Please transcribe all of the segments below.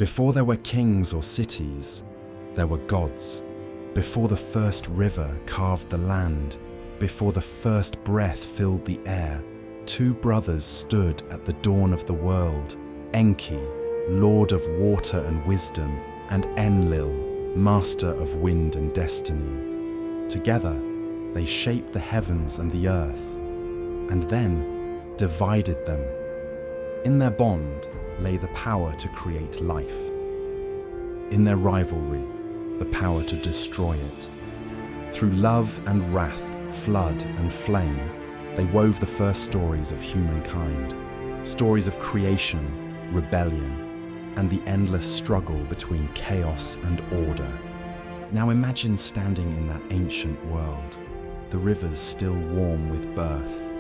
Before there were kings or cities, there were gods. Before the first river carved the land, before the first breath filled the air, two brothers stood at the dawn of the world, Enki, lord of water and wisdom, and Enlil, master of wind and destiny. Together, they shaped the heavens and the earth, and then divided them. In their bond lay the power to create life. In their rivalry, the power to destroy it. Through love and wrath, flood and flame, they wove the first stories of humankind, stories of creation, rebellion, and the endless struggle between chaos and order. Now imagine standing in that ancient world, the rivers still warm with birth,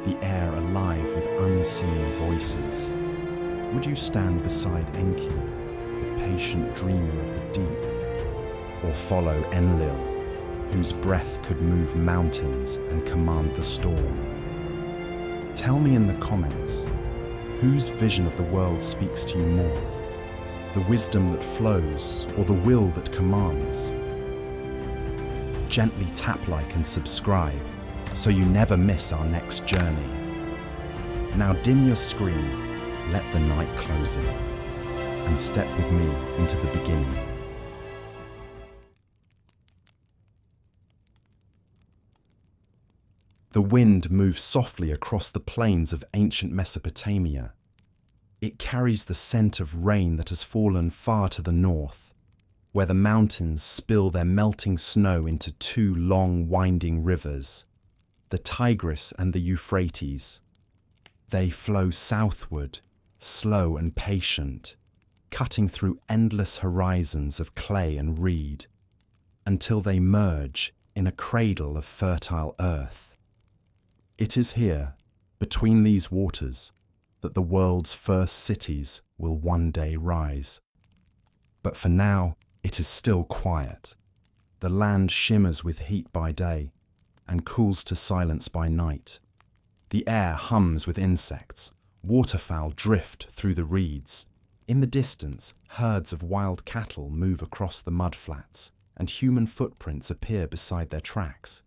the air alive with unseen voices. Would you stand beside Enki, the patient dreamer of the deep, or follow Enlil, whose breath could move mountains and command the storm? Tell me in the comments, whose vision of the world speaks to you more? The wisdom that flows, or the will that commands? Gently tap like and subscribe, so you never miss our next journey. Now dim your screen, let the night close in, and step with me into the beginning. The wind moves softly across the plains of ancient Mesopotamia. It carries the scent of rain that has fallen far to the north, where the mountains spill their melting snow into two long, winding rivers, the Tigris and the Euphrates. They flow southward, slow and patient, cutting through endless horizons of clay and reed, until they merge in a cradle of fertile earth. It is here, between these waters, that the world's first cities will one day rise. But for now, it is still quiet. The land shimmers with heat by day and cools to silence by night. The air hums with insects, waterfowl drift through the reeds. In the distance, herds of wild cattle move across the mudflats, and human footprints appear beside their tracks.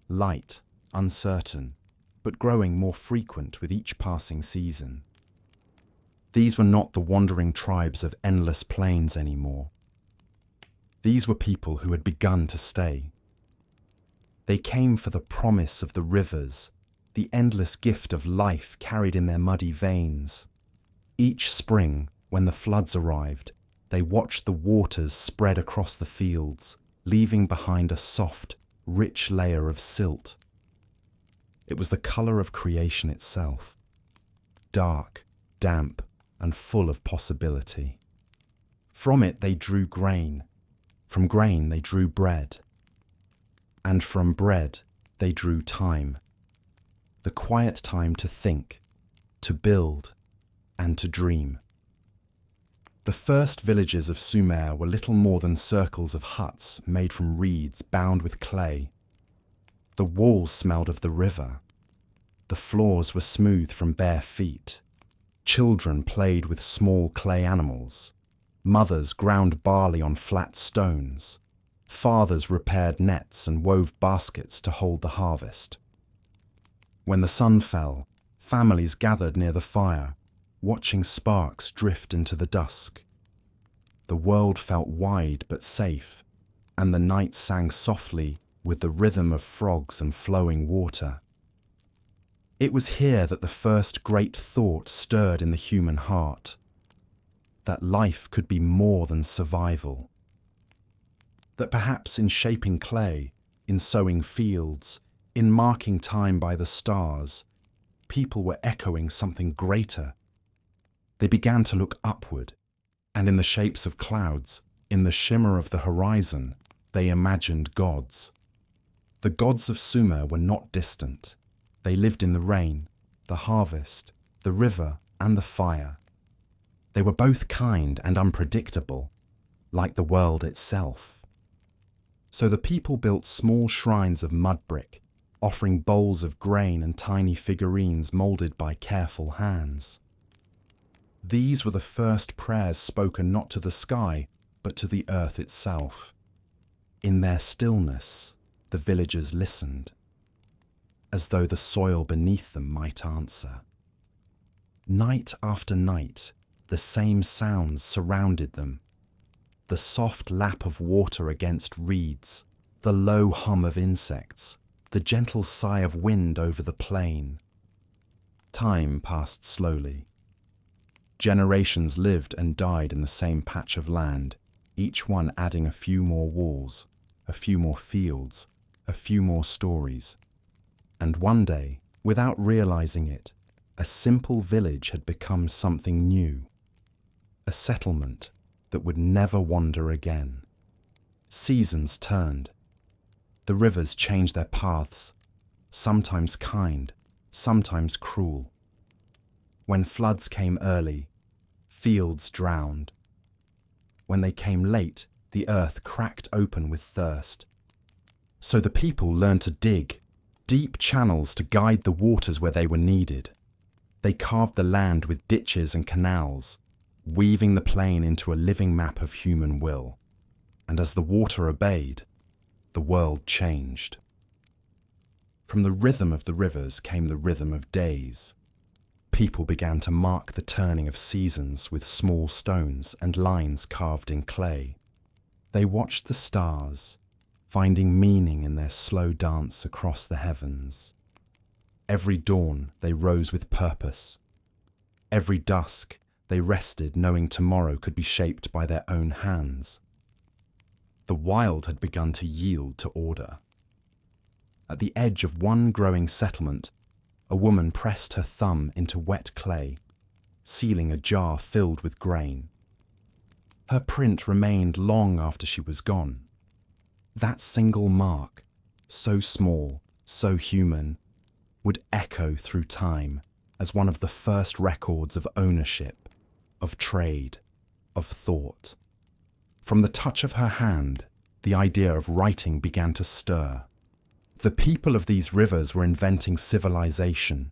Light, uncertain, but growing more frequent with each passing season. These were not the wandering tribes of endless plains anymore. These were people who had begun to stay. They came for the promise of the rivers, the endless gift of life carried in their muddy veins. Each spring, when the floods arrived, they watched the waters spread across the fields, leaving behind a soft, rich layer of silt. It was the colour of creation itself, dark, damp, and full of possibility. From it they drew grain, from grain they drew bread, and from bread they drew time, the quiet time to think, to build, and to dream. The first villages of Sumer were little more than circles of huts made from reeds bound with clay. The walls smelled of the river. The floors were smooth from bare feet. Children played with small clay animals. Mothers ground barley on flat stones. Fathers repaired nets and wove baskets to hold the harvest. When the sun fell, families gathered near the fire, watching sparks drift into the dusk. The world felt wide but safe, and the night sang softly with the rhythm of frogs and flowing water. It was here that the first great thought stirred in the human heart, that life could be more than survival. That perhaps in shaping clay, in sowing fields, in marking time by the stars, people were echoing something greater. They began to look upward, and in the shapes of clouds, in the shimmer of the horizon, they imagined gods. The gods of Sumer were not distant. They lived in the rain, the harvest, the river, and the fire. They were both kind and unpredictable, like the world itself. So the people built small shrines of mud brick, offering bowls of grain and tiny figurines moulded by careful hands. These were the first prayers spoken not to the sky, but to the earth itself. In their stillness, the villagers listened, as though the soil beneath them might answer. Night after night, the same sounds surrounded them. The soft lap of water against reeds, the low hum of insects, the gentle sigh of wind over the plain. Time passed slowly. Generations lived and died in the same patch of land, each one adding a few more walls, a few more fields, a few more stories. And one day, without realizing it, a simple village had become something new. A settlement that would never wander again. Seasons turned. The rivers changed their paths, sometimes kind, sometimes cruel. When floods came early, fields drowned. When they came late, the earth cracked open with thirst. So the people learned to dig deep channels to guide the waters where they were needed. They carved the land with ditches and canals, weaving the plain into a living map of human will. And as the water obeyed, the world changed. From the rhythm of the rivers came the rhythm of days. People began to mark the turning of seasons with small stones and lines carved in clay. They watched the stars, finding meaning in their slow dance across the heavens. Every dawn they rose with purpose. Every dusk they rested knowing tomorrow could be shaped by their own hands. The wild had begun to yield to order. At the edge of one growing settlement, a woman pressed her thumb into wet clay, sealing a jar filled with grain. Her print remained long after she was gone. That single mark, so small, so human, would echo through time as one of the first records of ownership, of trade, of thought. From the touch of her hand, the idea of writing began to stir. The people of these rivers were inventing civilization,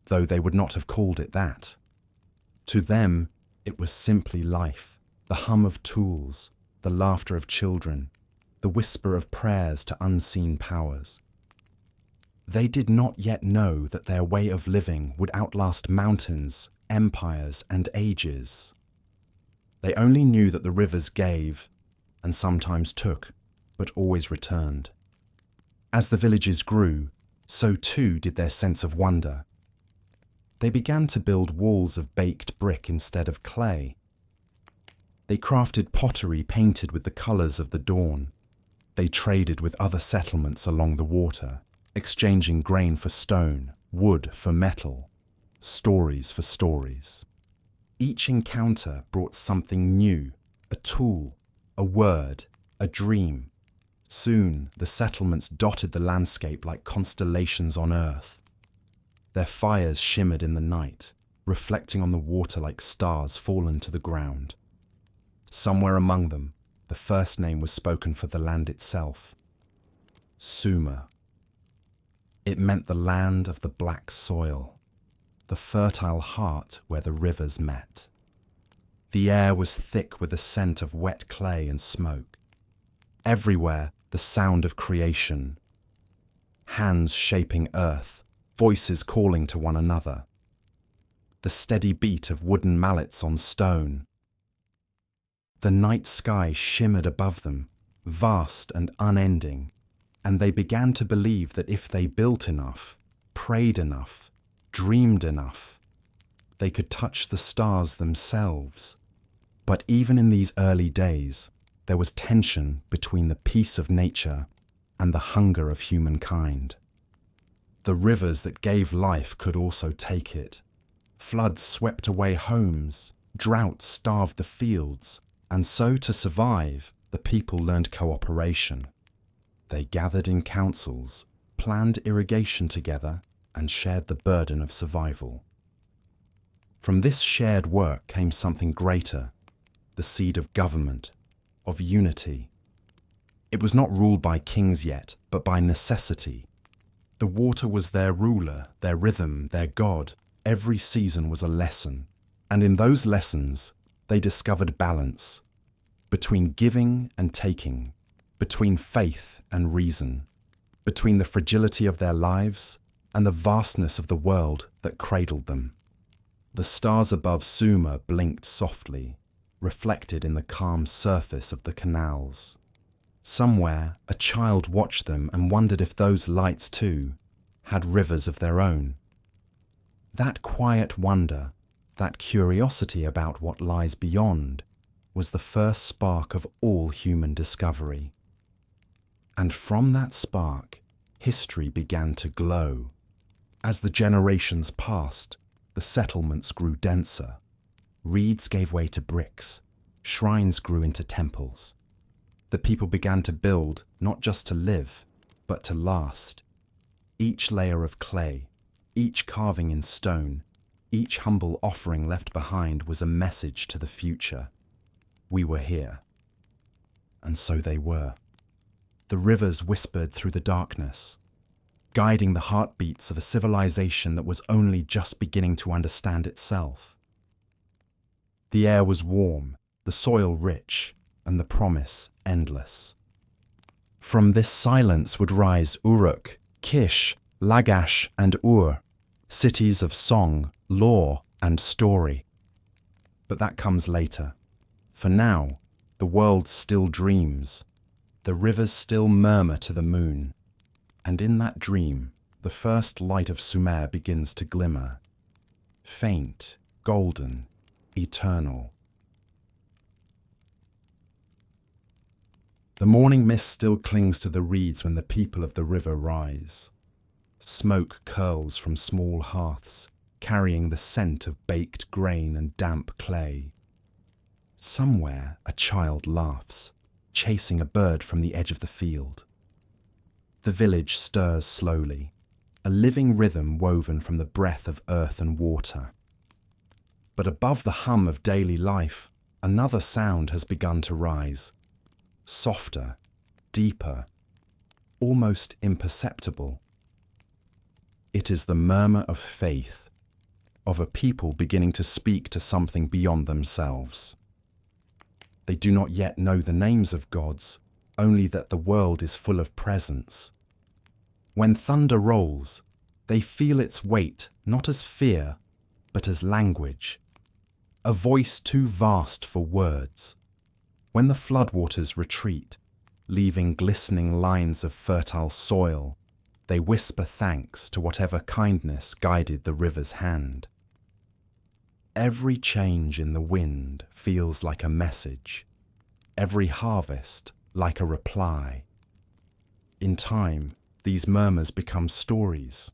though they would not have called it that. To them, it was simply life, the hum of tools, the laughter of children, the whisper of prayers to unseen powers. They did not yet know that their way of living would outlast mountains, empires, and ages. They only knew that the rivers gave, and sometimes took, but always returned. As the villages grew, so too did their sense of wonder. They began to build walls of baked brick instead of clay. They crafted pottery painted with the colours of the dawn. They traded with other settlements along the water, exchanging grain for stone, wood for metal, stories for stories. Each encounter brought something new, a tool, a word, a dream. Soon, the settlements dotted the landscape like constellations on earth. Their fires shimmered in the night, reflecting on the water like stars fallen to the ground. Somewhere among them, the first name was spoken for the land itself. Sumer. It meant the land of the black soil, the fertile heart where the rivers met. The air was thick with the scent of wet clay and smoke. Everywhere, the sound of creation. Hands shaping earth, voices calling to one another. The steady beat of wooden mallets on stone. The night sky shimmered above them, vast and unending, and they began to believe that if they built enough, prayed enough, dreamed enough, they could touch the stars themselves. But even in these early days, there was tension between the peace of nature and the hunger of humankind. The rivers that gave life could also take it. Floods swept away homes, droughts starved the fields, and so to survive, the people learned cooperation. They gathered in councils, planned irrigation together, and shared the burden of survival. From this shared work came something greater, the seed of government, of unity. It was not ruled by kings yet, but by necessity. The water was their ruler, their rhythm, their god. Every season was a lesson, And in those lessons, they discovered balance between giving and taking, between faith and reason, between the fragility of their lives and the vastness of the world that cradled them. The stars above Sumer blinked softly, reflected in the calm surface of the canals. Somewhere, a child watched them and wondered if those lights, too, had rivers of their own. That quiet wonder, that curiosity about what lies beyond, was the first spark of all human discovery. And from that spark, history began to glow. As the generations passed, the settlements grew denser. Reeds gave way to bricks. Shrines grew into temples. The people began to build, not just to live, but to last. Each layer of clay, each carving in stone, each humble offering left behind was a message to the future. We were here. And so they were. The rivers whispered through the darkness, guiding the heartbeats of a civilization that was only just beginning to understand itself. The air was warm, the soil rich, and the promise endless. From this silence would rise Uruk, Kish, Lagash, and Ur, cities of song, lore, and story. But that comes later. For now, the world still dreams. The rivers still murmur to the moon. And in that dream, the first light of Sumer begins to glimmer. Faint, golden, eternal. The morning mist still clings to the reeds when the people of the river rise. Smoke curls from small hearths, carrying the scent of baked grain and damp clay. Somewhere a child laughs, chasing a bird from the edge of the field. The village stirs slowly, a living rhythm woven from the breath of earth and water. But above the hum of daily life, another sound has begun to rise. Softer, deeper, almost imperceptible. It is the murmur of faith, of a people beginning to speak to something beyond themselves. They do not yet know the names of gods, only that the world is full of presence. When thunder rolls, they feel its weight not as fear, but as language, a voice too vast for words. When the floodwaters retreat, leaving glistening lines of fertile soil, they whisper thanks to whatever kindness guided the river's hand. Every change in the wind feels like a message, every harvest like a reply. In time, these murmurs become stories.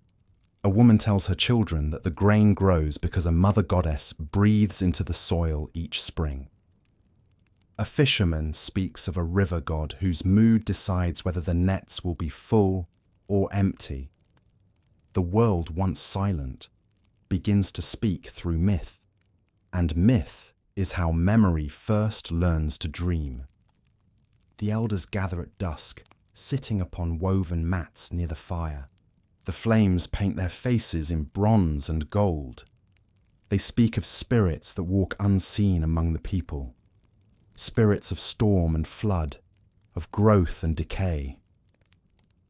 A woman tells her children that the grain grows because a mother goddess breathes into the soil each spring. A fisherman speaks of a river god whose mood decides whether the nets will be full or empty. The world, once silent, begins to speak through myth, and myth is how memory first learns to dream. The elders gather at dusk, sitting upon woven mats near the fire. The flames paint their faces in bronze and gold. They speak of spirits that walk unseen among the people. Spirits of storm and flood, of growth and decay.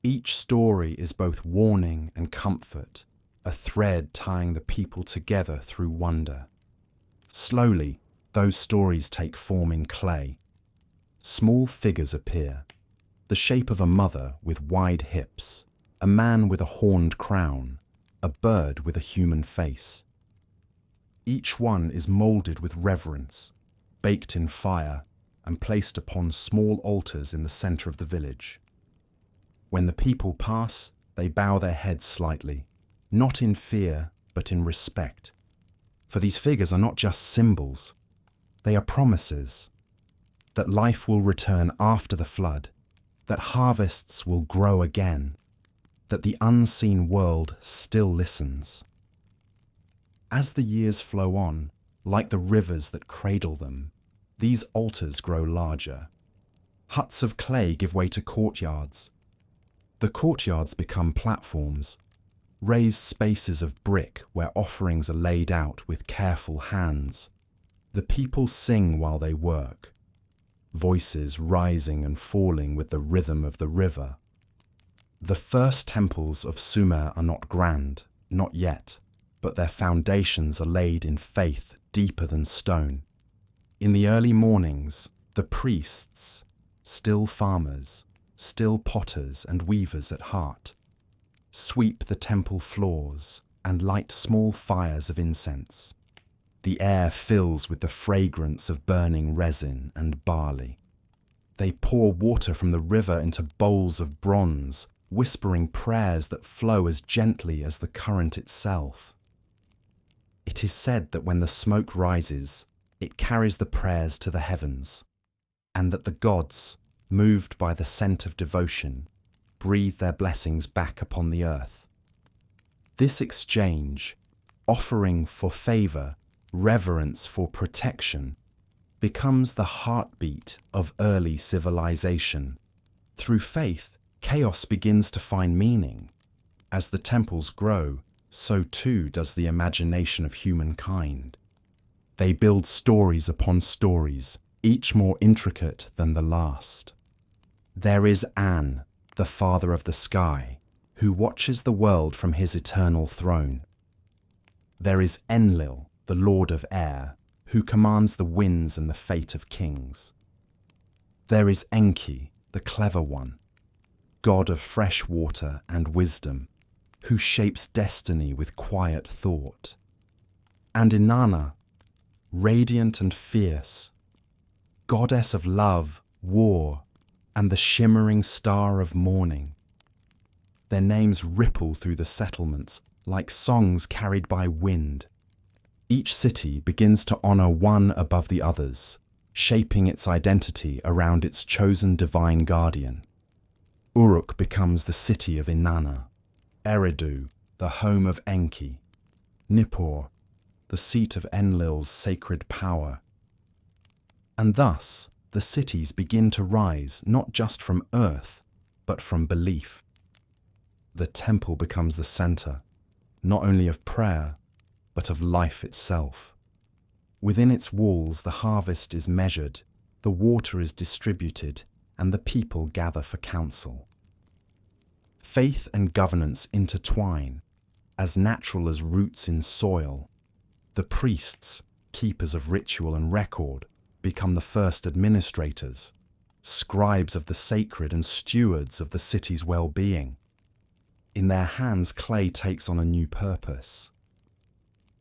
Each story is both warning and comfort, a thread tying the people together through wonder. Slowly, those stories take form in clay. Small figures appear, the shape of a mother with wide hips, a man with a horned crown, a bird with a human face. Each one is moulded with reverence, baked in fire, and placed upon small altars in the center of the village. When the people pass, they bow their heads slightly, not in fear, but in respect. For these figures are not just symbols, they are promises that life will return after the flood, that harvests will grow again, that the unseen world still listens. As the years flow on, like the rivers that cradle them, these altars grow larger. Huts of clay give way to courtyards. The courtyards become platforms. raised spaces of brick where offerings are laid out with careful hands. The people sing while they work, voices rising and falling with the rhythm of the river. The first temples of Sumer are not grand, not yet, but their foundations are laid in faith deeper than stone. In the early mornings, the priests, still farmers, still potters and weavers at heart, sweep the temple floors and light small fires of incense. The air fills with the fragrance of burning resin and barley. They pour water from the river into bowls of bronze, whispering prayers that flow as gently as the current itself. It is said that when the smoke rises, it carries the prayers to the heavens, and that the gods, moved by the scent of devotion, breathe their blessings back upon the earth. This exchange, offering for favor, reverence for protection, becomes the heartbeat of early civilization. Through faith, chaos begins to find meaning. As the temples grow, so too does the imagination of humankind. They build stories upon stories, each more intricate than the last. There is An, the father of the sky, who watches the world from his eternal throne. There is Enlil, the lord of air, who commands the winds and the fate of kings. There is Enki, the clever one, god of fresh water and wisdom, who shapes destiny with quiet thought. And Inanna, radiant and fierce, goddess of love, war, and the shimmering star of morning. Their names ripple through the settlements like songs carried by wind. Each city begins to honor one above the others, shaping its identity around its chosen divine guardian. Uruk becomes the city of Inanna, Eridu, the home of Enki, Nippur, the seat of Enlil's sacred power. And thus, the cities begin to rise not just from earth, but from belief. The temple becomes the center, not only of prayer, but of life itself. Within its walls, the harvest is measured, the water is distributed, and the people gather for counsel. Faith and governance intertwine, as natural as roots in soil. The priests, keepers of ritual and record, become the first administrators, scribes of the sacred and stewards of the city's well-being. In their hands, clay takes on a new purpose.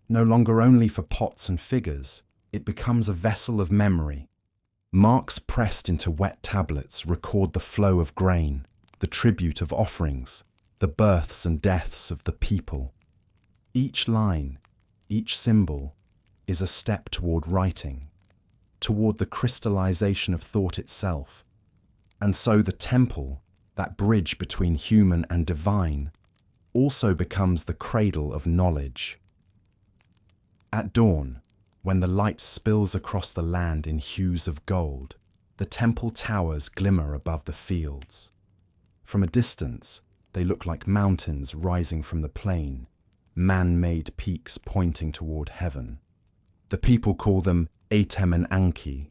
No longer only for pots and figures, it becomes a vessel of memory. Marks pressed into wet tablets record the flow of grain, the tribute of offerings, the births and deaths of the people. Each line, each symbol, is a step toward writing, toward the crystallization of thought itself. And so the temple, that bridge between human and divine, also becomes the cradle of knowledge. At dawn, when the light spills across the land in hues of gold, the temple towers glimmer above the fields. From a distance, they look like mountains rising from the plain, man-made peaks pointing toward heaven. The people call them Atem and Anki,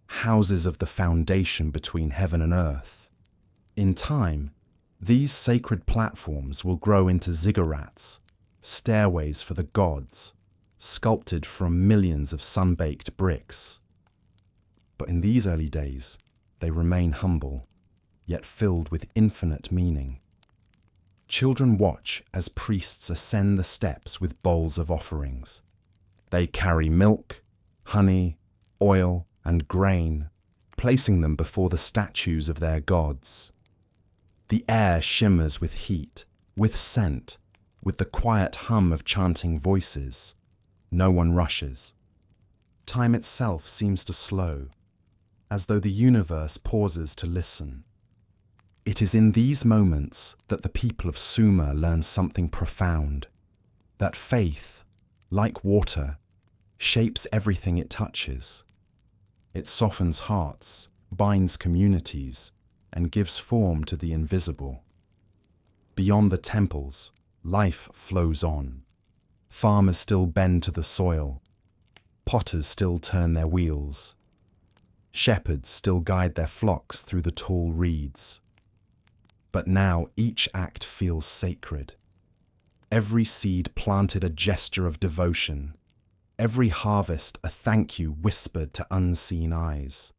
houses of the foundation between heaven and earth. In time, these sacred platforms will grow into ziggurats, stairways for the gods, sculpted from millions of sun-baked bricks. But in these early days, they remain humble, yet filled with infinite meaning. Children watch as priests ascend the steps with bowls of offerings. They carry milk, honey, oil, and grain, placing them before the statues of their gods. The air shimmers with heat, with scent, with the quiet hum of chanting voices. No one rushes. Time itself seems to slow, as though the universe pauses to listen. It is in these moments that the people of Sumer learn something profound, that faith, like water, shapes everything it touches. It softens hearts, binds communities, and gives form to the invisible. Beyond the temples, life flows on. Farmers still bend to the soil. Potters still turn their wheels. Shepherds still guide their flocks through the tall reeds. But now each act feels sacred. Every seed planted a gesture of devotion. Every harvest a thank you whispered to unseen eyes.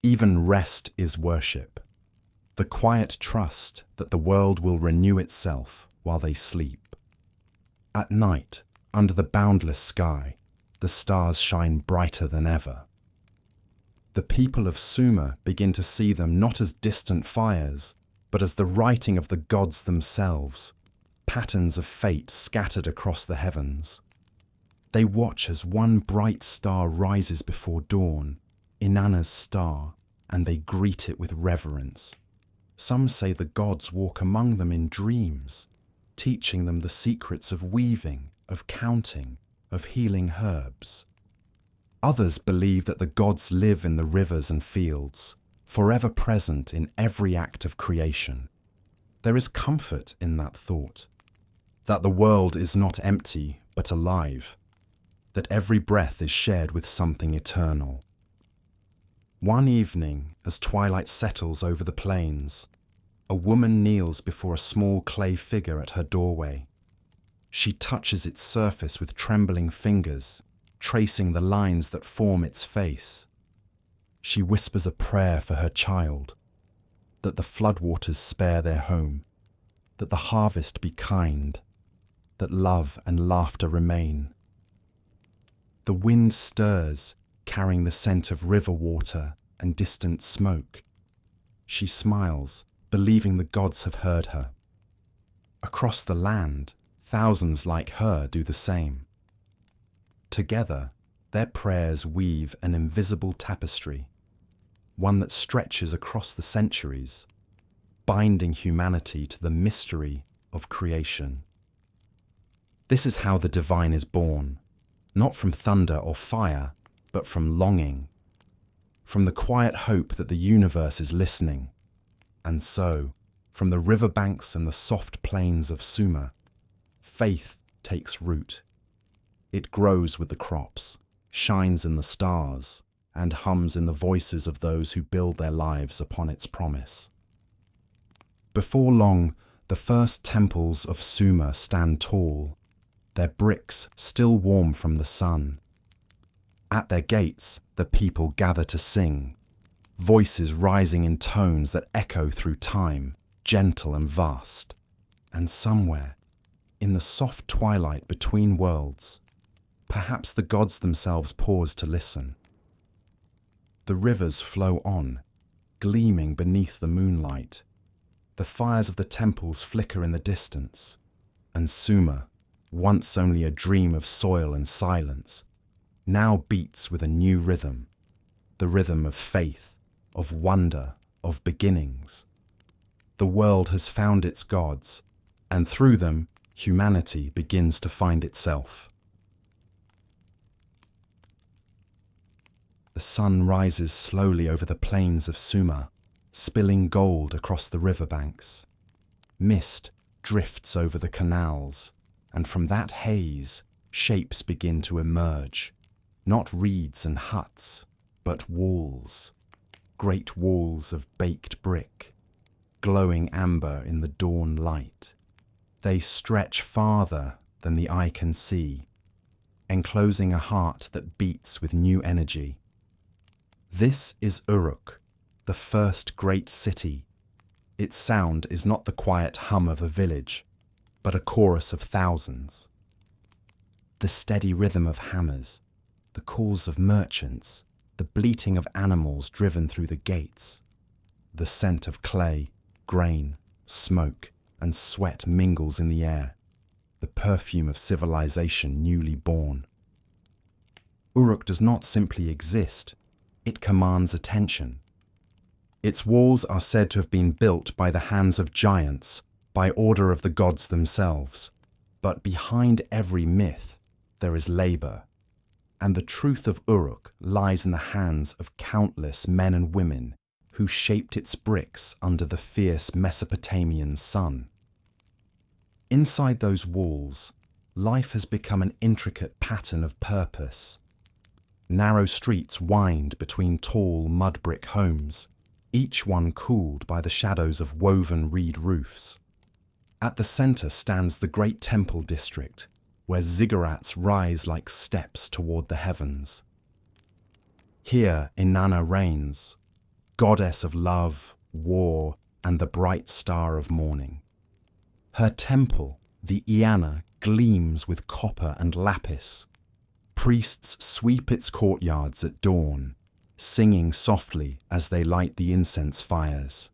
Even rest is worship. The quiet trust that the world will renew itself while they sleep. At night, under the boundless sky, the stars shine brighter than ever. The people of Sumer begin to see them not as distant fires, but as the writing of the gods themselves, patterns of fate scattered across the heavens. They watch as one bright star rises before dawn, Inanna's star, and they greet it with reverence. Some say the gods walk among them in dreams, teaching them the secrets of weaving, of counting, of healing herbs. Others believe that the gods live in the rivers and fields, forever present in every act of creation. There is comfort in that thought, that the world is not empty but alive, that every breath is shared with something eternal. One evening, as twilight settles over the plains, a woman kneels before a small clay figure at her doorway. She touches its surface with trembling fingers, tracing the lines that form its face. She whispers a prayer for her child, that the floodwaters spare their home, that the harvest be kind, that love and laughter remain. The wind stirs, carrying the scent of river water and distant smoke. She smiles, believing the gods have heard her. Across the land, thousands like her do the same. Together, their prayers weave an invisible tapestry, one that stretches across the centuries, binding humanity to the mystery of creation. This is how the divine is born, not from thunder or fire, but from longing, from the quiet hope that the universe is listening. And so, from the riverbanks and the soft plains of Sumer, faith takes root. It grows with the crops, shines in the stars, and hums in the voices of those who build their lives upon its promise. Before long, the first temples of Sumer stand tall, their bricks still warm from the sun. At their gates, the people gather to sing, voices rising in tones that echo through time, gentle and vast. And somewhere, in the soft twilight between worlds, perhaps the gods themselves pause to listen. The rivers flow on, gleaming beneath the moonlight. The fires of the temples flicker in the distance, and Sumer, once only a dream of soil and silence, now beats with a new rhythm, the rhythm of faith, of wonder, of beginnings. The world has found its gods, and through them, humanity begins to find itself. The sun rises slowly over the plains of Sumer, spilling gold across the riverbanks. Mist drifts over the canals, and from that haze, shapes begin to emerge. Not reeds and huts, but walls. Great walls of baked brick, glowing amber in the dawn light. They stretch farther than the eye can see, enclosing a heart that beats with new energy. This is Uruk, the first great city. Its sound is not the quiet hum of a village, but a chorus of thousands. The steady rhythm of hammers, the calls of merchants, the bleating of animals driven through the gates. The scent of clay, grain, smoke, and sweat mingles in the air, the perfume of civilization newly born. Uruk does not simply exist, it commands attention. Its walls are said to have been built by the hands of giants, by order of the gods themselves. But behind every myth, there is labor, and the truth of Uruk lies in the hands of countless men and women who shaped its bricks under the fierce Mesopotamian sun. Inside those walls, life has become an intricate pattern of purpose. Narrow streets wind between tall mud brick homes, each one cooled by the shadows of woven reed roofs. At the center stands the great temple district, where ziggurats rise like steps toward the heavens. Here Inanna reigns, goddess of love, war, and the bright star of morning. Her temple, the Iana, gleams with copper and lapis. Priests sweep its courtyards at dawn, singing softly as they light the incense fires.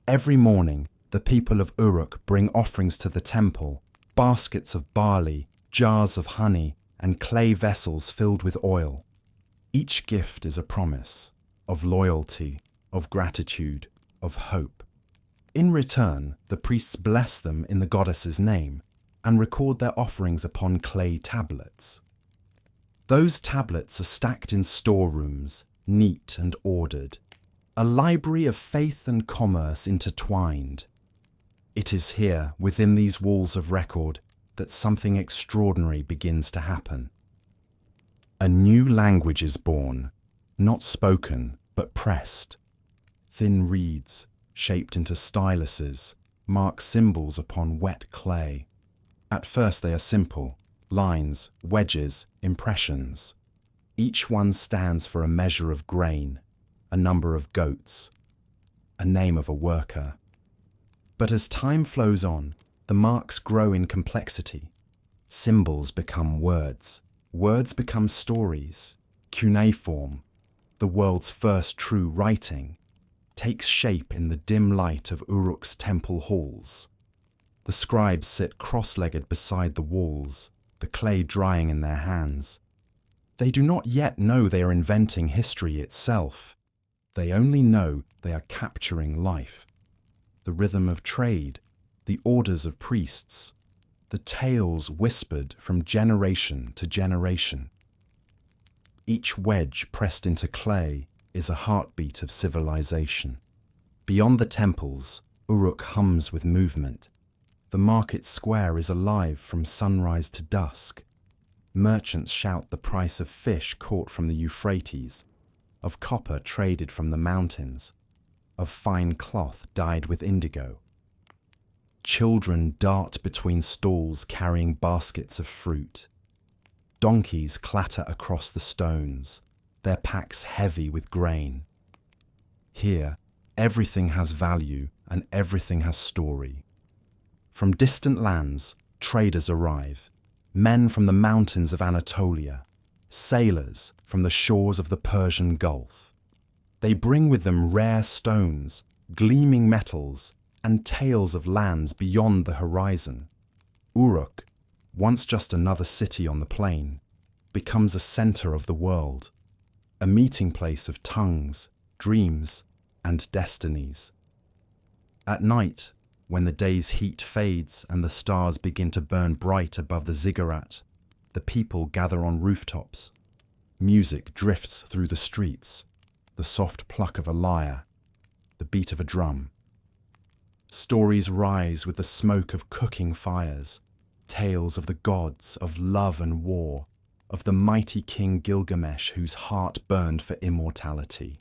Every morning, the people of Uruk bring offerings to the temple, baskets of barley, jars of honey, and clay vessels filled with oil. Each gift is a promise of loyalty, of gratitude, of hope. In return, the priests bless them in the goddess's name and record their offerings upon clay tablets. Those tablets are stacked in storerooms, neat and ordered, a library of faith and commerce intertwined. It is here, within these walls of record, that something extraordinary begins to happen. A new language is born, not spoken, but pressed. Thin reeds, shaped into styluses, mark symbols upon wet clay. At first they are simple, lines, wedges, impressions. Each one stands for a measure of grain, a number of goats, a name of a worker. But as time flows on, the marks grow in complexity. Symbols become words. Words become stories. Cuneiform, the world's first true writing, takes shape in the dim light of Uruk's temple halls. The scribes sit cross-legged beside the walls, the clay drying in their hands. They do not yet know they are inventing history itself. They only know they are capturing life. The rhythm of trade, the orders of priests, the tales whispered from generation to generation. Each wedge pressed into clay is a heartbeat of civilization. Beyond the temples, Uruk hums with movement. The market square is alive from sunrise to dusk. Merchants shout the price of fish caught from the Euphrates, of copper traded from the mountains, of fine cloth dyed with indigo. Children dart between stalls carrying baskets of fruit. Donkeys clatter across the stones, their packs heavy with grain. Here, everything has value and everything has story. From distant lands, traders arrive, men from the mountains of Anatolia, sailors from the shores of the Persian Gulf. They bring with them rare stones, gleaming metals, and tales of lands beyond the horizon. Uruk, once just another city on the plain, becomes a center of the world, a meeting place of tongues, dreams, and destinies. At night, when the day's heat fades and the stars begin to burn bright above the ziggurat, the people gather on rooftops. Music drifts through the streets, the soft pluck of a lyre, the beat of a drum. Stories rise with the smoke of cooking fires, tales of the gods, of love and war, of the mighty king Gilgamesh whose heart burned for immortality.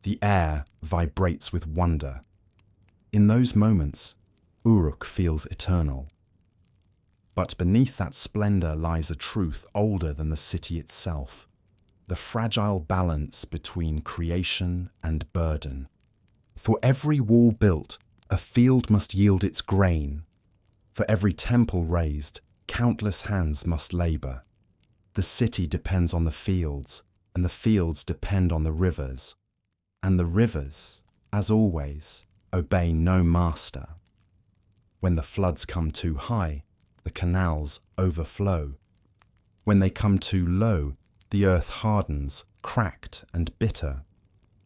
The air vibrates with wonder. In those moments, Uruk feels eternal. But beneath that splendor lies a truth older than the city itself, the fragile balance between creation and burden. For every wall built, a field must yield its grain. For every temple raised, countless hands must labor. The city depends on the fields, and the fields depend on the rivers. And the rivers, as always, obey no master. When the floods come too high, the canals overflow. When they come too low, the earth hardens, cracked and bitter.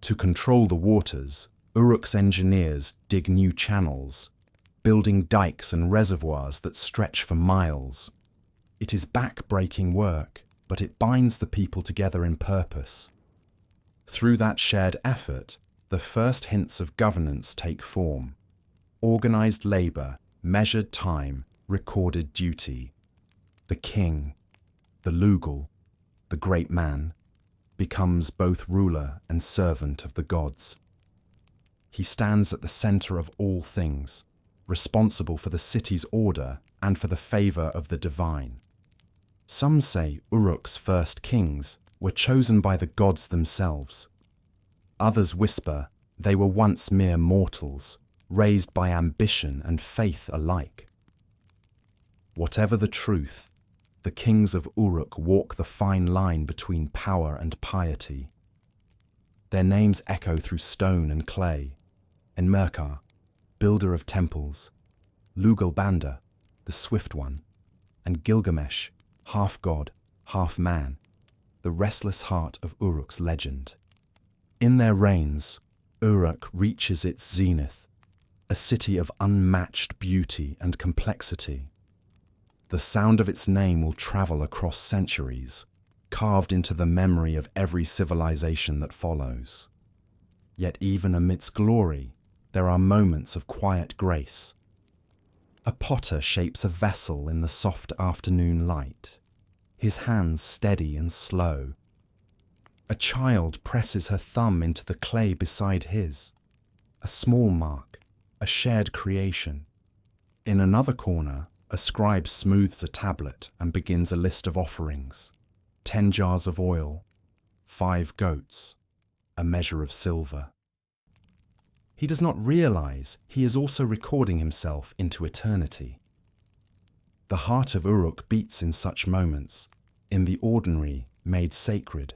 To control the waters, Uruk's engineers dig new channels, building dikes and reservoirs that stretch for miles. It is back-breaking work, but it binds the people together in purpose. Through that shared effort, the first hints of governance take form. Organized labor, measured time, recorded duty. The king, the Lugal, the great man, becomes both ruler and servant of the gods. He stands at the center of all things, responsible for the city's order and for the favor of the divine. Some say Uruk's first kings were chosen by the gods themselves. Others whisper they were once mere mortals, raised by ambition and faith alike. Whatever the truth, the kings of Uruk walk the fine line between power and piety. Their names echo through stone and clay: Enmerkar, builder of temples; Lugalbanda, the swift one; and Gilgamesh, half god, half man, the restless heart of Uruk's legend. In their reigns, Uruk reaches its zenith, a city of unmatched beauty and complexity. The sound of its name will travel across centuries, carved into the memory of every civilization that follows. Yet even amidst glory, there are moments of quiet grace. A potter shapes a vessel in the soft afternoon light, his hands steady and slow. A child presses her thumb into the clay beside his, a small mark, a shared creation. In another corner, a scribe smooths a tablet and begins a list of offerings: 10 jars of oil, 5 goats, a measure of silver. He does not realize he is also recording himself into eternity. The heart of Uruk beats in such moments, in the ordinary made sacred.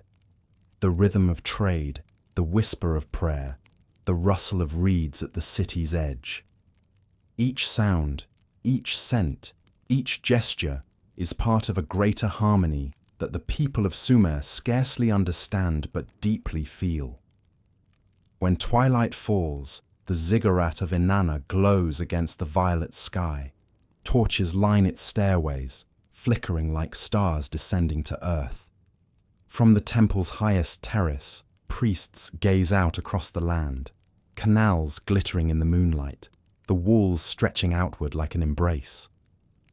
The rhythm of trade, the whisper of prayer, the rustle of reeds at the city's edge. Each sound, each scent, each gesture is part of a greater harmony that the people of Sumer scarcely understand but deeply feel. When twilight falls, the ziggurat of Inanna glows against the violet sky. Torches line its stairways, flickering like stars descending to earth. From the temple's highest terrace, priests gaze out across the land, canals glittering in the moonlight, the walls stretching outward like an embrace.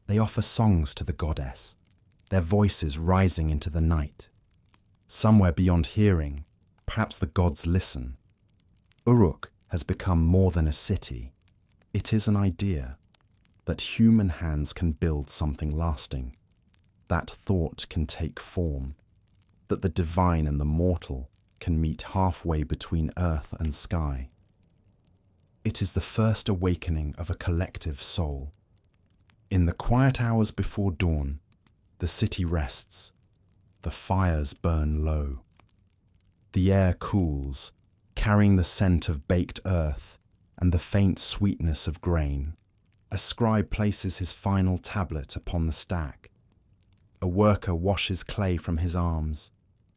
They offer songs to the goddess, their voices rising into the night. Somewhere beyond hearing, perhaps the gods listen. Uruk has become more than a city. It is an idea that human hands can build something lasting, that thought can take form, that the divine and the mortal can meet halfway between earth and sky. It is the first awakening of a collective soul. In the quiet hours before dawn, the city rests. The fires burn low. The air cools, carrying the scent of baked earth and the faint sweetness of grain. A scribe places his final tablet upon the stack. A worker washes clay from his arms.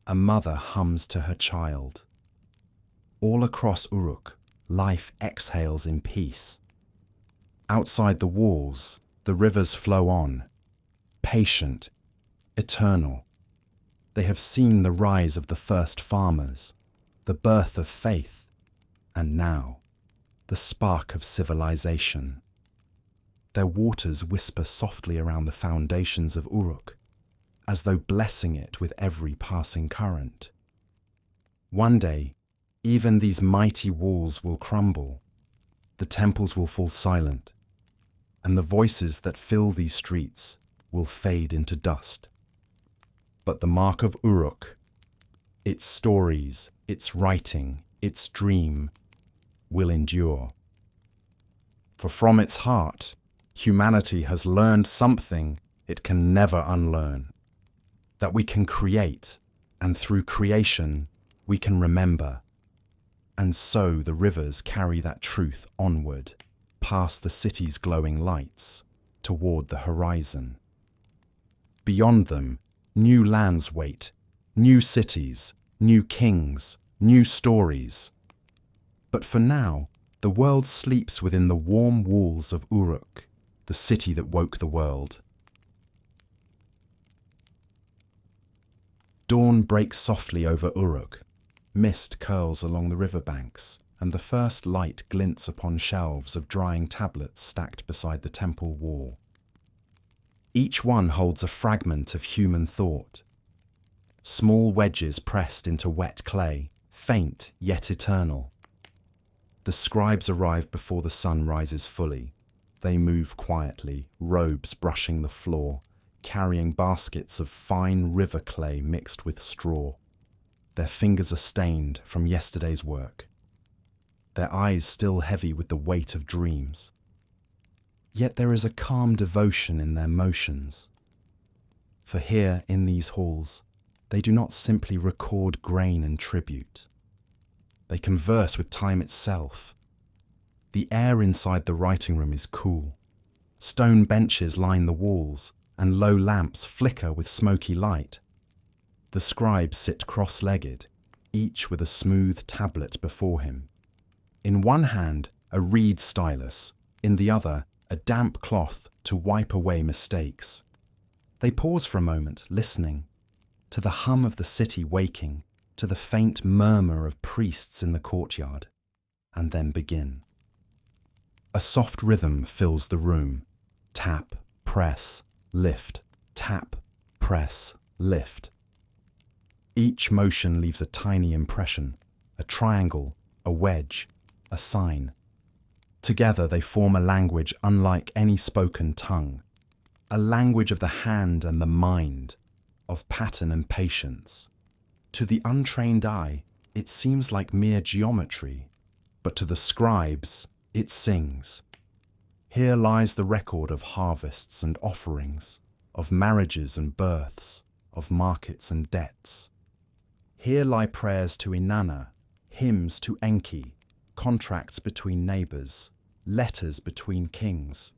A mother hums to her child. All across Uruk, life exhales in peace. Outside the walls, the rivers flow on, patient, eternal. They have seen the rise of the first farmers, the birth of faith, and now, the spark of civilization. Their waters whisper softly around the foundations of Uruk, as though blessing it with every passing current. One day, even these mighty walls will crumble, the temples will fall silent, and the voices that fill these streets will fade into dust. But the mark of Uruk, its stories, its writing, its dream, will endure. For from its heart, humanity has learned something it can never unlearn, that we can create, and through creation, we can remember. And so the rivers carry that truth onward, past the city's glowing lights, toward the horizon. Beyond them, new lands wait, new cities, new kings, new stories. But for now, the world sleeps within the warm walls of Uruk, the city that woke the world. Dawn breaks softly over Uruk. Mist curls along the riverbanks, and the first light glints upon shelves of drying tablets stacked beside the temple wall. Each one holds a fragment of human thought. Small wedges pressed into wet clay, faint yet eternal. The scribes arrive before the sun rises fully. They move quietly, robes brushing the floor, carrying baskets of fine river clay mixed with straw. Their fingers are stained from yesterday's work, their eyes still heavy with the weight of dreams. Yet there is a calm devotion in their motions. For here, in these halls, they do not simply record grain and tribute. They converse with time itself. The air inside the writing room is cool. Stone benches line the walls, and low lamps flicker with smoky light. The scribes sit cross-legged, each with a smooth tablet before him. In one hand, a reed stylus, in the other, a damp cloth to wipe away mistakes. They pause for a moment, listening, to the hum of the city waking, to the faint murmur of priests in the courtyard, and then begin. A soft rhythm fills the room. Tap, press, lift, tap, press, lift. Each motion leaves a tiny impression, a triangle, a wedge, a sign. Together they form a language unlike any spoken tongue, a language of the hand and the mind, of pattern and patience. To the untrained eye, it seems like mere geometry, but to the scribes, it sings. Here lies the record of harvests and offerings, of marriages and births, of markets and debts. Here lie prayers to Inanna, hymns to Enki, contracts between neighbours, letters between kings.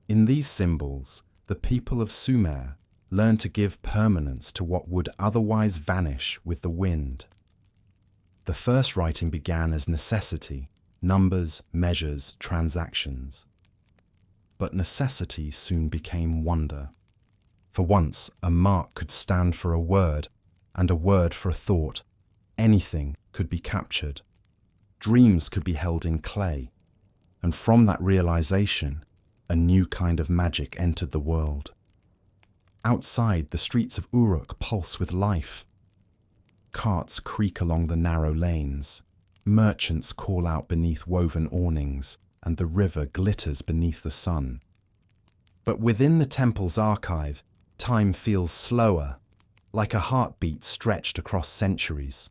In these symbols, the people of Sumer learn to give permanence to what would otherwise vanish with the wind. The first writing began as necessity, numbers, measures, transactions. But necessity soon became wonder. For once, a mark could stand for a word, and a word for a thought. Anything could be captured. Dreams could be held in clay. And from that realization, a new kind of magic entered the world. Outside, the streets of Uruk pulse with life. Carts creak along the narrow lanes. Merchants call out beneath woven awnings, and the river glitters beneath the sun. But within the temple's archive, time feels slower, like a heartbeat stretched across centuries.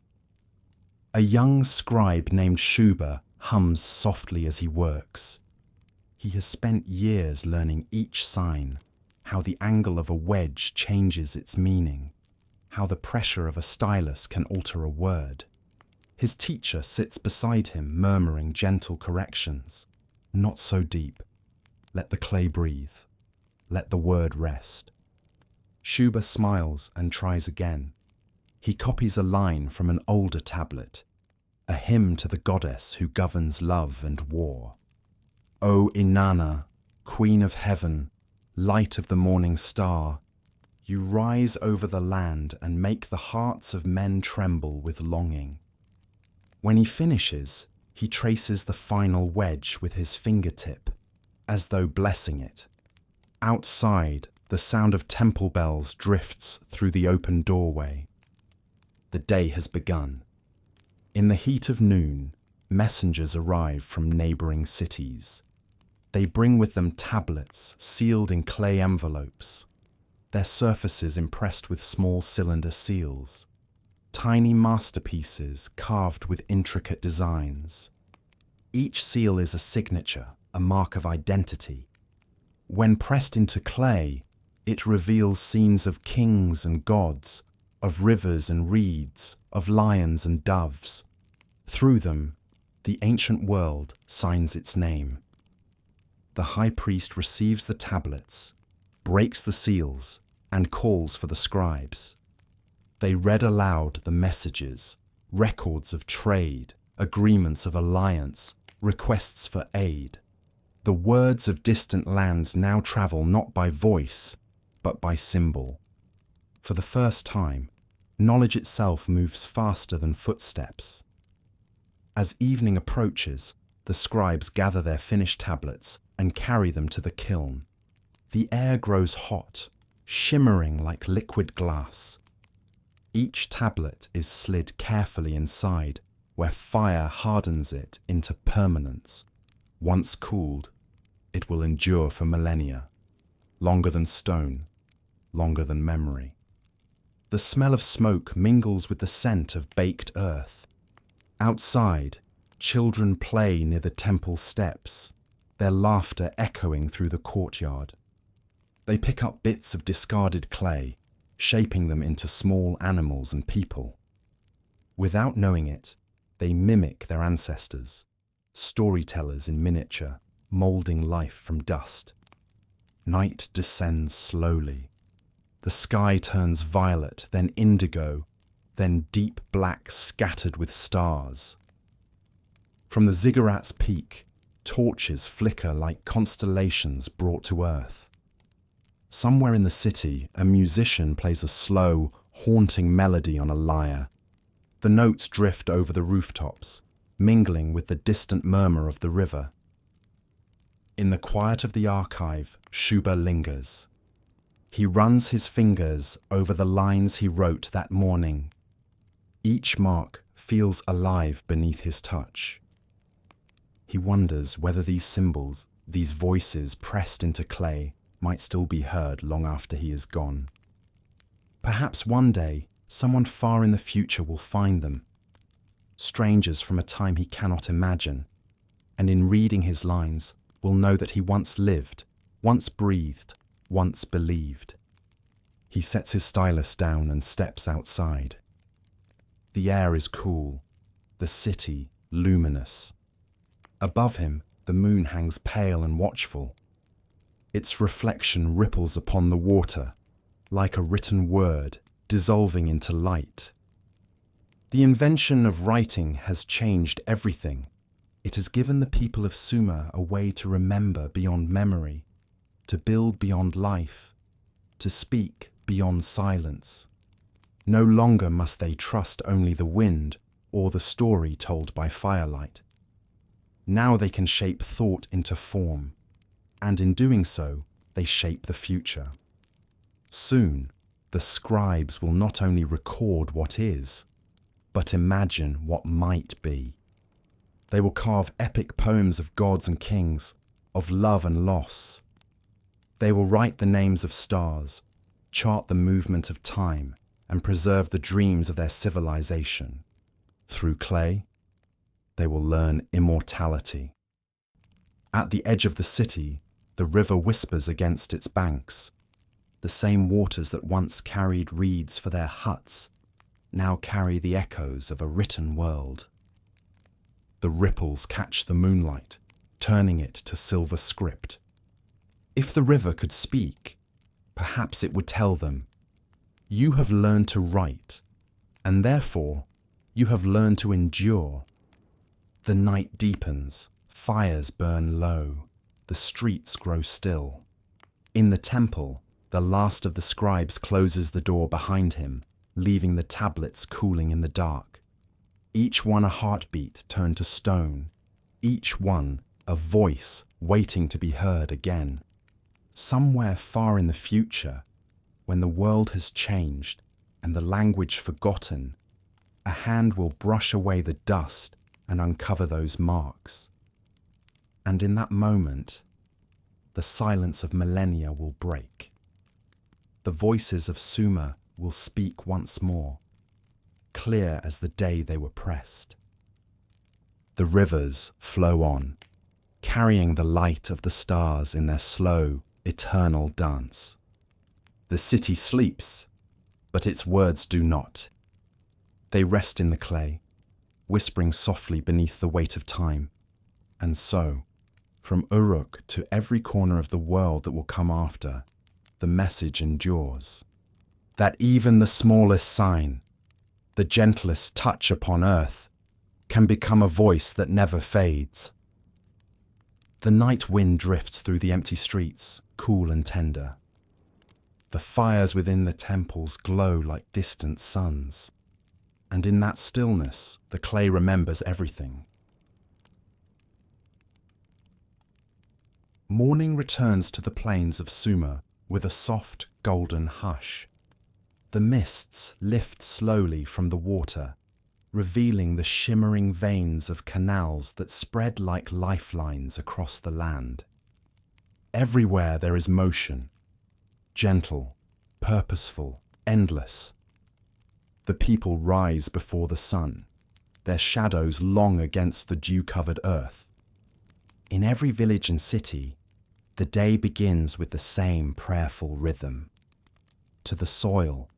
A young scribe named Shuba hums softly as he works. He has spent years learning each sign, how the angle of a wedge changes its meaning, how the pressure of a stylus can alter a word. His teacher sits beside him, murmuring gentle corrections. Not so deep. Let the clay breathe. Let the word rest. Shuba smiles and tries again. He copies a line from an older tablet, a hymn to the goddess who governs love and war. O Inanna, Queen of Heaven, light of the morning star, you rise over the land and make the hearts of men tremble with longing. When he finishes, he traces the final wedge with his fingertip, as though blessing it. Outside, the sound of temple bells drifts through the open doorway. The day has begun. In the heat of noon, messengers arrive from neighbouring cities. They bring with them tablets sealed in clay envelopes, their surfaces impressed with small cylinder seals, tiny masterpieces carved with intricate designs. Each seal is a signature, a mark of identity. When pressed into clay, it reveals scenes of kings and gods, of rivers and reeds, of lions and doves. Through them, the ancient world signs its name. The high priest receives the tablets, breaks the seals, and calls for the scribes. They read aloud the messages, records of trade, agreements of alliance, requests for aid. The words of distant lands now travel not by voice, but by symbol. For the first time, knowledge itself moves faster than footsteps. As evening approaches, the scribes gather their finished tablets and carry them to the kiln. The air grows hot, shimmering like liquid glass. Each tablet is slid carefully inside, where fire hardens it into permanence. Once cooled, it will endure for millennia, longer than stone, longer than memory. The smell of smoke mingles with the scent of baked earth. Outside, children play near the temple steps, their laughter echoing through the courtyard. They pick up bits of discarded clay, shaping them into small animals and people. Without knowing it, they mimic their ancestors, storytellers in miniature, moulding life from dust. Night descends slowly. The sky turns violet, then indigo, then deep black scattered with stars. From the ziggurats' peak, torches flicker like constellations brought to earth. Somewhere in the city, a musician plays a slow, haunting melody on a lyre. The notes drift over the rooftops, mingling with the distant murmur of the river. In the quiet of the archive, Shuba lingers. He runs his fingers over the lines he wrote that morning. Each mark feels alive beneath his touch. He wonders whether these symbols, these voices pressed into clay, might still be heard long after he is gone. Perhaps one day, someone far in the future will find them, strangers from a time he cannot imagine, and in reading his lines, will know that he once lived, once breathed, once believed. He sets his stylus down and steps outside. The air is cool, the city luminous. Above him, the moon hangs pale and watchful. Its reflection ripples upon the water, like a written word dissolving into light. The invention of writing has changed everything. It has given the people of Sumer a way to remember beyond memory, to build beyond life, to speak beyond silence. No longer must they trust only the wind or the story told by firelight. Now they can shape thought into form, and in doing so, they shape the future. Soon, the scribes will not only record what is, but imagine what might be. They will carve epic poems of gods and kings, of love and loss. They will write the names of stars, chart the movement of time, and preserve the dreams of their civilization. Through clay, they will learn immortality. At the edge of the city, the river whispers against its banks. The same waters that once carried reeds for their huts now carry the echoes of a written world. The ripples catch the moonlight, turning it to silver script. If the river could speak, perhaps it would tell them, "You have learned to write, and therefore you have learned to endure." The night deepens, fires burn low, the streets grow still. In the temple, the last of the scribes closes the door behind him, leaving the tablets cooling in the dark. Each one a heartbeat turned to stone, each one a voice waiting to be heard again. Somewhere far in the future, when the world has changed and the language forgotten, a hand will brush away the dust and uncover those marks. And in that moment, the silence of millennia will break. The voices of Sumer will speak once more, clear as the day they were pressed. The rivers flow on, carrying the light of the stars in their slow, eternal dance. The city sleeps, but its words do not. They rest in the clay, whispering softly beneath the weight of time. And so, from Uruk to every corner of the world that will come after, the message endures. That even the smallest sign, the gentlest touch upon earth, can become a voice that never fades. The night wind drifts through the empty streets, cool and tender. The fires within the temples glow like distant suns. And in that stillness, the clay remembers everything. Morning returns to the plains of Sumer with a soft, golden hush. The mists lift slowly from the water, revealing the shimmering veins of canals that spread like lifelines across the land. Everywhere there is motion, gentle, purposeful, endless. The people rise before the sun, their shadows long against the dew-covered earth. In every village and city, the day begins with the same prayerful rhythm. To the soil,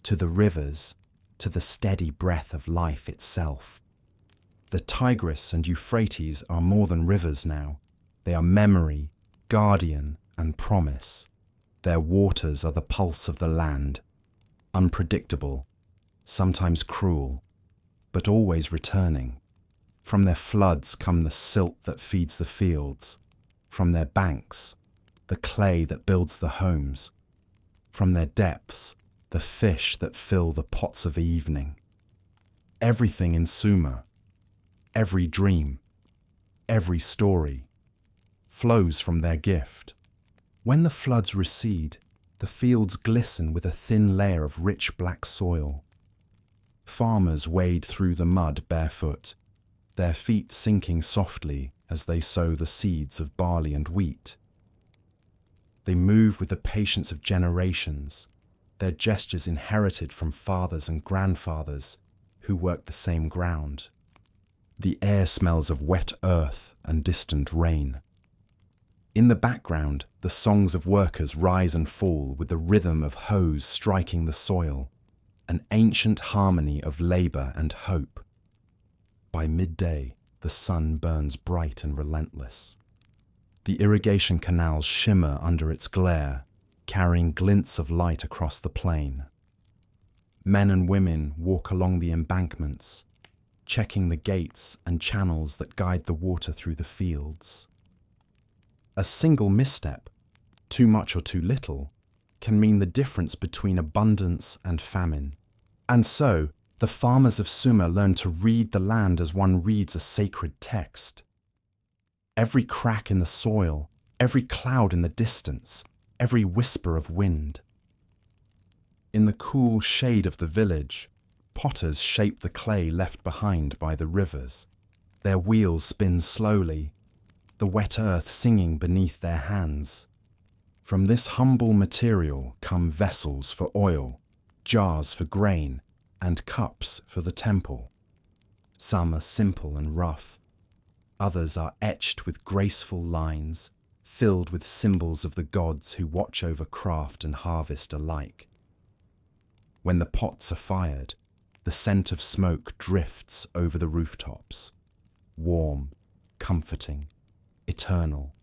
to the rivers, to the steady breath of life itself. The Tigris and Euphrates are more than rivers now. They are memory, guardian, and promise. Their waters are the pulse of the land, unpredictable, sometimes cruel, but always returning. From their floods come the silt that feeds the fields. From their banks, the clay that builds the homes. From their depths, the fish that fill the pots of evening. Everything in Sumer, every dream, every story, flows from their gift. When the floods recede, the fields glisten with a thin layer of rich black soil. Farmers wade through the mud barefoot, their feet sinking softly as they sow the seeds of barley and wheat. They move with the patience of generations, their gestures inherited from fathers and grandfathers who worked the same ground. The air smells of wet earth and distant rain. In the background, the songs of workers rise and fall with the rhythm of hoes striking the soil, an ancient harmony of labour and hope. By midday, the sun burns bright and relentless. The irrigation canals shimmer under its glare, carrying glints of light across the plain. Men and women walk along the embankments, checking the gates and channels that guide the water through the fields. A single misstep, too much or too little, can mean the difference between abundance and famine. And so, the farmers of Sumer learn to read the land as one reads a sacred text. Every crack in the soil, every cloud in the distance, every whisper of wind. In the cool shade of the village, potters shape the clay left behind by the rivers. Their wheels spin slowly, the wet earth singing beneath their hands. From this humble material come vessels for oil, jars for grain, and cups for the temple. Some are simple and rough. Others are etched with graceful lines, filled with symbols of the gods who watch over craft and harvest alike. When the pots are fired, the scent of smoke drifts over the rooftops, warm, comforting, eternal.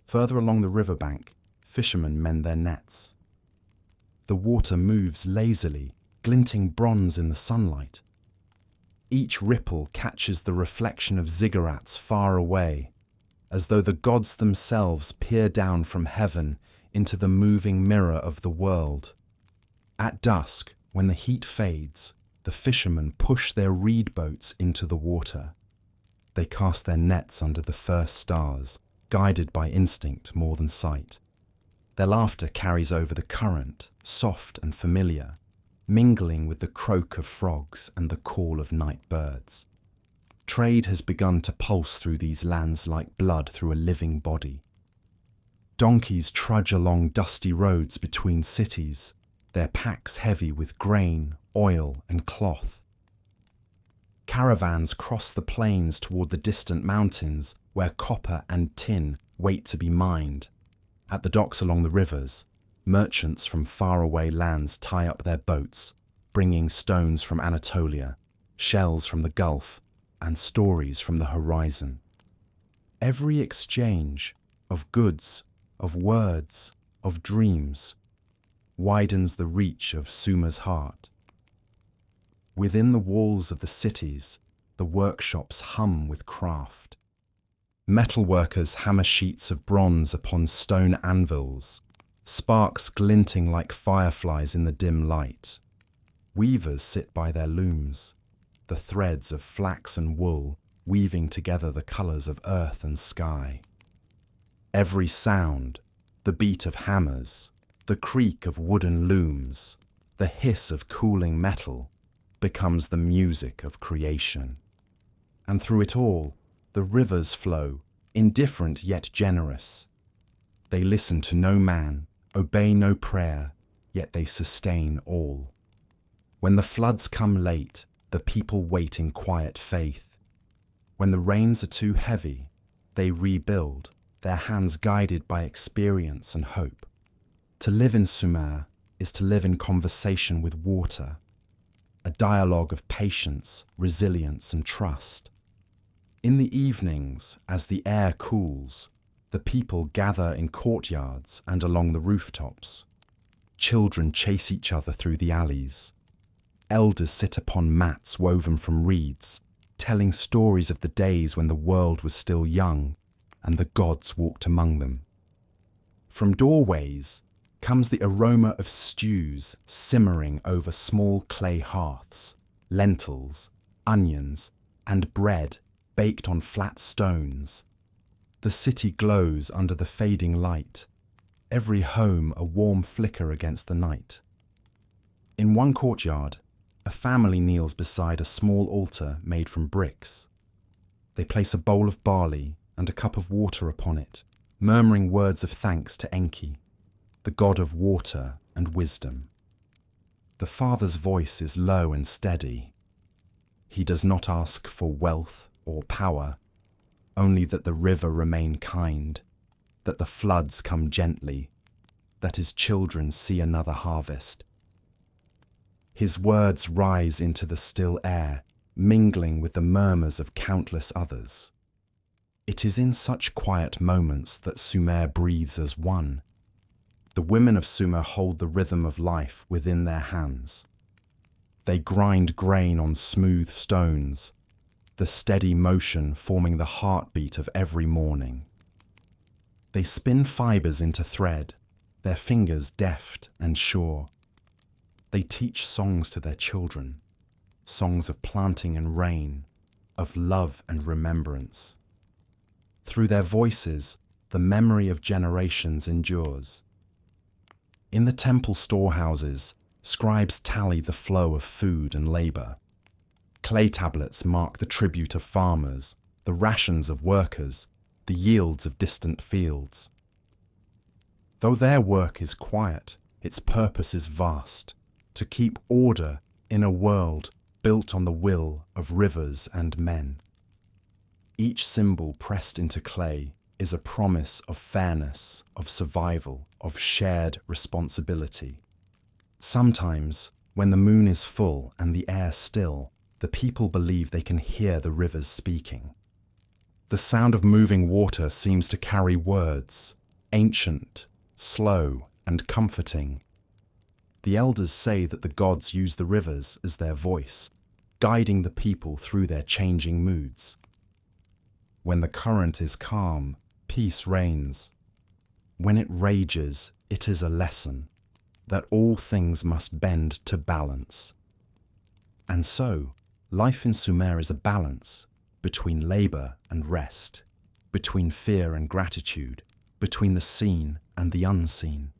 Further along the riverbank, fishermen mend their nets. The water moves lazily, glinting bronze in the sunlight. Each ripple catches the reflection of ziggurats far away, as though the gods themselves peer down from heaven into the moving mirror of the world. At dusk, when the heat fades, the fishermen push their reed boats into the water. They cast their nets under the first stars, guided by instinct more than sight. Their laughter carries over the current, soft and familiar, mingling with the croak of frogs and the call of night birds. Trade has begun to pulse through these lands like blood through a living body. Donkeys trudge along dusty roads between cities, their packs heavy with grain, oil, and cloth. Caravans cross the plains toward the distant mountains where copper and tin wait to be mined. At the docks along the rivers, merchants from faraway lands tie up their boats, bringing stones from Anatolia, shells from the Gulf, and stories from the horizon. Every exchange of goods, of words, of dreams, widens the reach of Sumer's heart. Within the walls of the cities, the workshops hum with craft. Metalworkers hammer sheets of bronze upon stone anvils, sparks glinting like fireflies in the dim light. Weavers sit by their looms, the threads of flax and wool weaving together the colours of earth and sky. Every sound, the beat of hammers, the creak of wooden looms, the hiss of cooling metal, becomes the music of creation. And through it all, the rivers flow, indifferent yet generous. They listen to no man, obey no prayer, yet they sustain all. When the floods come late, the people wait in quiet faith. When the rains are too heavy, they rebuild, their hands guided by experience and hope. To live in Sumer is to live in conversation with water, a dialogue of patience, resilience, and trust. In the evenings, as the air cools, the people gather in courtyards and along the rooftops. Children chase each other through the alleys. Elders sit upon mats woven from reeds, telling stories of the days when the world was still young and the gods walked among them. From doorways comes the aroma of stews simmering over small clay hearths, lentils, onions, and bread baked on flat stones. The city glows under the fading light, every home a warm flicker against the night. In one courtyard, a family kneels beside a small altar made from bricks. They place a bowl of barley and a cup of water upon it, murmuring words of thanks to Enki, the god of water and wisdom. The father's voice is low and steady. He does not ask for wealth or power, only that the river remain kind, that the floods come gently, that his children see another harvest. His words rise into the still air, mingling with the murmurs of countless others. It is in such quiet moments that Sumer breathes as one. The women of Sumer hold the rhythm of life within their hands. They grind grain on smooth stones, the steady motion forming the heartbeat of every morning. They spin fibres into thread, their fingers deft and sure. They teach songs to their children, songs of planting and rain, of love and remembrance. Through their voices, the memory of generations endures. In the temple storehouses, scribes tally the flow of food and labour. Clay tablets mark the tribute of farmers, the rations of workers, the yields of distant fields. Though their work is quiet, its purpose is vast, to keep order in a world built on the will of rivers and men. Each symbol pressed into clay is a promise of fairness, of survival, of shared responsibility. Sometimes, when the moon is full and the air still, the people believe they can hear the rivers speaking. The sound of moving water seems to carry words, ancient, slow, and comforting. The elders say that the gods use the rivers as their voice, guiding the people through their changing moods. When the current is calm, peace reigns. When it rages, it is a lesson that all things must bend to balance. And so, life in Sumer is a balance between labour and rest, between fear and gratitude, between the seen and the unseen.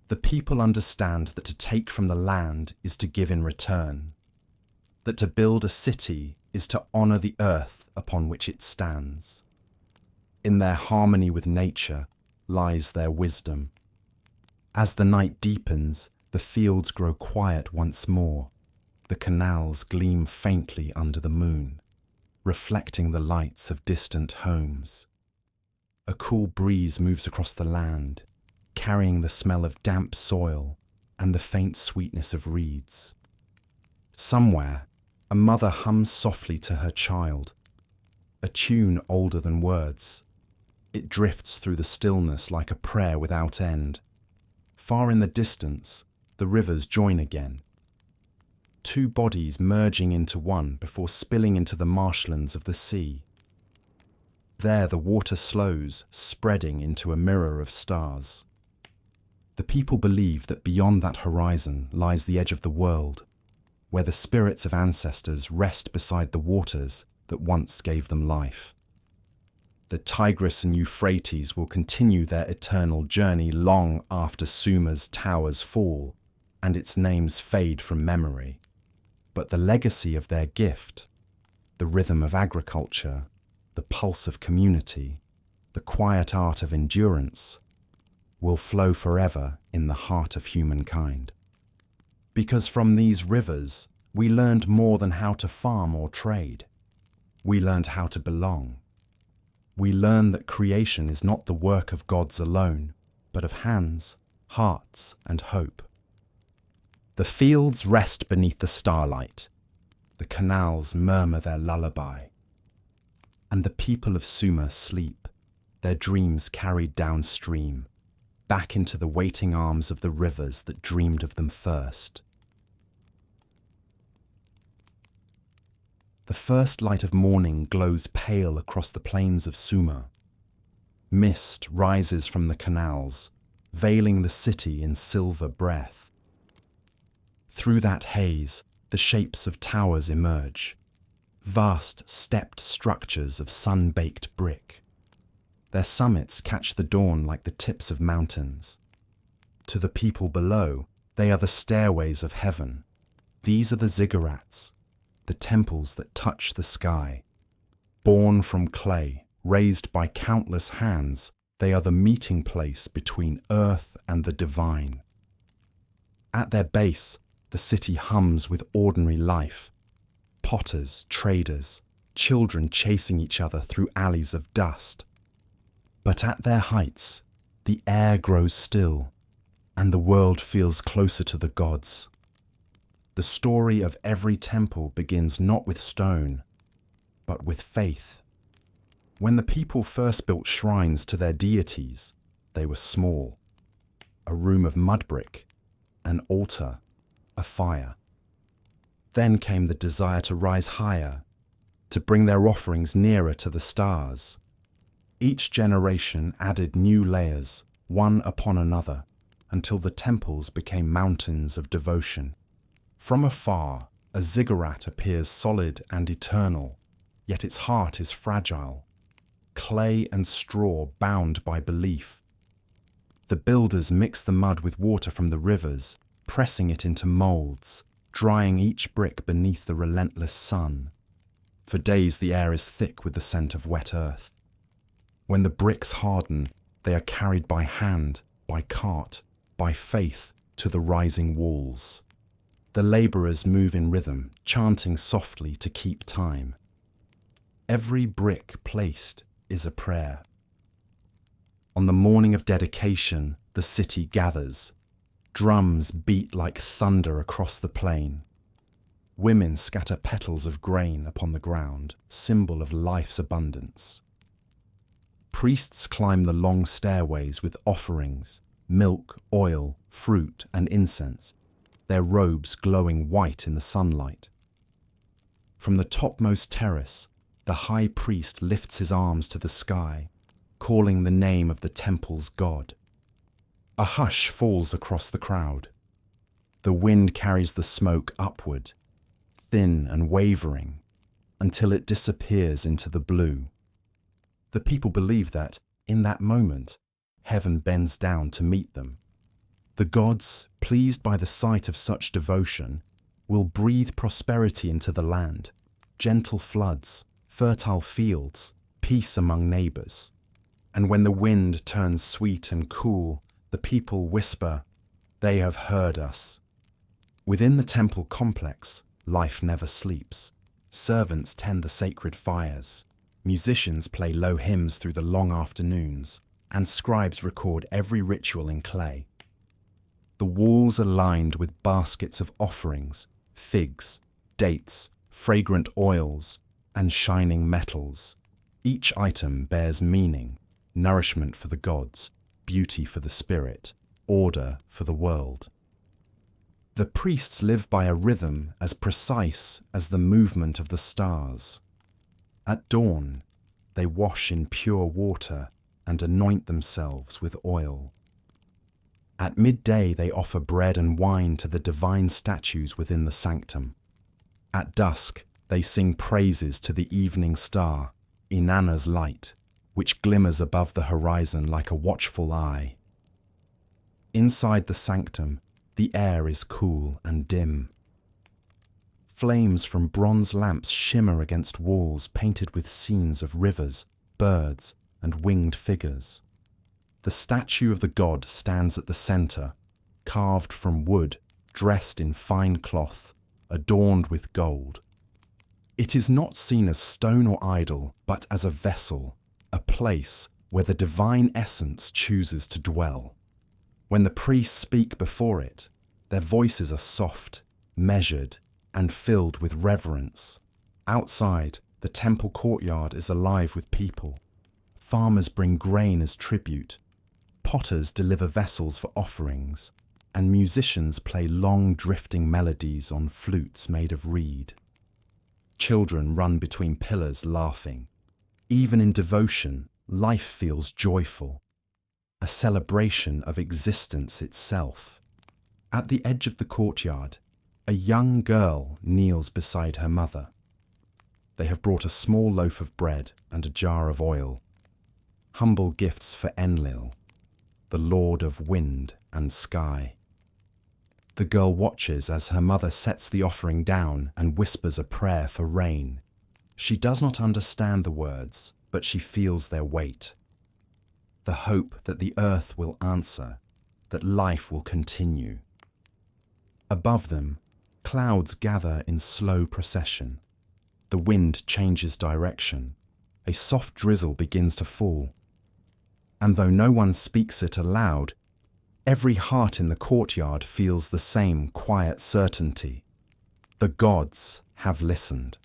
The people understand that to take from the land is to give in return, that to build a city is to honour the earth upon which it stands. In their harmony with nature lies their wisdom. As the night deepens, the fields grow quiet once more. The canals gleam faintly under the moon, reflecting the lights of distant homes. A cool breeze moves across the land, carrying the smell of damp soil and the faint sweetness of reeds. Somewhere, a mother hums softly to her child, a tune older than words. It drifts through the stillness like a prayer without end. Far in the distance, the rivers join again. Two bodies merging into one before spilling into the marshlands of the sea. There the water slows, spreading into a mirror of stars. The people believe that beyond that horizon lies the edge of the world, where the spirits of ancestors rest beside the waters that once gave them life. The Tigris and Euphrates will continue their eternal journey long after Sumer's towers fall and its names fade from memory. But the legacy of their gift, the rhythm of agriculture, the pulse of community, the quiet art of endurance, will flow forever in the heart of humankind. Because from these rivers, we learned more than how to farm or trade. We learned how to belong. We learn that creation is not the work of gods alone, but of hands, hearts, and hope. The fields rest beneath the starlight. The canals murmur their lullaby. And the people of Sumer sleep, their dreams carried downstream, back into the waiting arms of the rivers that dreamed of them first. The first light of morning glows pale across the plains of Sumer. Mist rises from the canals, veiling the city in silver breath. Through that haze, the shapes of towers emerge, vast stepped structures of sun-baked brick. Their summits catch the dawn like the tips of mountains. To the people below, they are the stairways of heaven. These are the ziggurats, the temples that touch the sky. Born from clay, raised by countless hands, they are the meeting place between earth and the divine. At their base, the city hums with ordinary life. Potters, traders, children chasing each other through alleys of dust. But at their heights, the air grows still, and the world feels closer to the gods. The story of every temple begins not with stone, but with faith. When the people first built shrines to their deities, they were small. A room of mud brick, an altar, a fire. Then came the desire to rise higher, to bring their offerings nearer to the stars. Each generation added new layers, one upon another, until the temples became mountains of devotion. From afar, a ziggurat appears solid and eternal, yet its heart is fragile. Clay and straw bound by belief. The builders mix the mud with water from the rivers, pressing it into molds, drying each brick beneath the relentless sun. For days the air is thick with the scent of wet earth. When the bricks harden, they are carried by hand, by cart, by faith to the rising walls. The labourers move in rhythm, chanting softly to keep time. Every brick placed is a prayer. On the morning of dedication, the city gathers. Drums beat like thunder across the plain. Women scatter petals of grain upon the ground, symbol of life's abundance. Priests climb the long stairways with offerings, milk, oil, fruit, and incense, their robes glowing white in the sunlight. From the topmost terrace, the high priest lifts his arms to the sky, calling the name of the temple's god. A hush falls across the crowd. The wind carries the smoke upward, thin and wavering, until it disappears into the blue. The people believe that, in that moment, heaven bends down to meet them. The gods, pleased by the sight of such devotion, will breathe prosperity into the land, gentle floods, fertile fields, peace among neighbours. And when the wind turns sweet and cool, the people whisper, "They have heard us." Within the temple complex, life never sleeps. Servants tend the sacred fires. Musicians play low hymns through the long afternoons, and scribes record every ritual in clay. The walls are lined with baskets of offerings, figs, dates, fragrant oils, and shining metals. Each item bears meaning, nourishment for the gods, beauty for the spirit, order for the world. The priests live by a rhythm as precise as the movement of the stars. At dawn, they wash in pure water and anoint themselves with oil. At midday, they offer bread and wine to the divine statues within the sanctum. At dusk, they sing praises to the evening star, Inanna's light, which glimmers above the horizon like a watchful eye. Inside the sanctum, the air is cool and dim. Flames from bronze lamps shimmer against walls painted with scenes of rivers, birds, and winged figures. The statue of the god stands at the center, carved from wood, dressed in fine cloth, adorned with gold. It is not seen as stone or idol, but as a vessel, a place where the divine essence chooses to dwell. When the priests speak before it, their voices are soft, measured, and filled with reverence. Outside, the temple courtyard is alive with people. Farmers bring grain as tribute, potters deliver vessels for offerings, and musicians play long drifting melodies on flutes made of reed. Children run between pillars laughing. Even in devotion, life feels joyful, a celebration of existence itself. At the edge of the courtyard, a young girl kneels beside her mother. They have brought a small loaf of bread and a jar of oil, humble gifts for Enlil, the lord of wind and sky. The girl watches as her mother sets the offering down and whispers a prayer for rain. She does not understand the words, but she feels their weight. The hope that the earth will answer, that life will continue. Above them, clouds gather in slow procession. The wind changes direction. A soft drizzle begins to fall. And though no one speaks it aloud, every heart in the courtyard feels the same quiet certainty. The gods have listened.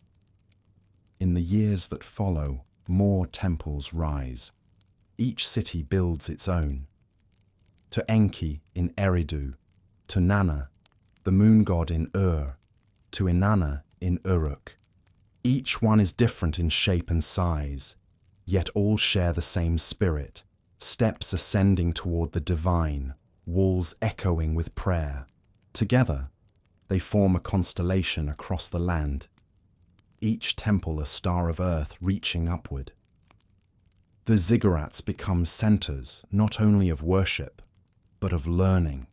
In the years that follow, more temples rise. Each city builds its own. To Enki in Eridu, to Nanna, the moon god in Ur, to Inanna in Uruk. Each one is different in shape and size, yet all share the same spirit, steps ascending toward the divine, walls echoing with prayer. Together, they form a constellation across the land, each temple a star of earth reaching upward. The ziggurats become centers not only of worship, but of learning.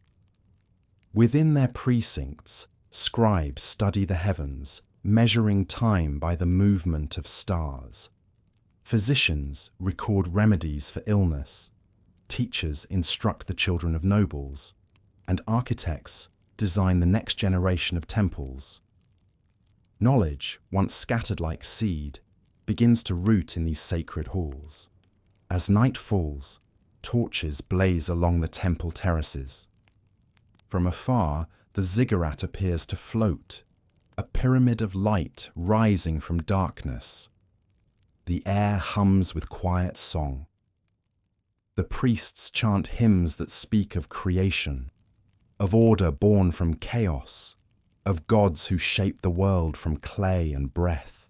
Within their precincts, scribes study the heavens, measuring time by the movement of stars. Physicians record remedies for illness. Teachers instruct the children of nobles, and architects design the next generation of temples. Knowledge, once scattered like seed, begins to root in these sacred halls. As night falls, torches blaze along the temple terraces. From afar, the ziggurat appears to float, a pyramid of light rising from darkness. The air hums with quiet song. The priests chant hymns that speak of creation, of order born from chaos, of gods who shape the world from clay and breath.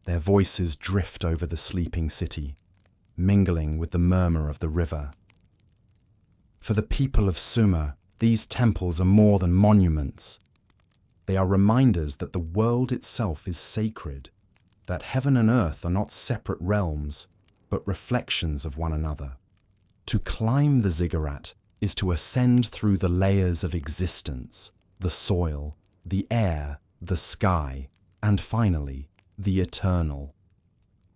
Their voices drift over the sleeping city, mingling with the murmur of the river. For the people of Sumer, these temples are more than monuments. They are reminders that the world itself is sacred, that heaven and earth are not separate realms, but reflections of one another. To climb the ziggurat is to ascend through the layers of existence, the soil, the air, the sky, and finally, the eternal.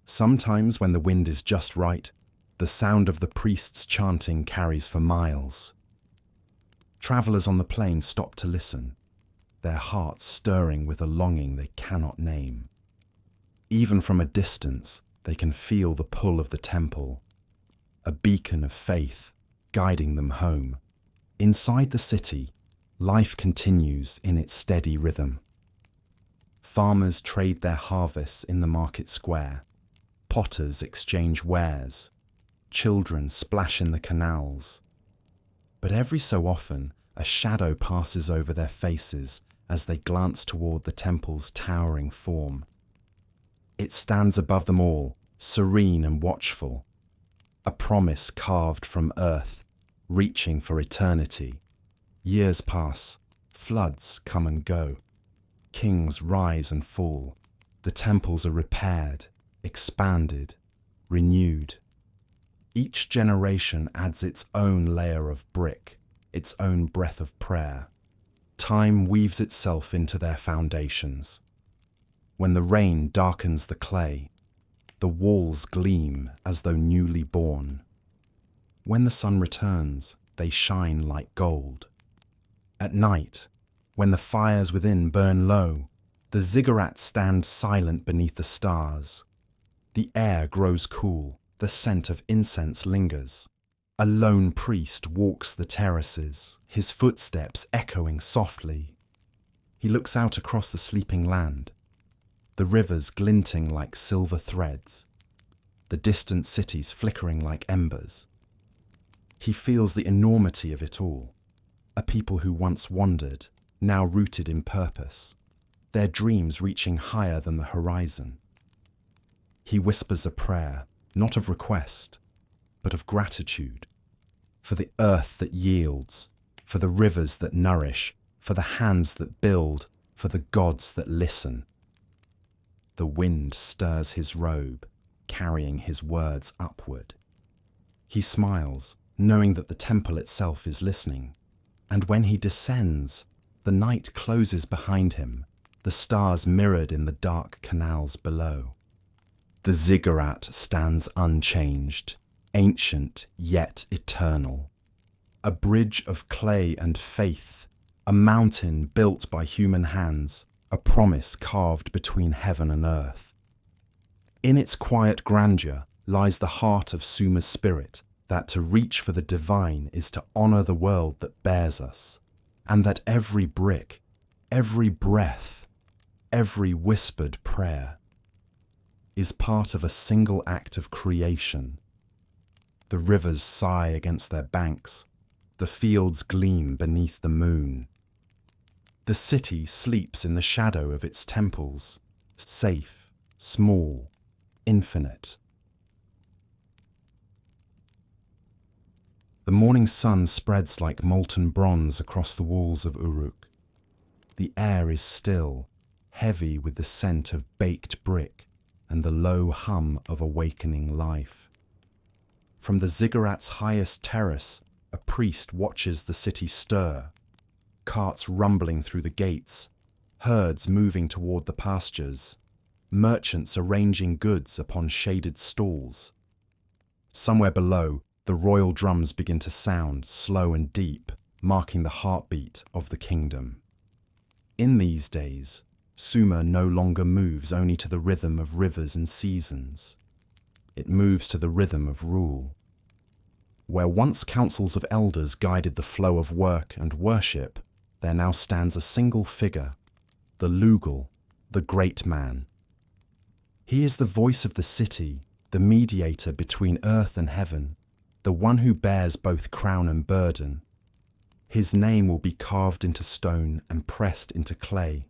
Sometimes when the wind is just right, the sound of the priests chanting carries for miles. Travelers on the plain stop to listen, their hearts stirring with a longing they cannot name. Even from a distance, they can feel the pull of the temple, a beacon of faith guiding them home. Inside the city, life continues in its steady rhythm. Farmers trade their harvests in the market square. Potters exchange wares. Children splash in the canals. But every so often, a shadow passes over their faces as they glance toward the temple's towering form. It stands above them all, serene and watchful, a promise carved from earth, reaching for eternity. Years pass, floods come and go. Kings rise and fall. The temples are repaired, expanded, renewed. Each generation adds its own layer of brick, its own breath of prayer. Time weaves itself into their foundations. When the rain darkens the clay, the walls gleam as though newly born. When the sun returns, they shine like gold. At night, when the fires within burn low, the ziggurats stand silent beneath the stars. The air grows cool, the scent of incense lingers. A lone priest walks the terraces, his footsteps echoing softly. He looks out across the sleeping land, the rivers glinting like silver threads, the distant cities flickering like embers. He feels the enormity of it all, a people who once wandered, now rooted in purpose, their dreams reaching higher than the horizon. He whispers a prayer, not of request, but of gratitude, for the earth that yields, for the rivers that nourish, for the hands that build, for the gods that listen. The wind stirs his robe, carrying his words upward. He smiles, knowing that the temple itself is listening, and when he descends, the night closes behind him, the stars mirrored in the dark canals below. The ziggurat stands unchanged, ancient yet eternal. A bridge of clay and faith, a mountain built by human hands, a promise carved between heaven and earth. In its quiet grandeur lies the heart of Sumer's spirit, that to reach for the divine is to honor the world that bears us, and that every brick, every breath, every whispered prayer is part of a single act of creation. The rivers sigh against their banks, the fields gleam beneath the moon. The city sleeps in the shadow of its temples, safe, small, infinite. The morning sun spreads like molten bronze across the walls of Uruk. The air is still, heavy with the scent of baked brick and the low hum of awakening life. From the ziggurat's highest terrace, a priest watches the city stir, carts rumbling through the gates, herds moving toward the pastures, merchants arranging goods upon shaded stalls. Somewhere below, the royal drums begin to sound, slow and deep, marking the heartbeat of the kingdom. In these days, Sumer no longer moves only to the rhythm of rivers and seasons. It moves to the rhythm of rule. Where once councils of elders guided the flow of work and worship, there now stands a single figure, the Lugal, the great man. He is the voice of the city, the mediator between earth and heaven, the one who bears both crown and burden. His name will be carved into stone and pressed into clay.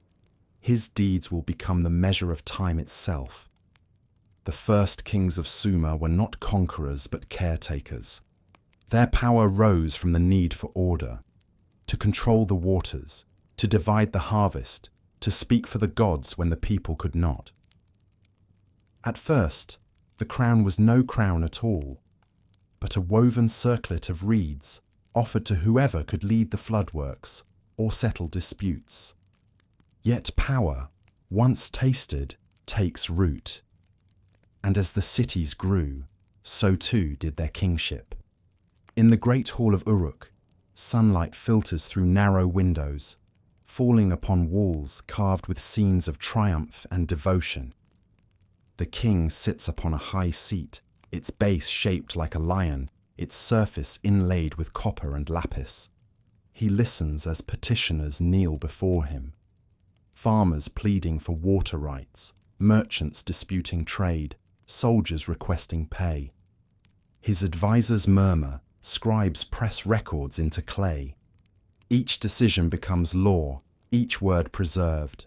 His deeds will become the measure of time itself. The first kings of Sumer were not conquerors but caretakers. Their power rose from the need for order, to control the waters, to divide the harvest, to speak for the gods when the people could not. At first, the crown was no crown at all, but a woven circlet of reeds offered to whoever could lead the floodworks or settle disputes. Yet power, once tasted, takes root. And as the cities grew, so too did their kingship. In the great hall of Uruk, sunlight filters through narrow windows, falling upon walls carved with scenes of triumph and devotion. The king sits upon a high seat, its base shaped like a lion, its surface inlaid with copper and lapis. He listens as petitioners kneel before him. Farmers pleading for water rights, merchants disputing trade, soldiers requesting pay. His advisors murmur, scribes press records into clay. Each decision becomes law, each word preserved.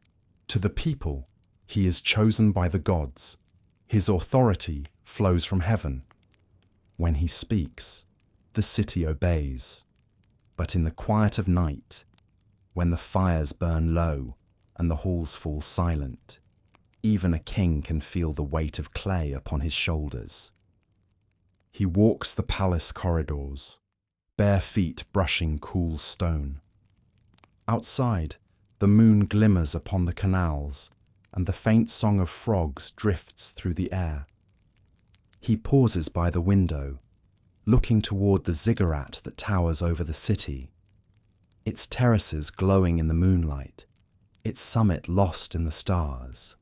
To the people, he is chosen by the gods. His authority flows from heaven. When he speaks, the city obeys. But in the quiet of night, when the fires burn low, and the halls fall silent. Even a king can feel the weight of clay upon his shoulders. He walks the palace corridors, bare feet brushing cool stone. Outside, the moon glimmers upon the canals, and the faint song of frogs drifts through the air. He pauses by the window, looking toward the ziggurat that towers over the city, its terraces glowing in the moonlight, its summit lost in the stars.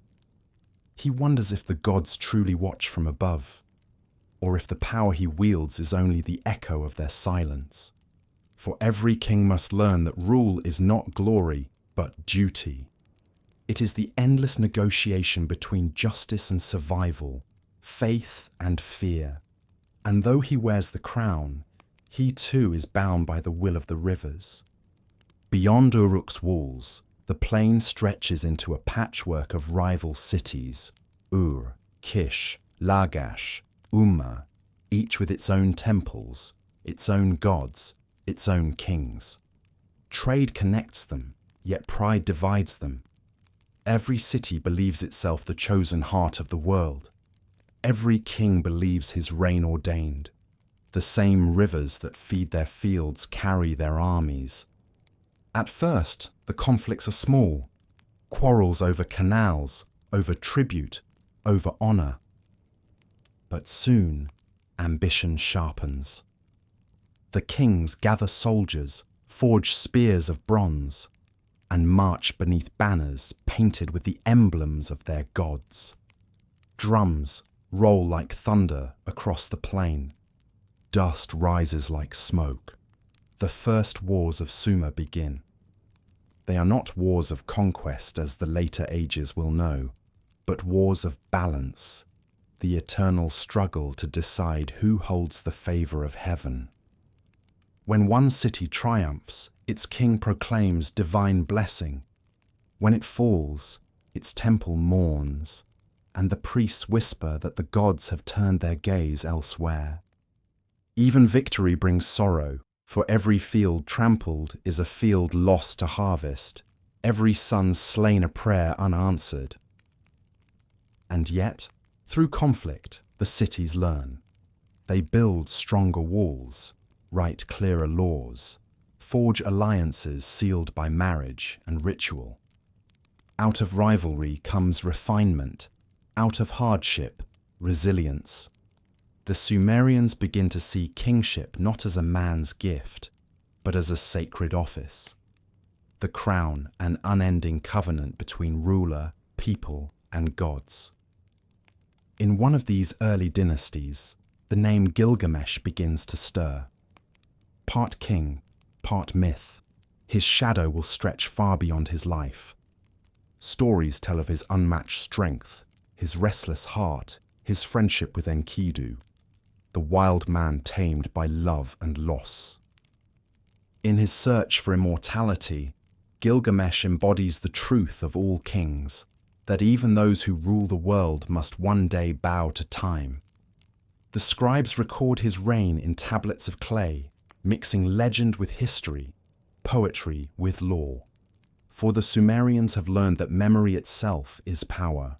He wonders if the gods truly watch from above, or if the power he wields is only the echo of their silence. For every king must learn that rule is not glory, but duty. It is the endless negotiation between justice and survival, faith and fear. And though he wears the crown, he too is bound by the will of the rivers. Beyond Uruk's walls, the plain stretches into a patchwork of rival cities, Ur, Kish, Lagash, Umma, each with its own temples, its own gods, its own kings. Trade connects them, yet pride divides them. Every city believes itself the chosen heart of the world. Every king believes his reign ordained. The same rivers that feed their fields carry their armies. At first, the conflicts are small. Quarrels over canals, over tribute, over honor. But soon, ambition sharpens. The kings gather soldiers, forge spears of bronze, and march beneath banners painted with the emblems of their gods. Drums roll like thunder across the plain. Dust rises like smoke. The first wars of Sumer begin. They are not wars of conquest as the later ages will know, but wars of balance, the eternal struggle to decide who holds the favor of heaven. When one city triumphs, its king proclaims divine blessing. When it falls, its temple mourns, and the priests whisper that the gods have turned their gaze elsewhere. Even victory brings sorrow, for every field trampled is a field lost to harvest, every son slain a prayer unanswered. And yet, through conflict, the cities learn. They build stronger walls, write clearer laws, forge alliances sealed by marriage and ritual. Out of rivalry comes refinement, out of hardship, resilience. The Sumerians begin to see kingship not as a man's gift, but as a sacred office. The crown, an unending covenant between ruler, people, and gods. In one of these early dynasties, the name Gilgamesh begins to stir. Part king, part myth, his shadow will stretch far beyond his life. Stories tell of his unmatched strength, his restless heart, his friendship with Enkidu, the wild man tamed by love and loss. In his search for immortality, Gilgamesh embodies the truth of all kings, that even those who rule the world must one day bow to time. The scribes record his reign in tablets of clay, mixing legend with history, poetry with law. For the Sumerians have learned that memory itself is power.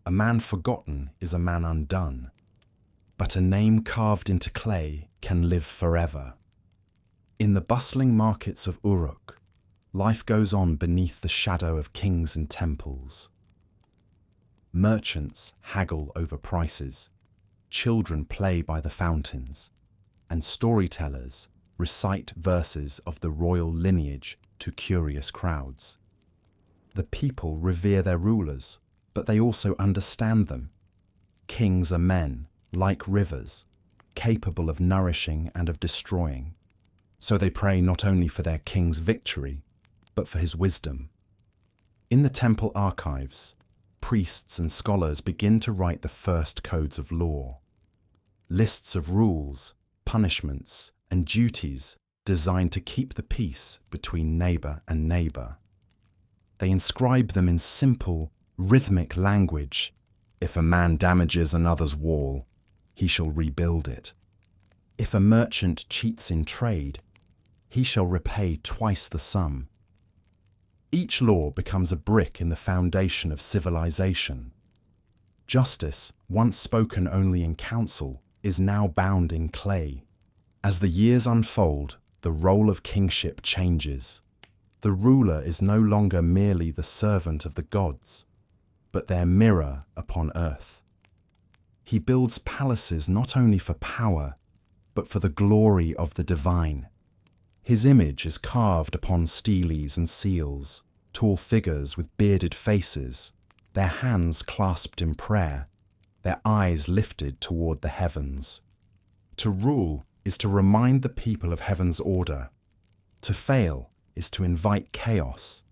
A man forgotten is a man undone. But a name carved into clay can live forever. In the bustling markets of Uruk, life goes on beneath the shadow of kings and temples. Merchants haggle over prices, children play by the fountains, and storytellers recite verses of the royal lineage to curious crowds. The people revere their rulers, but they also understand them. Kings are men, like rivers, capable of nourishing and of destroying. So they pray not only for their king's victory, but for his wisdom. In the temple archives, priests and scholars begin to write the first codes of law. Lists of rules, punishments, and duties designed to keep the peace between neighbor and neighbor. They inscribe them in simple, rhythmic language. If a man damages another's wall, he shall rebuild it. If a merchant cheats in trade, he shall repay twice the sum. Each law becomes a brick in the foundation of civilization. Justice, once spoken only in council, is now bound in clay. As the years unfold, the role of kingship changes. The ruler is no longer merely the servant of the gods, but their mirror upon earth. He builds palaces not only for power, but for the glory of the divine. His image is carved upon steles and seals, tall figures with bearded faces, their hands clasped in prayer, their eyes lifted toward the heavens. To rule is to remind the people of heaven's order. To fail is to invite chaos.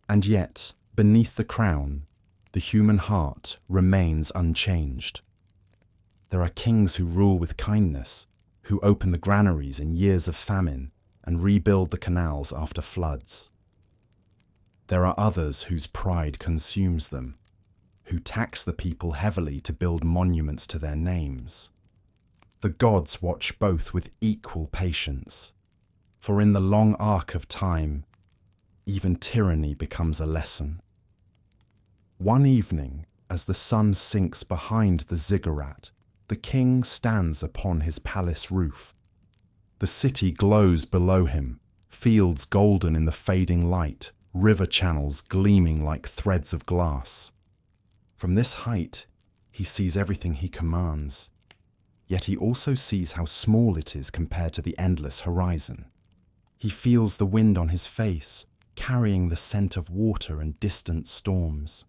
And yet, beneath the crown, the human heart remains unchanged. There are kings who rule with kindness, who open the granaries in years of famine and rebuild the canals after floods. There are others whose pride consumes them, who tax the people heavily to build monuments to their names. The gods watch both with equal patience, for in the long arc of time, even tyranny becomes a lesson. One evening, as the sun sinks behind the ziggurat, the king stands upon his palace roof. The city glows below him, fields golden in the fading light, river channels gleaming like threads of glass. From this height, he sees everything he commands, yet he also sees how small it is compared to the endless horizon. He feels the wind on his face, carrying the scent of water and distant storms.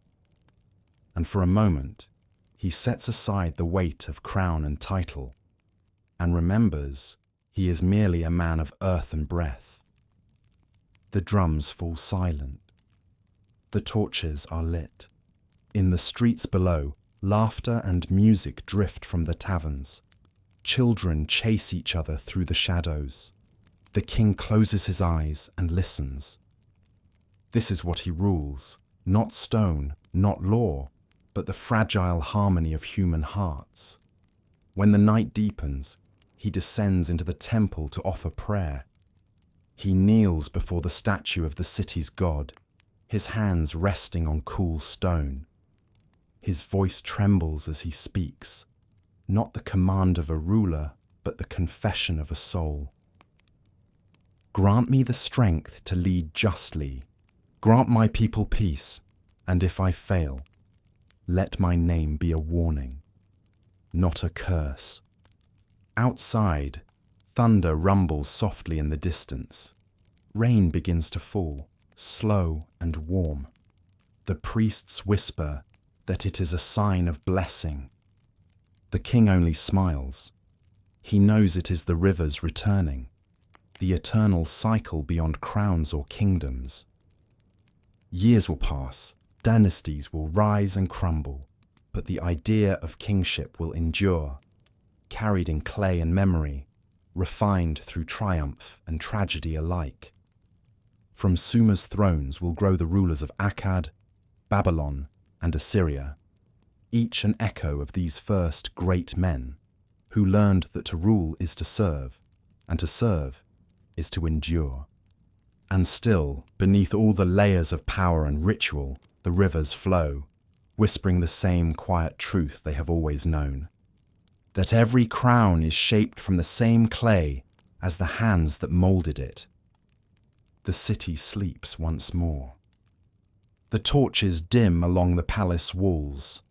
And for a moment, he sets aside the weight of crown and title, and remembers he is merely a man of earth and breath. The drums fall silent. The torches are lit. In the streets below, laughter and music drift from the taverns. Children chase each other through the shadows. The king closes his eyes and listens. This is what he rules, not stone, not law, but the fragile harmony of human hearts. When the night deepens, he descends into the temple to offer prayer. He kneels before the statue of the city's god, his hands resting on cool stone. His voice trembles as he speaks, not the command of a ruler, but the confession of a soul. Grant me the strength to lead justly. Grant my people peace, and if I fail, let my name be a warning, not a curse. Outside, thunder rumbles softly in the distance. Rain begins to fall, slow and warm. The priests whisper that it is a sign of blessing. The king only smiles. He knows it is the rivers returning, the eternal cycle beyond crowns or kingdoms. Years will pass, dynasties will rise and crumble, but the idea of kingship will endure, carried in clay and memory, refined through triumph and tragedy alike. From Sumer's thrones will grow the rulers of Akkad, Babylon, and Assyria, each an echo of these first great men, who learned that to rule is to serve, and to serve is to endure. And still, beneath all the layers of power and ritual, the rivers flow, whispering the same quiet truth they have always known. That every crown is shaped from the same clay as the hands that moulded it. The city sleeps once more. The torches dim along the palace walls.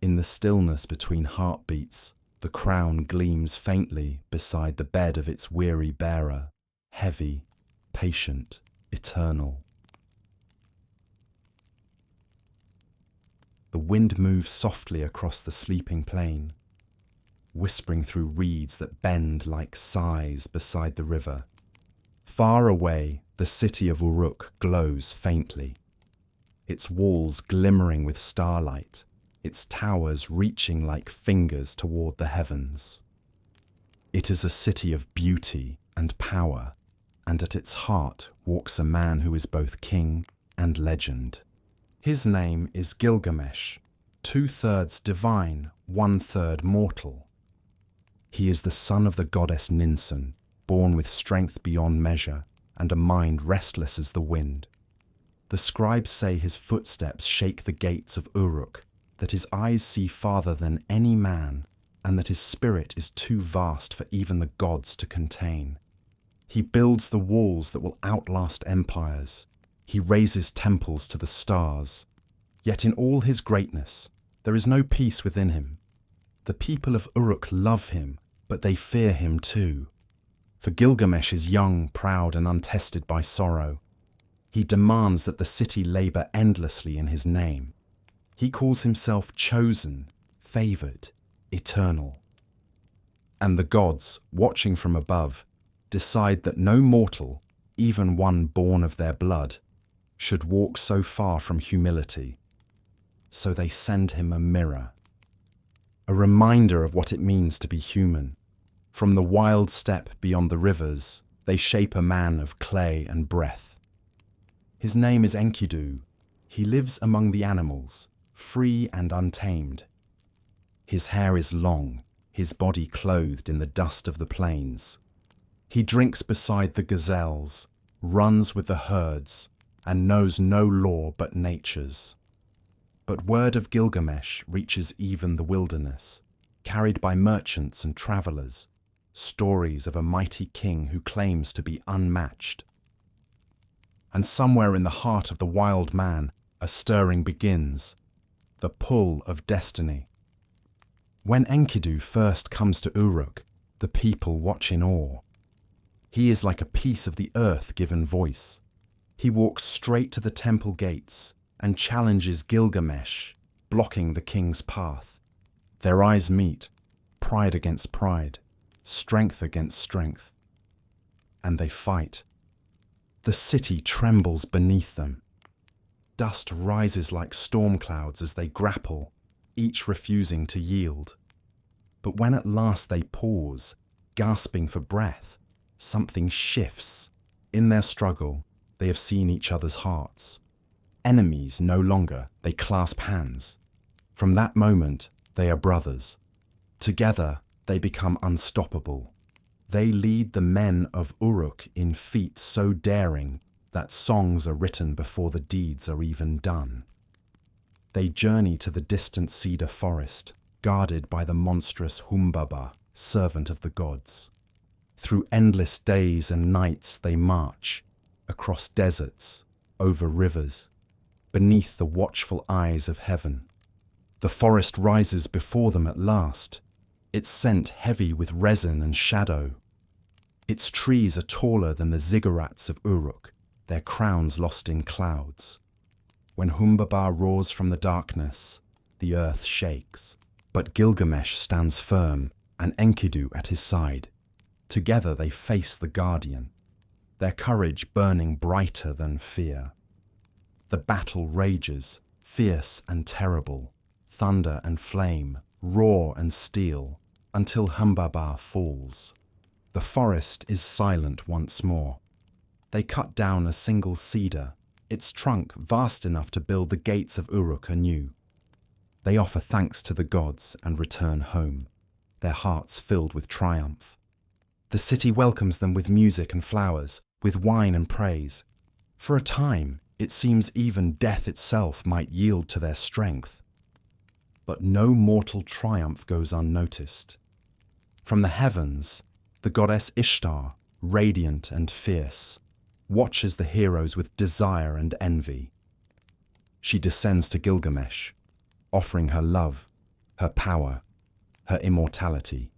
In the stillness between heartbeats, the crown gleams faintly beside the bed of its weary bearer, heavy, patient, eternal. The wind moves softly across the sleeping plain, whispering through reeds that bend like sighs beside the river. Far away, the city of Uruk glows faintly, its walls glimmering with starlight, its towers reaching like fingers toward the heavens. It is a city of beauty and power, and at its heart walks a man who is both king and legend. His name is Gilgamesh, 2/3 divine, 1/3 mortal. He is the son of the goddess Ninsun, born with strength beyond measure and a mind restless as the wind. The scribes say his footsteps shake the gates of Uruk, that his eyes see farther than any man, and that his spirit is too vast for even the gods to contain. He builds the walls that will outlast empires. He raises temples to the stars. Yet in all his greatness, there is no peace within him. The people of Uruk love him, but they fear him too. For Gilgamesh is young, proud, and untested by sorrow. He demands that the city labor endlessly in his name. He calls himself chosen, favored, eternal. And the gods, watching from above, decide that no mortal, even one born of their blood, should walk so far from humility. So they send him a mirror, a reminder of what it means to be human. From the wild steppe beyond the rivers, they shape a man of clay and breath. His name is Enkidu. He lives among the animals, free and untamed. His hair is long, his body clothed in the dust of the plains. He drinks beside the gazelles, runs with the herds, and knows no law but nature's. But word of Gilgamesh reaches even the wilderness, carried by merchants and travelers, stories of a mighty king who claims to be unmatched. And somewhere in the heart of the wild man, a stirring begins, the pull of destiny. When Enkidu first comes to Uruk, the people watch in awe. He is like a piece of the earth given voice. He walks straight to the temple gates and challenges Gilgamesh, blocking the king's path. Their eyes meet, pride against pride, strength against strength. And they fight. The city trembles beneath them. Dust rises like storm clouds as they grapple, each refusing to yield. But when at last they pause, gasping for breath, something shifts. In their struggle, they have seen each other's hearts. Enemies no longer, they clasp hands. From that moment, they are brothers. Together, they become unstoppable. They lead the men of Uruk in feats so daring that songs are written before the deeds are even done. They journey to the distant cedar forest, guarded by the monstrous Humbaba, servant of the gods. Through endless days and nights they march, across deserts, over rivers, beneath the watchful eyes of heaven. The forest rises before them at last, its scent heavy with resin and shadow. Its trees are taller than the ziggurats of Uruk, their crowns lost in clouds. When Humbaba roars from the darkness, the earth shakes. But Gilgamesh stands firm, and Enkidu at his side. Together they face the guardian, their courage burning brighter than fear. The battle rages, fierce and terrible, thunder and flame, roar and steel, until Humbaba falls. The forest is silent once more. They cut down a single cedar, its trunk vast enough to build the gates of Uruk anew. They offer thanks to the gods and return home, their hearts filled with triumph. The city welcomes them with music and flowers, with wine and praise. For a time, it seems even death itself might yield to their strength. But no mortal triumph goes unnoticed. From the heavens, the goddess Ishtar, radiant and fierce, watches the heroes with desire and envy. She descends to Gilgamesh, offering her love, her power, her immortality.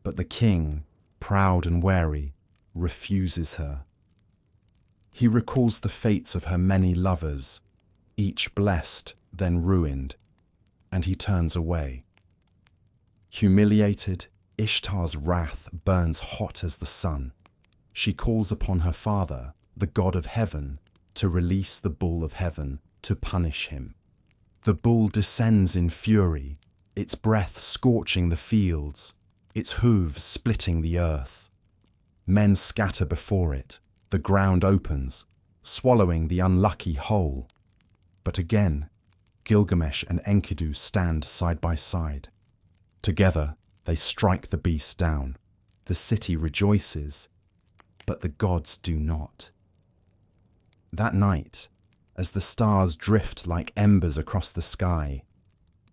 But the king, proud and wary, refuses her. He recalls the fates of her many lovers, each blessed, then ruined, and he turns away. Humiliated, Ishtar's wrath burns hot as the sun. She calls upon her father, the god of heaven, to release the bull of heaven to punish him. The bull descends in fury, its breath scorching the fields, its hooves splitting the earth. Men scatter before it, the ground opens, swallowing the unlucky whole. But again, Gilgamesh and Enkidu stand side by side. Together, they strike the beast down. The city rejoices, but the gods do not. That night, as the stars drift like embers across the sky,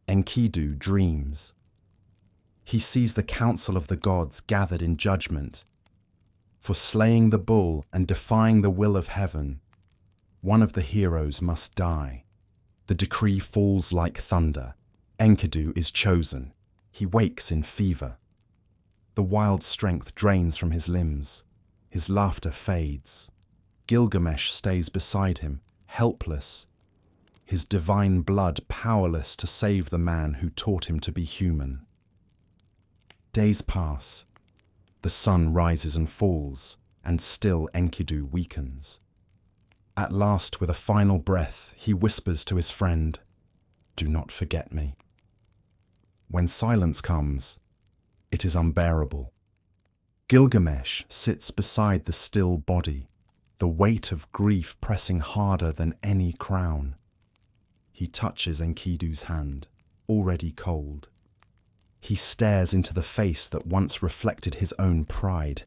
Enkidu dreams. He sees the council of the gods gathered in judgment. For slaying the bull and defying the will of heaven, one of the heroes must die. The decree falls like thunder. Enkidu is chosen. He wakes in fever. The wild strength drains from his limbs. His laughter fades. Gilgamesh stays beside him, helpless, his divine blood powerless to save the man who taught him to be human. Days pass. The sun rises and falls, and still Enkidu weakens. At last, with a final breath, he whispers to his friend, "Do not forget me." When silence comes, it is unbearable. Gilgamesh sits beside the still body, the weight of grief pressing harder than any crown. He touches Enkidu's hand, already cold. He stares into the face that once reflected his own pride,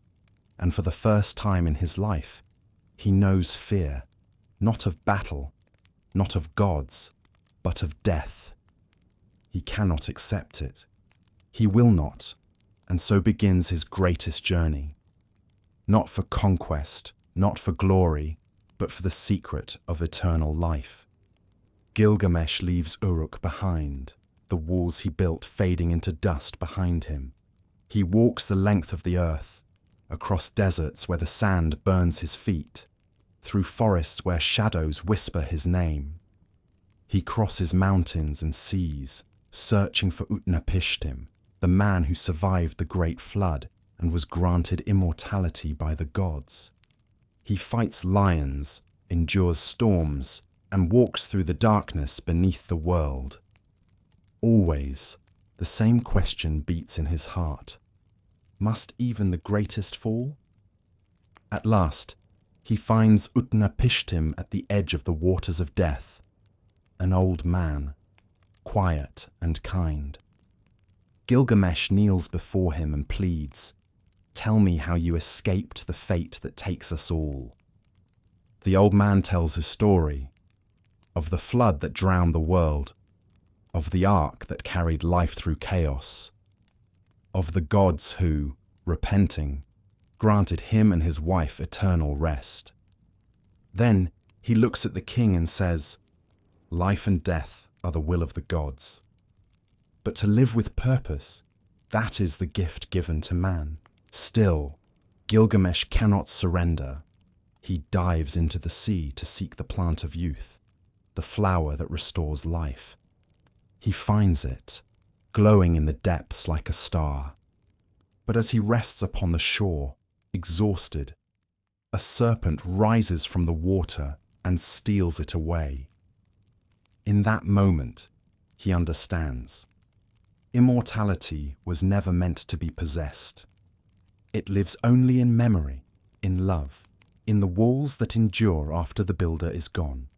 and for the first time in his life, he knows fear, not of battle, not of gods, but of death. He cannot accept it. He will not, and so begins his greatest journey. Not for conquest, not for glory, but for the secret of eternal life. Gilgamesh leaves Uruk behind, the walls he built fading into dust behind him. He walks the length of the earth, across deserts where the sand burns his feet, through forests where shadows whisper his name. He crosses mountains and seas, searching for Utnapishtim, the man who survived the great flood and was granted immortality by the gods. He fights lions, endures storms, and walks through the darkness beneath the world. Always, the same question beats in his heart. Must even the greatest fall? At last, he finds Utnapishtim at the edge of the waters of death, an old man, quiet and kind. Gilgamesh kneels before him and pleads, "Tell me how you escaped the fate that takes us all." The old man tells his story, of the flood that drowned the world, of the ark that carried life through chaos, of the gods who, repenting, granted him and his wife eternal rest. Then he looks at the king and says, "Life and death are the will of the gods. But to live with purpose, that is the gift given to man." Still, Gilgamesh cannot surrender. He dives into the sea to seek the plant of youth, the flower that restores life. He finds it, glowing in the depths like a star. But as he rests upon the shore, exhausted, a serpent rises from the water and steals it away. In that moment, he understands. Immortality was never meant to be possessed. It lives only in memory, in love, in the walls that endure after the builder is gone.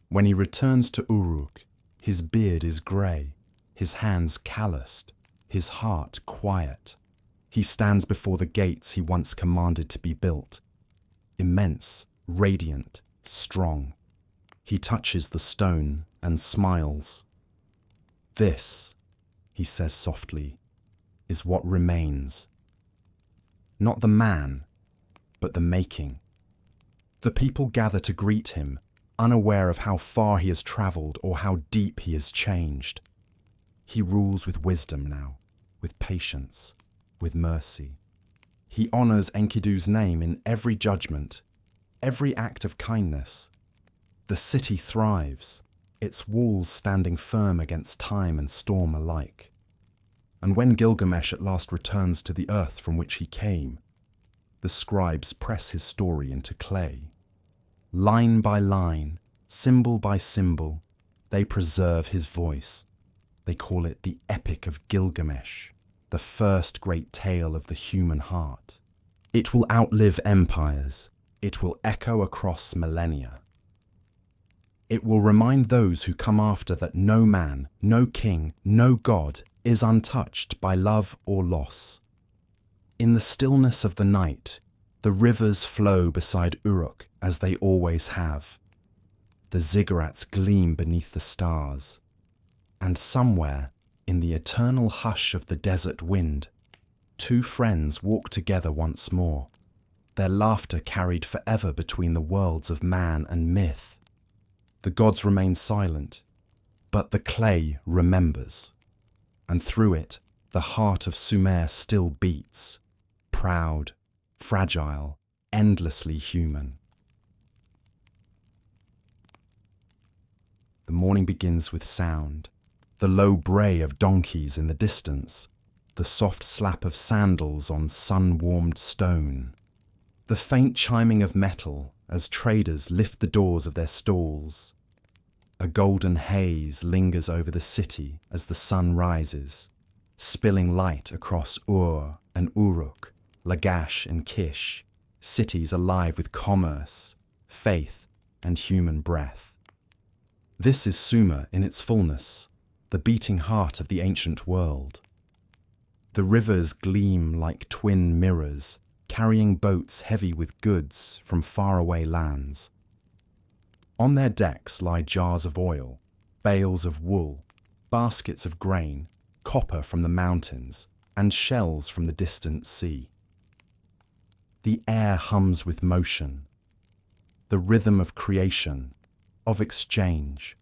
When he returns to Uruk, his beard is grey, his hands calloused, his heart quiet. He stands before the gates he once commanded to be built, immense, radiant, strong. He touches the stone and smiles. "This," he says softly, "is what remains. Not the man, but the making." The people gather to greet him, unaware of how far he has travelled or how deep he has changed. He rules with wisdom now, with patience, with mercy. He honours Enkidu's name in every judgment, every act of kindness. The city thrives, its walls standing firm against time and storm alike. And when Gilgamesh at last returns to the earth from which he came, the scribes press his story into clay. Line by line, symbol by symbol, they preserve his voice. They call it the Epic of Gilgamesh, the first great tale of the human heart. It will outlive empires. It will echo across millennia. It will remind those who come after that no man, no king, no god is untouched by love or loss. In the stillness of the night, the rivers flow beside Uruk as they always have. The ziggurats gleam beneath the stars, and somewhere, in the eternal hush of the desert wind, two friends walk together once more, their laughter carried forever between the worlds of man and myth. The gods remain silent, but the clay remembers, and through it, the heart of Sumer still beats, proud, fragile, endlessly human. The morning begins with sound, the low bray of donkeys in the distance, the soft slap of sandals on sun-warmed stone, the faint chiming of metal as traders lift the doors of their stalls. A golden haze lingers over the city as the sun rises, spilling light across Ur and Uruk, Lagash and Kish, cities alive with commerce, faith, and human breath. This is Sumer in its fullness, the beating heart of the ancient world. The rivers gleam like twin mirrors, carrying boats heavy with goods from faraway lands. On their decks lie jars of oil, bales of wool, baskets of grain, copper from the mountains, and shells from the distant sea. The air hums with motion, the rhythm of creation, of exchange,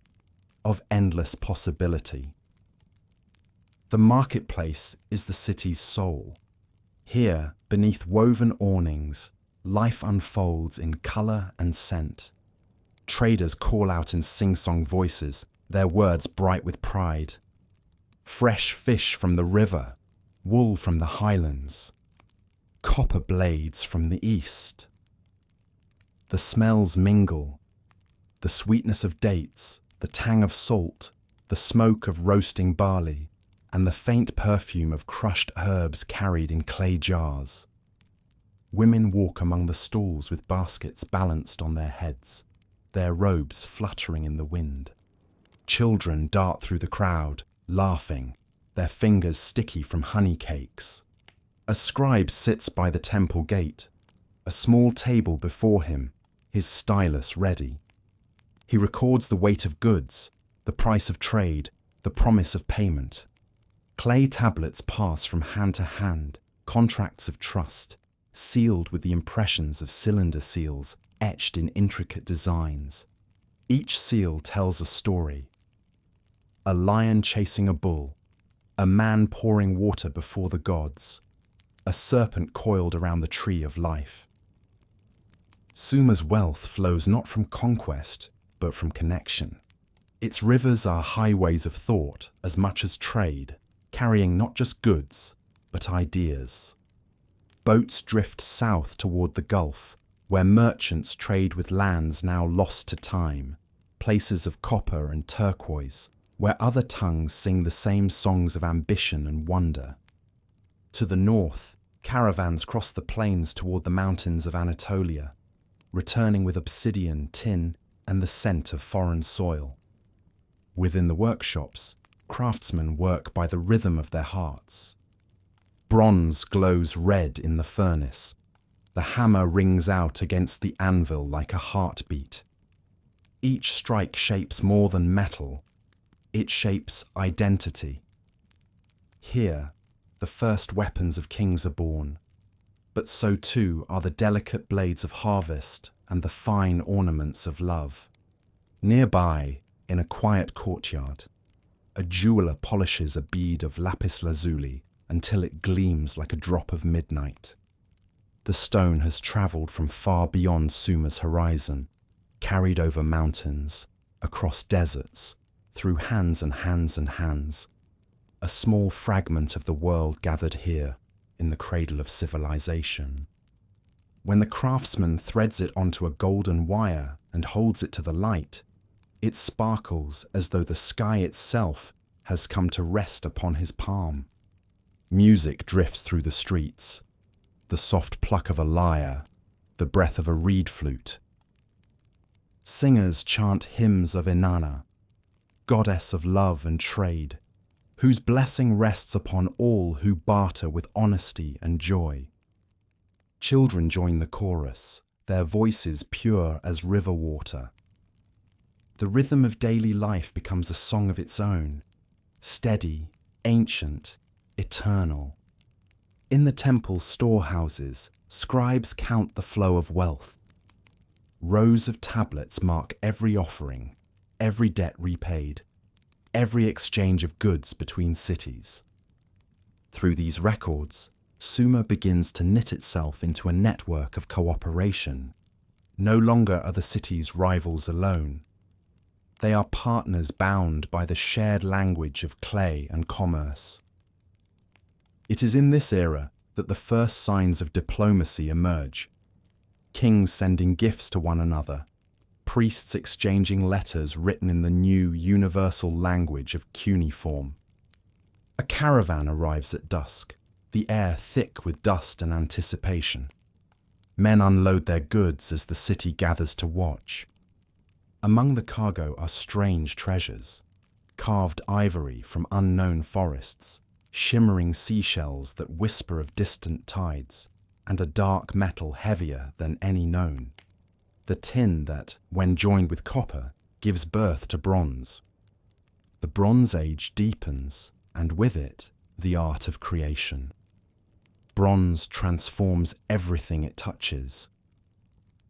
of endless possibility. The marketplace is the city's soul. Here, beneath woven awnings, life unfolds in colour and scent. Traders call out in sing-song voices, their words bright with pride. Fresh fish from the river, wool from the highlands, copper blades from the east. The smells mingle, the sweetness of dates, the tang of salt, the smoke of roasting barley, and the faint perfume of crushed herbs carried in clay jars. Women walk among the stalls with baskets balanced on their heads, their robes fluttering in the wind. Children dart through the crowd, laughing, their fingers sticky from honey cakes. A scribe sits by the temple gate, a small table before him, his stylus ready. He records the weight of goods, the price of trade, the promise of payment. Clay tablets pass from hand to hand, contracts of trust, sealed with the impressions of cylinder seals etched in intricate designs. Each seal tells a story. A lion chasing a bull, a man pouring water before the gods, a serpent coiled around the tree of life. Sumer's wealth flows not from conquest, but from connection. Its rivers are highways of thought as much as trade, carrying not just goods, but ideas. Boats drift south toward the Gulf, where merchants trade with lands now lost to time, places of copper and turquoise, where other tongues sing the same songs of ambition and wonder. To the north, caravans cross the plains toward the mountains of Anatolia, returning with obsidian, tin, and the scent of foreign soil. Within the workshops, craftsmen work by the rhythm of their hearts. Bronze glows red in the furnace. The hammer rings out against the anvil like a heartbeat. Each strike shapes more than metal. It shapes identity. Here, the first weapons of kings are born, but so too are the delicate blades of harvest and the fine ornaments of love. Nearby, in a quiet courtyard, a jeweler polishes a bead of lapis lazuli until it gleams like a drop of midnight. The stone has travelled from far beyond Sumer's horizon, carried over mountains, across deserts, through hands and hands and hands, a small fragment of the world gathered here in the cradle of civilization. When the craftsman threads it onto a golden wire and holds it to the light, it sparkles as though the sky itself has come to rest upon his palm. Music drifts through the streets, the soft pluck of a lyre, the breath of a reed flute. Singers chant hymns of Inanna, goddess of love and trade, whose blessing rests upon all who barter with honesty and joy. Children join the chorus, their voices pure as river water. The rhythm of daily life becomes a song of its own, steady, ancient, eternal. In the temple's storehouses, scribes count the flow of wealth. Rows of tablets mark every offering, every debt repaid, every exchange of goods between cities. Through these records, Sumer begins to knit itself into a network of cooperation. No longer are the cities rivals alone. They are partners bound by the shared language of clay and commerce. It is in this era that the first signs of diplomacy emerge. Kings sending gifts to one another, priests exchanging letters written in the new universal language of cuneiform. A caravan arrives at dusk, the air thick with dust and anticipation. Men unload their goods as the city gathers to watch. Among the cargo are strange treasures, carved ivory from unknown forests, shimmering seashells that whisper of distant tides, and a dark metal heavier than any known. The tin that, when joined with copper, gives birth to bronze. The Bronze Age deepens, and with it, the art of creation. Bronze transforms everything it touches.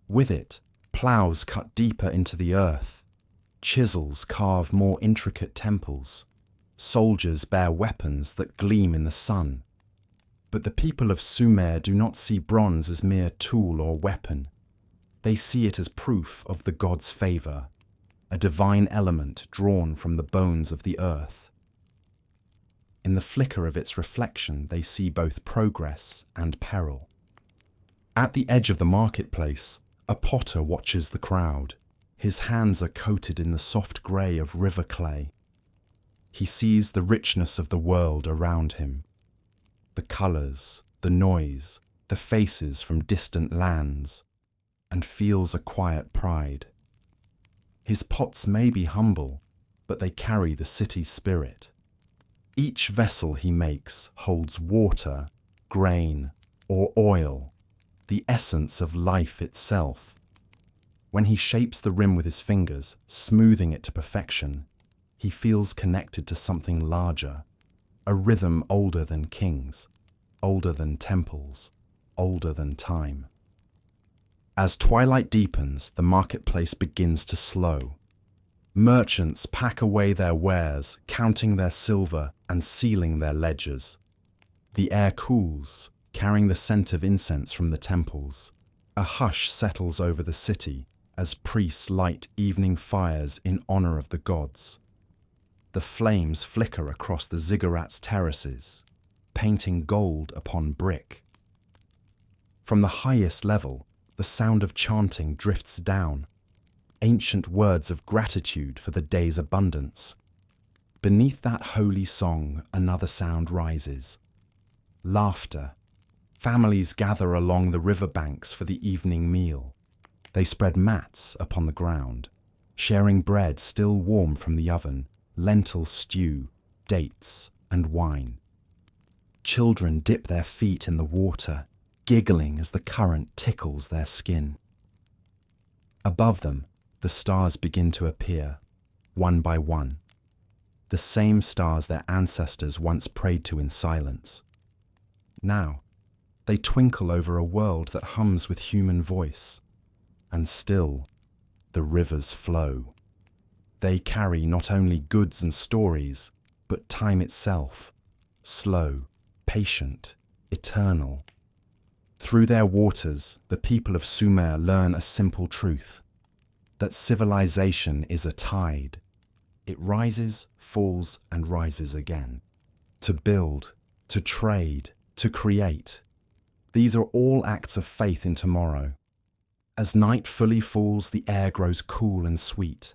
With it, ploughs cut deeper into the earth, chisels carve more intricate temples, soldiers bear weapons that gleam in the sun. But the people of Sumer do not see bronze as mere tool or weapon. They see it as proof of the god's favour, a divine element drawn from the bones of the earth. In the flicker of its reflection, they see both progress and peril. At the edge of the marketplace, a potter watches the crowd. His hands are coated in the soft grey of river clay. He sees the richness of the world around him. The colours, the noise, the faces from distant lands, and feels a quiet pride. His pots may be humble, but they carry the city's spirit. Each vessel he makes holds water, grain, or oil, the essence of life itself. When he shapes the rim with his fingers, smoothing it to perfection, he feels connected to something larger, a rhythm older than kings, older than temples, older than time. As twilight deepens, the marketplace begins to slow. Merchants pack away their wares, counting their silver and sealing their ledgers. The air cools, carrying the scent of incense from the temples. A hush settles over the city as priests light evening fires in honor of the gods. The flames flicker across the ziggurats' terraces, painting gold upon brick. From the highest level, the sound of chanting drifts down, ancient words of gratitude for the day's abundance. Beneath that holy song, another sound rises. Laughter. Families gather along the riverbanks for the evening meal. They spread mats upon the ground, sharing bread still warm from the oven, lentil stew, dates, and wine. Children dip their feet in the water, giggling as the current tickles their skin. Above them, the stars begin to appear, one by one. The same stars their ancestors once prayed to in silence. Now, they twinkle over a world that hums with human voice. And still, the rivers flow. They carry not only goods and stories, but time itself, slow, patient, eternal. Through their waters, the people of Sumer learn a simple truth, that civilization is a tide. It rises, falls, and rises again. To build, to trade, to create. These are all acts of faith in tomorrow. As night fully falls, the air grows cool and sweet.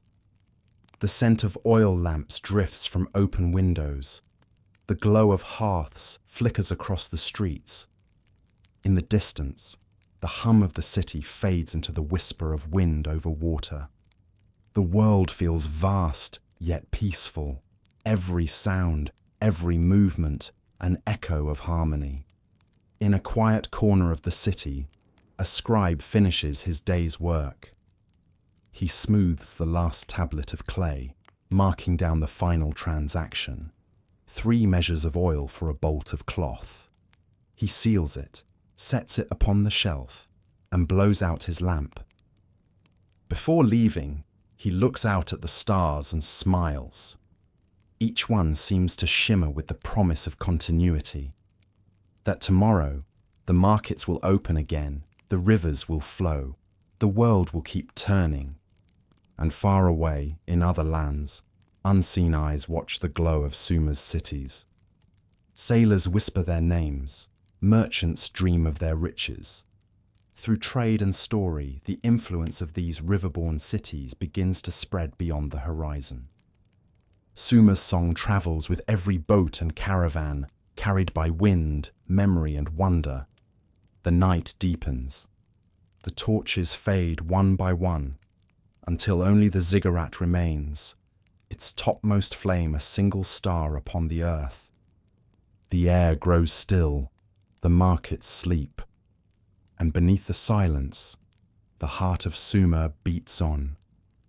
The scent of oil lamps drifts from open windows. The glow of hearths flickers across the streets. In the distance, the hum of the city fades into the whisper of wind over water. The world feels vast, yet peaceful. Every sound, every movement, an echo of harmony. In a quiet corner of the city, a scribe finishes his day's work. He smooths the last tablet of clay, marking down the final transaction. 3 measures of oil for a bolt of cloth. He seals it, sets it upon the shelf, and blows out his lamp. Before leaving, he looks out at the stars and smiles. Each one seems to shimmer with the promise of continuity. That tomorrow, the markets will open again, the rivers will flow, the world will keep turning. And far away, in other lands, unseen eyes watch the glow of Sumer's cities. Sailors whisper their names, merchants dream of their riches. Through trade and story, the influence of these riverborne cities begins to spread beyond the horizon. Sumer's song travels with every boat and caravan, carried by wind, memory, and wonder. The night deepens. The torches fade one by one, until only the ziggurat remains, its topmost flame a single star upon the earth. The air grows still, the markets sleep, and beneath the silence, the heart of Sumer beats on,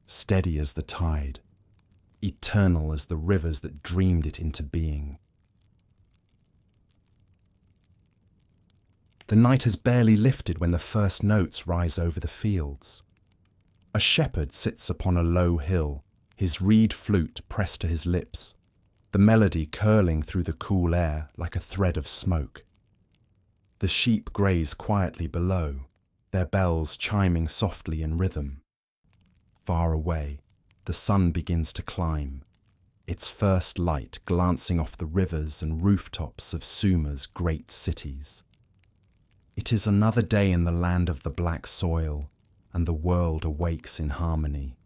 steady as the tide, eternal as the rivers that dreamed it into being. The night has barely lifted when the first notes rise over the fields. A shepherd sits upon a low hill, his reed flute pressed to his lips, the melody curling through the cool air like a thread of smoke. The sheep graze quietly below, their bells chiming softly in rhythm. Far away, the sun begins to climb, its first light glancing off the rivers and rooftops of Sumer's great cities. It is another day in the land of the black soil, and the world awakes in harmony.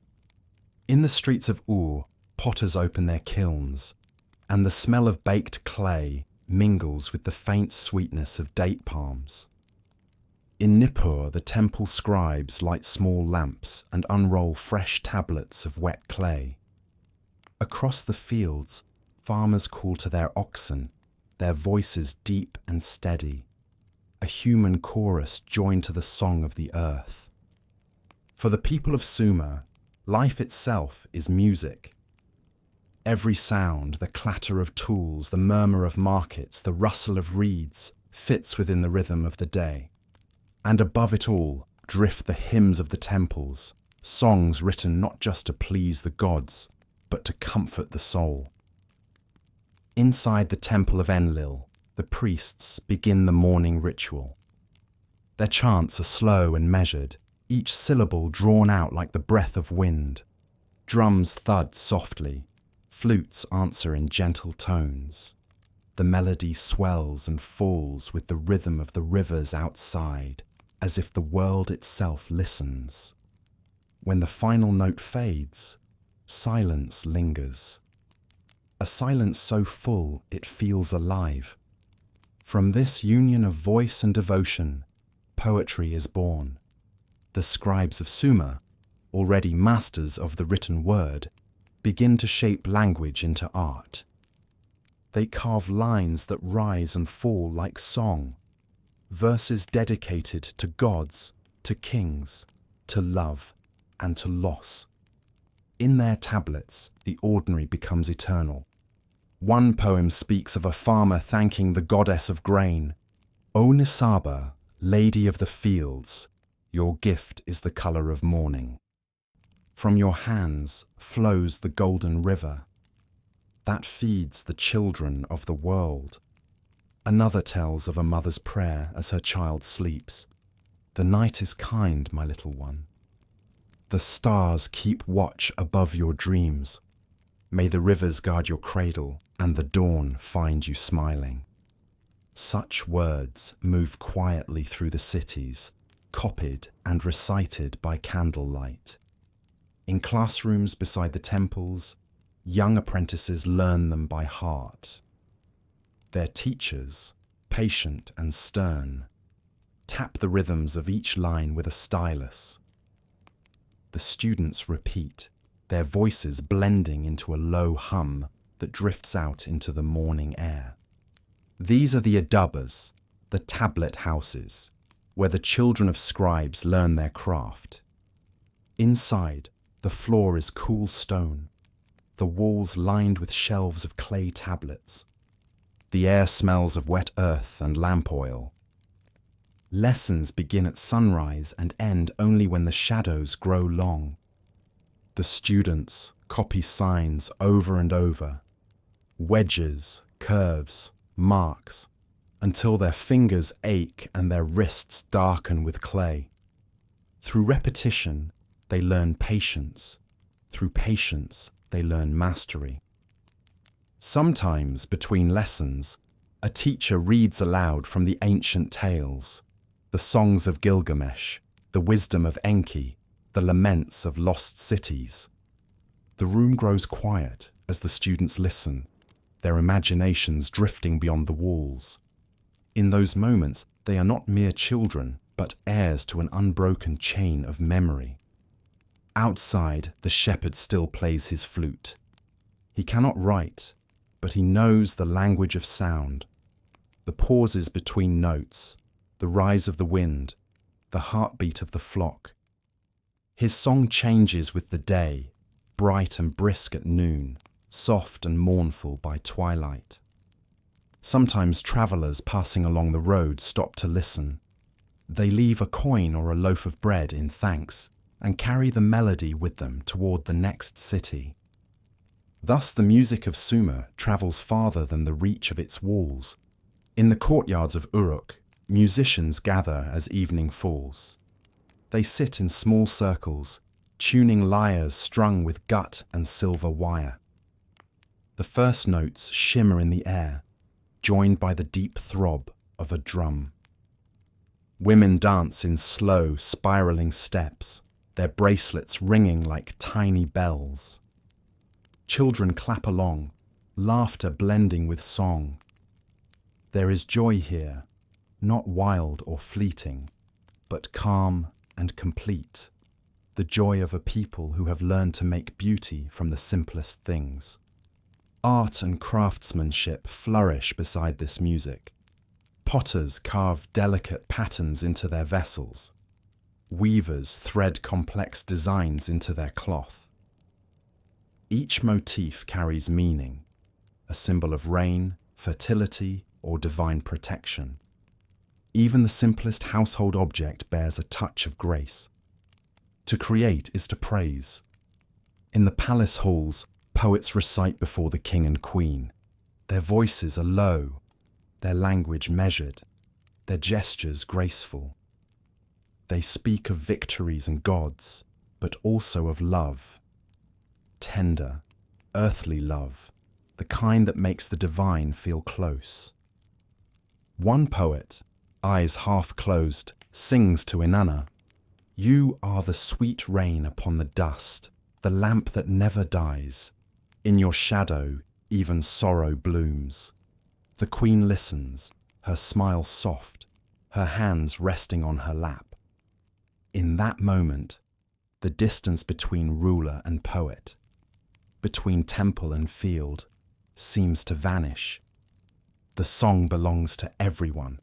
In the streets of Ur, potters open their kilns, and the smell of baked clay mingles with the faint sweetness of date palms. In Nippur, the temple scribes light small lamps and unroll fresh tablets of wet clay. Across the fields, farmers call to their oxen, their voices deep and steady, a human chorus joined to the song of the earth. For the people of Sumer, life itself is music. Every sound, the clatter of tools, the murmur of markets, the rustle of reeds, fits within the rhythm of the day. And above it all drift the hymns of the temples, songs written not just to please the gods, but to comfort the soul. Inside the temple of Enlil, the priests begin the morning ritual. Their chants are slow and measured, each syllable drawn out like the breath of wind. Drums thud softly, flutes answer in gentle tones. The melody swells and falls with the rhythm of the rivers outside, as if the world itself listens. When the final note fades, silence lingers. A silence so full it feels alive. From this union of voice and devotion, poetry is born. The scribes of Sumer, already masters of the written word, begin to shape language into art. They carve lines that rise and fall like song, verses dedicated to gods, to kings, to love, and to loss. In their tablets, the ordinary becomes eternal. One poem speaks of a farmer thanking the goddess of grain. O Nisaba, lady of the fields, your gift is the colour of morning. From your hands flows the golden river that feeds the children of the world. Another tells of a mother's prayer as her child sleeps. The night is kind, my little one. The stars keep watch above your dreams. May the rivers guard your cradle and the dawn find you smiling. Such words move quietly through the cities, copied and recited by candlelight. In classrooms beside the temples, young apprentices learn them by heart. Their teachers, patient and stern, tap the rhythms of each line with a stylus. The students repeat, their voices blending into a low hum that drifts out into the morning air. These are the adabas, the tablet houses, where the children of scribes learn their craft. Inside, the floor is cool stone, the walls lined with shelves of clay tablets. The air smells of wet earth and lamp oil. Lessons begin at sunrise and end only when the shadows grow long. The students copy signs over and over, wedges, curves, marks, until their fingers ache and their wrists darken with clay. Through repetition, they learn patience. Through patience, they learn mastery. Sometimes, between lessons, a teacher reads aloud from the ancient tales, the songs of Gilgamesh, the wisdom of Enki, the laments of lost cities. The room grows quiet as the students listen, their imaginations drifting beyond the walls. In those moments, they are not mere children, but heirs to an unbroken chain of memory. Outside, the shepherd still plays his flute. He cannot write, but he knows the language of sound, the pauses between notes, the rise of the wind, the heartbeat of the flock. His song changes with the day, bright and brisk at noon, soft and mournful by twilight. Sometimes travelers passing along the road stop to listen. They leave a coin or a loaf of bread in thanks and carry the melody with them toward the next city. Thus the music of Sumer travels farther than the reach of its walls. In the courtyards of Uruk, musicians gather as evening falls. They sit in small circles, tuning lyres strung with gut and silver wire. The first notes shimmer in the air, joined by the deep throb of a drum. Women dance in slow, spiraling steps, their bracelets ringing like tiny bells. Children clap along, laughter blending with song. There is joy here, not wild or fleeting, but calm and complete, the joy of a people who have learned to make beauty from the simplest things. Art and craftsmanship flourish beside this music. Potters carve delicate patterns into their vessels. Weavers thread complex designs into their cloth. Each motif carries meaning, a symbol of rain, fertility, or divine protection. Even the simplest household object bears a touch of grace. To create is to praise. In the palace halls, poets recite before the king and queen. Their voices are low, their language measured, their gestures graceful. They speak of victories and gods, but also of love. Tender, earthly love, the kind that makes the divine feel close. One poet, eyes half closed, sings to Inanna, "You are the sweet rain upon the dust, the lamp that never dies. In your shadow, even sorrow blooms." The queen listens, her smile soft, her hands resting on her lap. In that moment, the distance between ruler and poet, between temple and field, seems to vanish. The song belongs to everyone.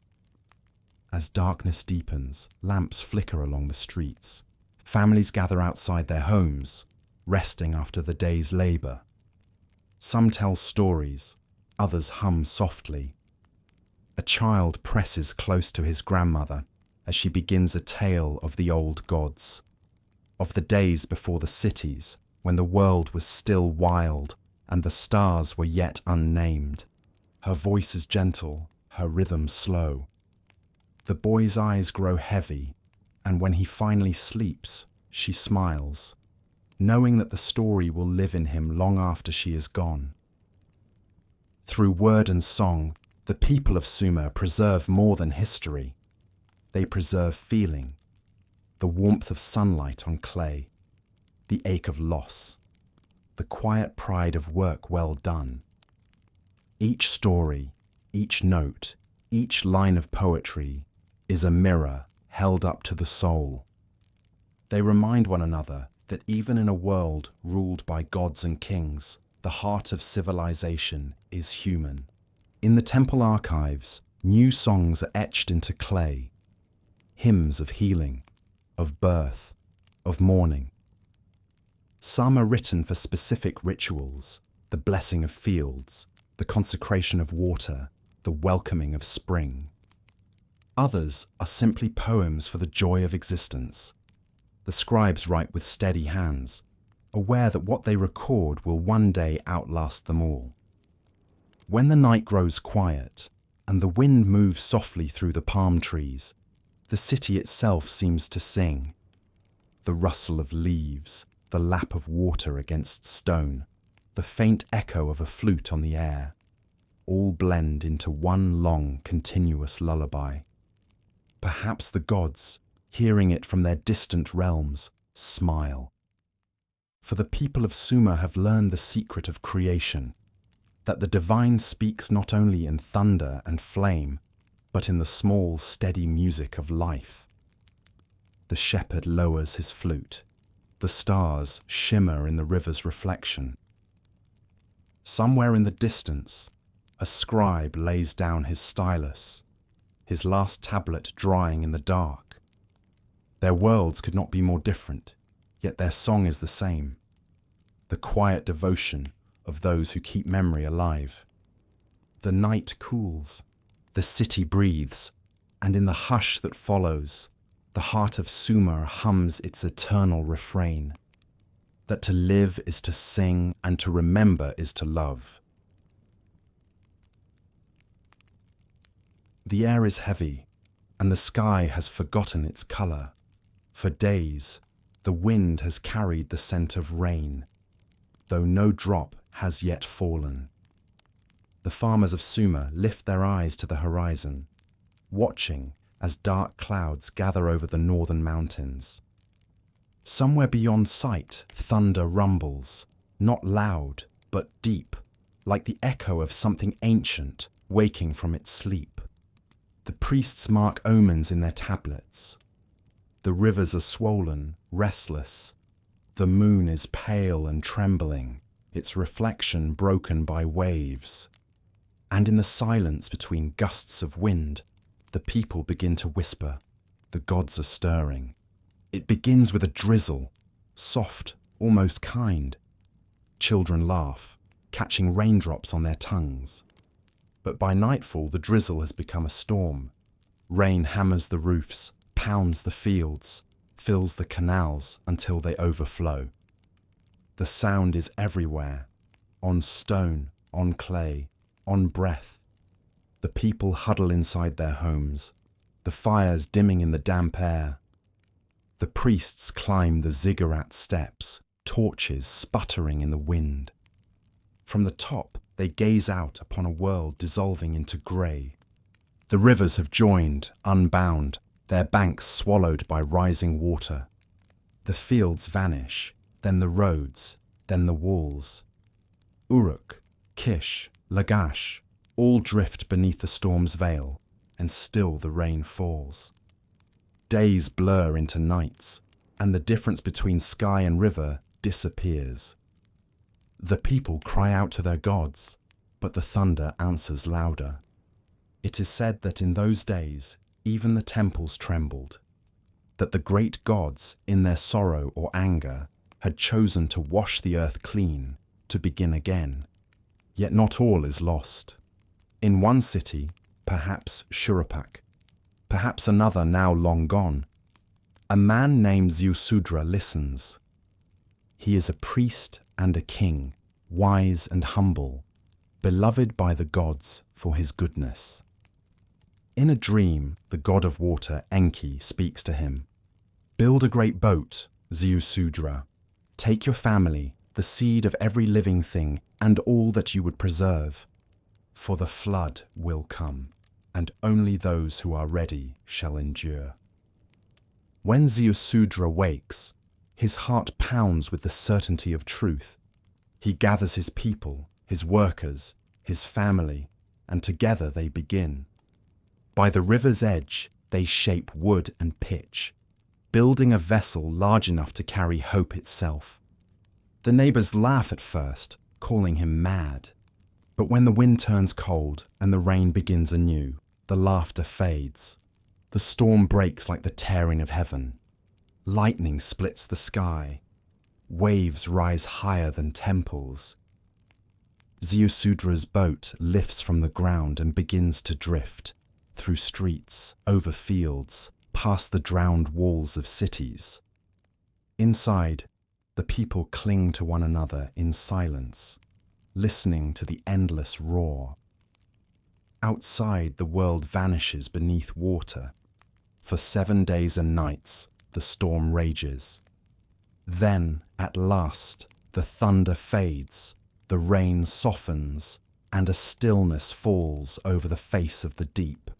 As darkness deepens, lamps flicker along the streets. Families gather outside their homes, resting after the day's labor. Some tell stories, others hum softly. A child presses close to his grandmother as she begins a tale of the old gods, of the days before the cities, when the world was still wild and the stars were yet unnamed. Her voice is gentle, her rhythm slow. The boy's eyes grow heavy, and when he finally sleeps, she smiles, knowing that the story will live in him long after she is gone. Through word and song, the people of Sumer preserve more than history. They preserve feeling, the warmth of sunlight on clay, the ache of loss, the quiet pride of work well done. Each story, each note, each line of poetry is a mirror held up to the soul. They remind one another that even in a world ruled by gods and kings, the heart of civilization is human. In the temple archives, new songs are etched into clay. hymns of healing, of birth, of mourning. Some are written for specific rituals, the blessing of fields, the consecration of water, the welcoming of spring. Others are simply poems for the joy of existence. The scribes write with steady hands, aware that what they record will one day outlast them all. When the night grows quiet and the wind moves softly through the palm trees, the city itself seems to sing. The rustle of leaves, the lap of water against stone, the faint echo of a flute on the air, all blend into one long, continuous lullaby. Perhaps the gods, hearing it from their distant realms, smile. For the people of Sumer have learned the secret of creation, that the divine speaks not only in thunder and flame, but in the small, steady music of life. The shepherd lowers his flute. The stars shimmer in the river's reflection. Somewhere in the distance, a scribe lays down his stylus, his last tablet drying in the dark. Their worlds could not be more different, yet their song is the same. The quiet devotion of those who keep memory alive. The night cools, the city breathes, and in the hush that follows, the heart of Sumer hums its eternal refrain, that to live is to sing and to remember is to love. The air is heavy, and the sky has forgotten its colour. For days, the wind has carried the scent of rain, though no drop has yet fallen. The farmers of Sumer lift their eyes to the horizon, watching as dark clouds gather over the northern mountains. Somewhere beyond sight, thunder rumbles, not loud, but deep, like the echo of something ancient waking from its sleep. The priests mark omens in their tablets. The rivers are swollen, restless. The moon is pale and trembling, its reflection broken by waves. And in the silence between gusts of wind, the people begin to whisper. The gods are stirring. It begins with a drizzle, soft, almost kind. Children laugh, catching raindrops on their tongues. But by nightfall, the drizzle has become a storm. Rain hammers the roofs, pounds the fields, fills the canals until they overflow. The sound is everywhere, on stone, on clay, on breath. The people huddle inside their homes, the fires dimming in the damp air. The priests climb the ziggurat steps, torches sputtering in the wind. From the top, they gaze out upon a world dissolving into grey. The rivers have joined, unbound, their banks swallowed by rising water. The fields vanish, then the roads, then the walls. Uruk, Kish, Lagash, all drift beneath the storm's veil, and still the rain falls. Days blur into nights, and the difference between sky and river disappears. The people cry out to their gods, but the thunder answers louder. It is said that in those days, even the temples trembled, that the great gods, in their sorrow or anger, had chosen to wash the earth clean, to begin again. Yet not all is lost. In one city, perhaps Shuruppak, perhaps another now long gone, a man named Ziusudra listens. He is a priest and a king, wise and humble, beloved by the gods for his goodness. In a dream, the god of water, Enki, speaks to him. Build a great boat, Ziusudra. Take your family, the seed of every living thing, and all that you would preserve. For the flood will come, and only those who are ready shall endure. When Ziusudra wakes, his heart pounds with the certainty of truth. He gathers his people, his workers, his family, and together they begin. By the river's edge, they shape wood and pitch, building a vessel large enough to carry hope itself. The neighbors laugh at first, calling him mad. But when the wind turns cold and the rain begins anew, the laughter fades. The storm breaks like the tearing of heaven. Lightning splits the sky. Waves rise higher than temples. Ziusudra's boat lifts from the ground and begins to drift, through streets, over fields, past the drowned walls of cities. Inside, the people cling to one another in silence, listening to the endless roar. Outside, the world vanishes beneath water. For 7 days and nights, the storm rages. Then, at last, the thunder fades, the rain softens, and a stillness falls over the face of the deep.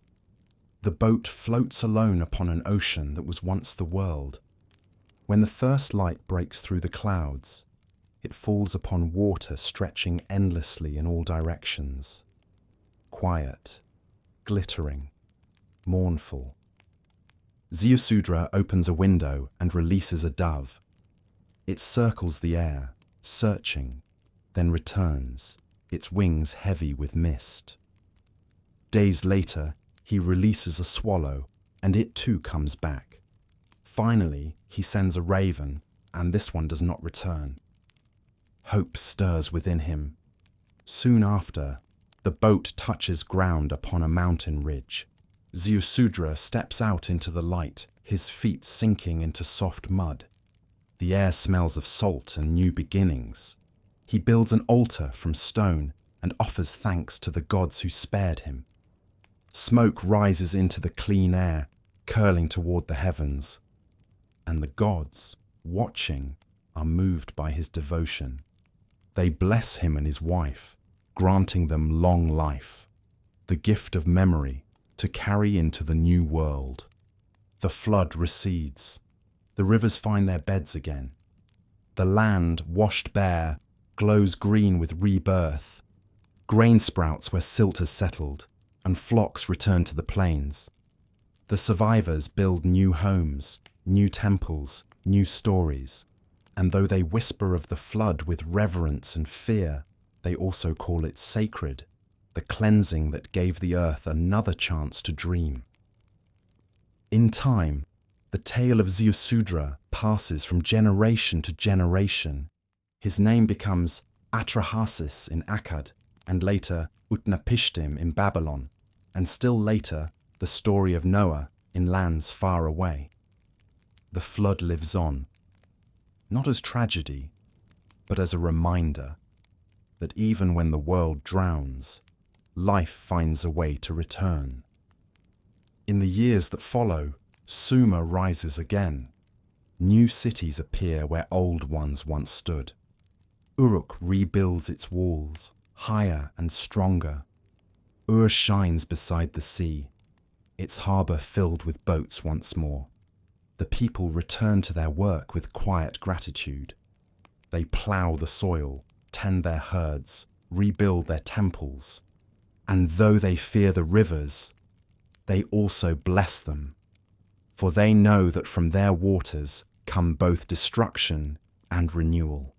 The boat floats alone upon an ocean that was once the world. When the first light breaks through the clouds, it falls upon water stretching endlessly in all directions. Quiet, glittering, mournful. Ziusudra opens a window and releases a dove. It circles the air, searching, then returns, its wings heavy with mist. Days later, he releases a swallow, and it too comes back. Finally, he sends a raven, and this one does not return. Hope stirs within him. Soon after, the boat touches ground upon a mountain ridge. Ziusudra steps out into the light, his feet sinking into soft mud. The air smells of salt and new beginnings. He builds an altar from stone and offers thanks to the gods who spared him. Smoke rises into the clean air, curling toward the heavens. And the gods, watching, are moved by his devotion. They bless him and his wife, granting them long life, the gift of memory to carry into the new world. The flood recedes. The rivers find their beds again. The land, washed bare, glows green with rebirth. Grain sprouts where silt has settled, and flocks return to the plains. The survivors build new homes, new temples, new stories, and though they whisper of the flood with reverence and fear, they also call it sacred, the cleansing that gave the earth another chance to dream. In time, the tale of Ziusudra passes from generation to generation. His name becomes Atrahasis in Akkad, and later Utnapishtim in Babylon, and still later the story of Noah in lands far away. The flood lives on, not as tragedy, but as a reminder that even when the world drowns, life finds a way to return. In the years that follow, Sumer rises again. New cities appear where old ones once stood. Uruk rebuilds its walls, higher and stronger. Ur shines beside the sea, its harbour filled with boats once more. The people return to their work with quiet gratitude. They plough the soil, tend their herds, rebuild their temples. And though they fear the rivers, they also bless them, for they know that from their waters come both destruction and renewal.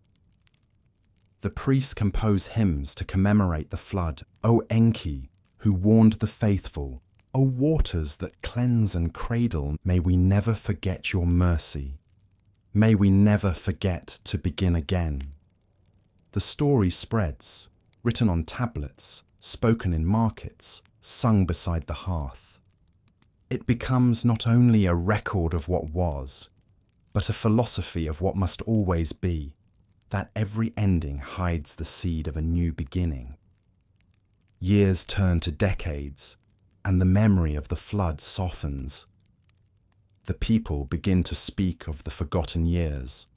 The priests compose hymns to commemorate the flood. O Enki, who warned the faithful, O waters that cleanse and cradle, may we never forget your mercy. May we never forget to begin again. The story spreads, written on tablets, spoken in markets, sung beside the hearth. It becomes not only a record of what was, but a philosophy of what must always be, that every ending hides the seed of a new beginning. Years turn to decades, and the memory of the flood softens. The people begin to speak of the forgotten years,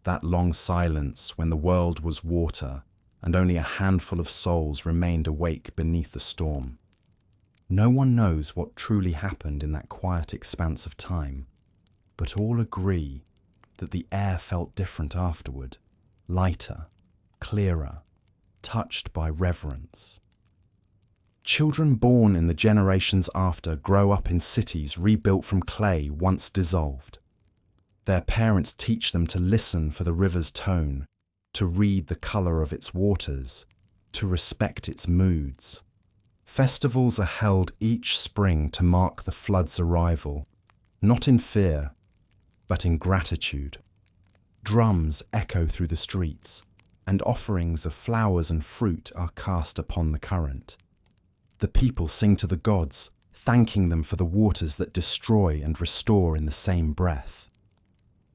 that long silence when the world was water and only a handful of souls remained awake beneath the storm. No one knows what truly happened in that quiet expanse of time, but all agree that the air felt different afterward, lighter, clearer, touched by reverence. Children born in the generations after grow up in cities rebuilt from clay once dissolved. Their parents teach them to listen for the river's tone, to read the colour of its waters, to respect its moods. Festivals are held each spring to mark the flood's arrival, not in fear, but in gratitude. Drums echo through the streets, and offerings of flowers and fruit are cast upon the current. The people sing to the gods, thanking them for the waters that destroy and restore in the same breath.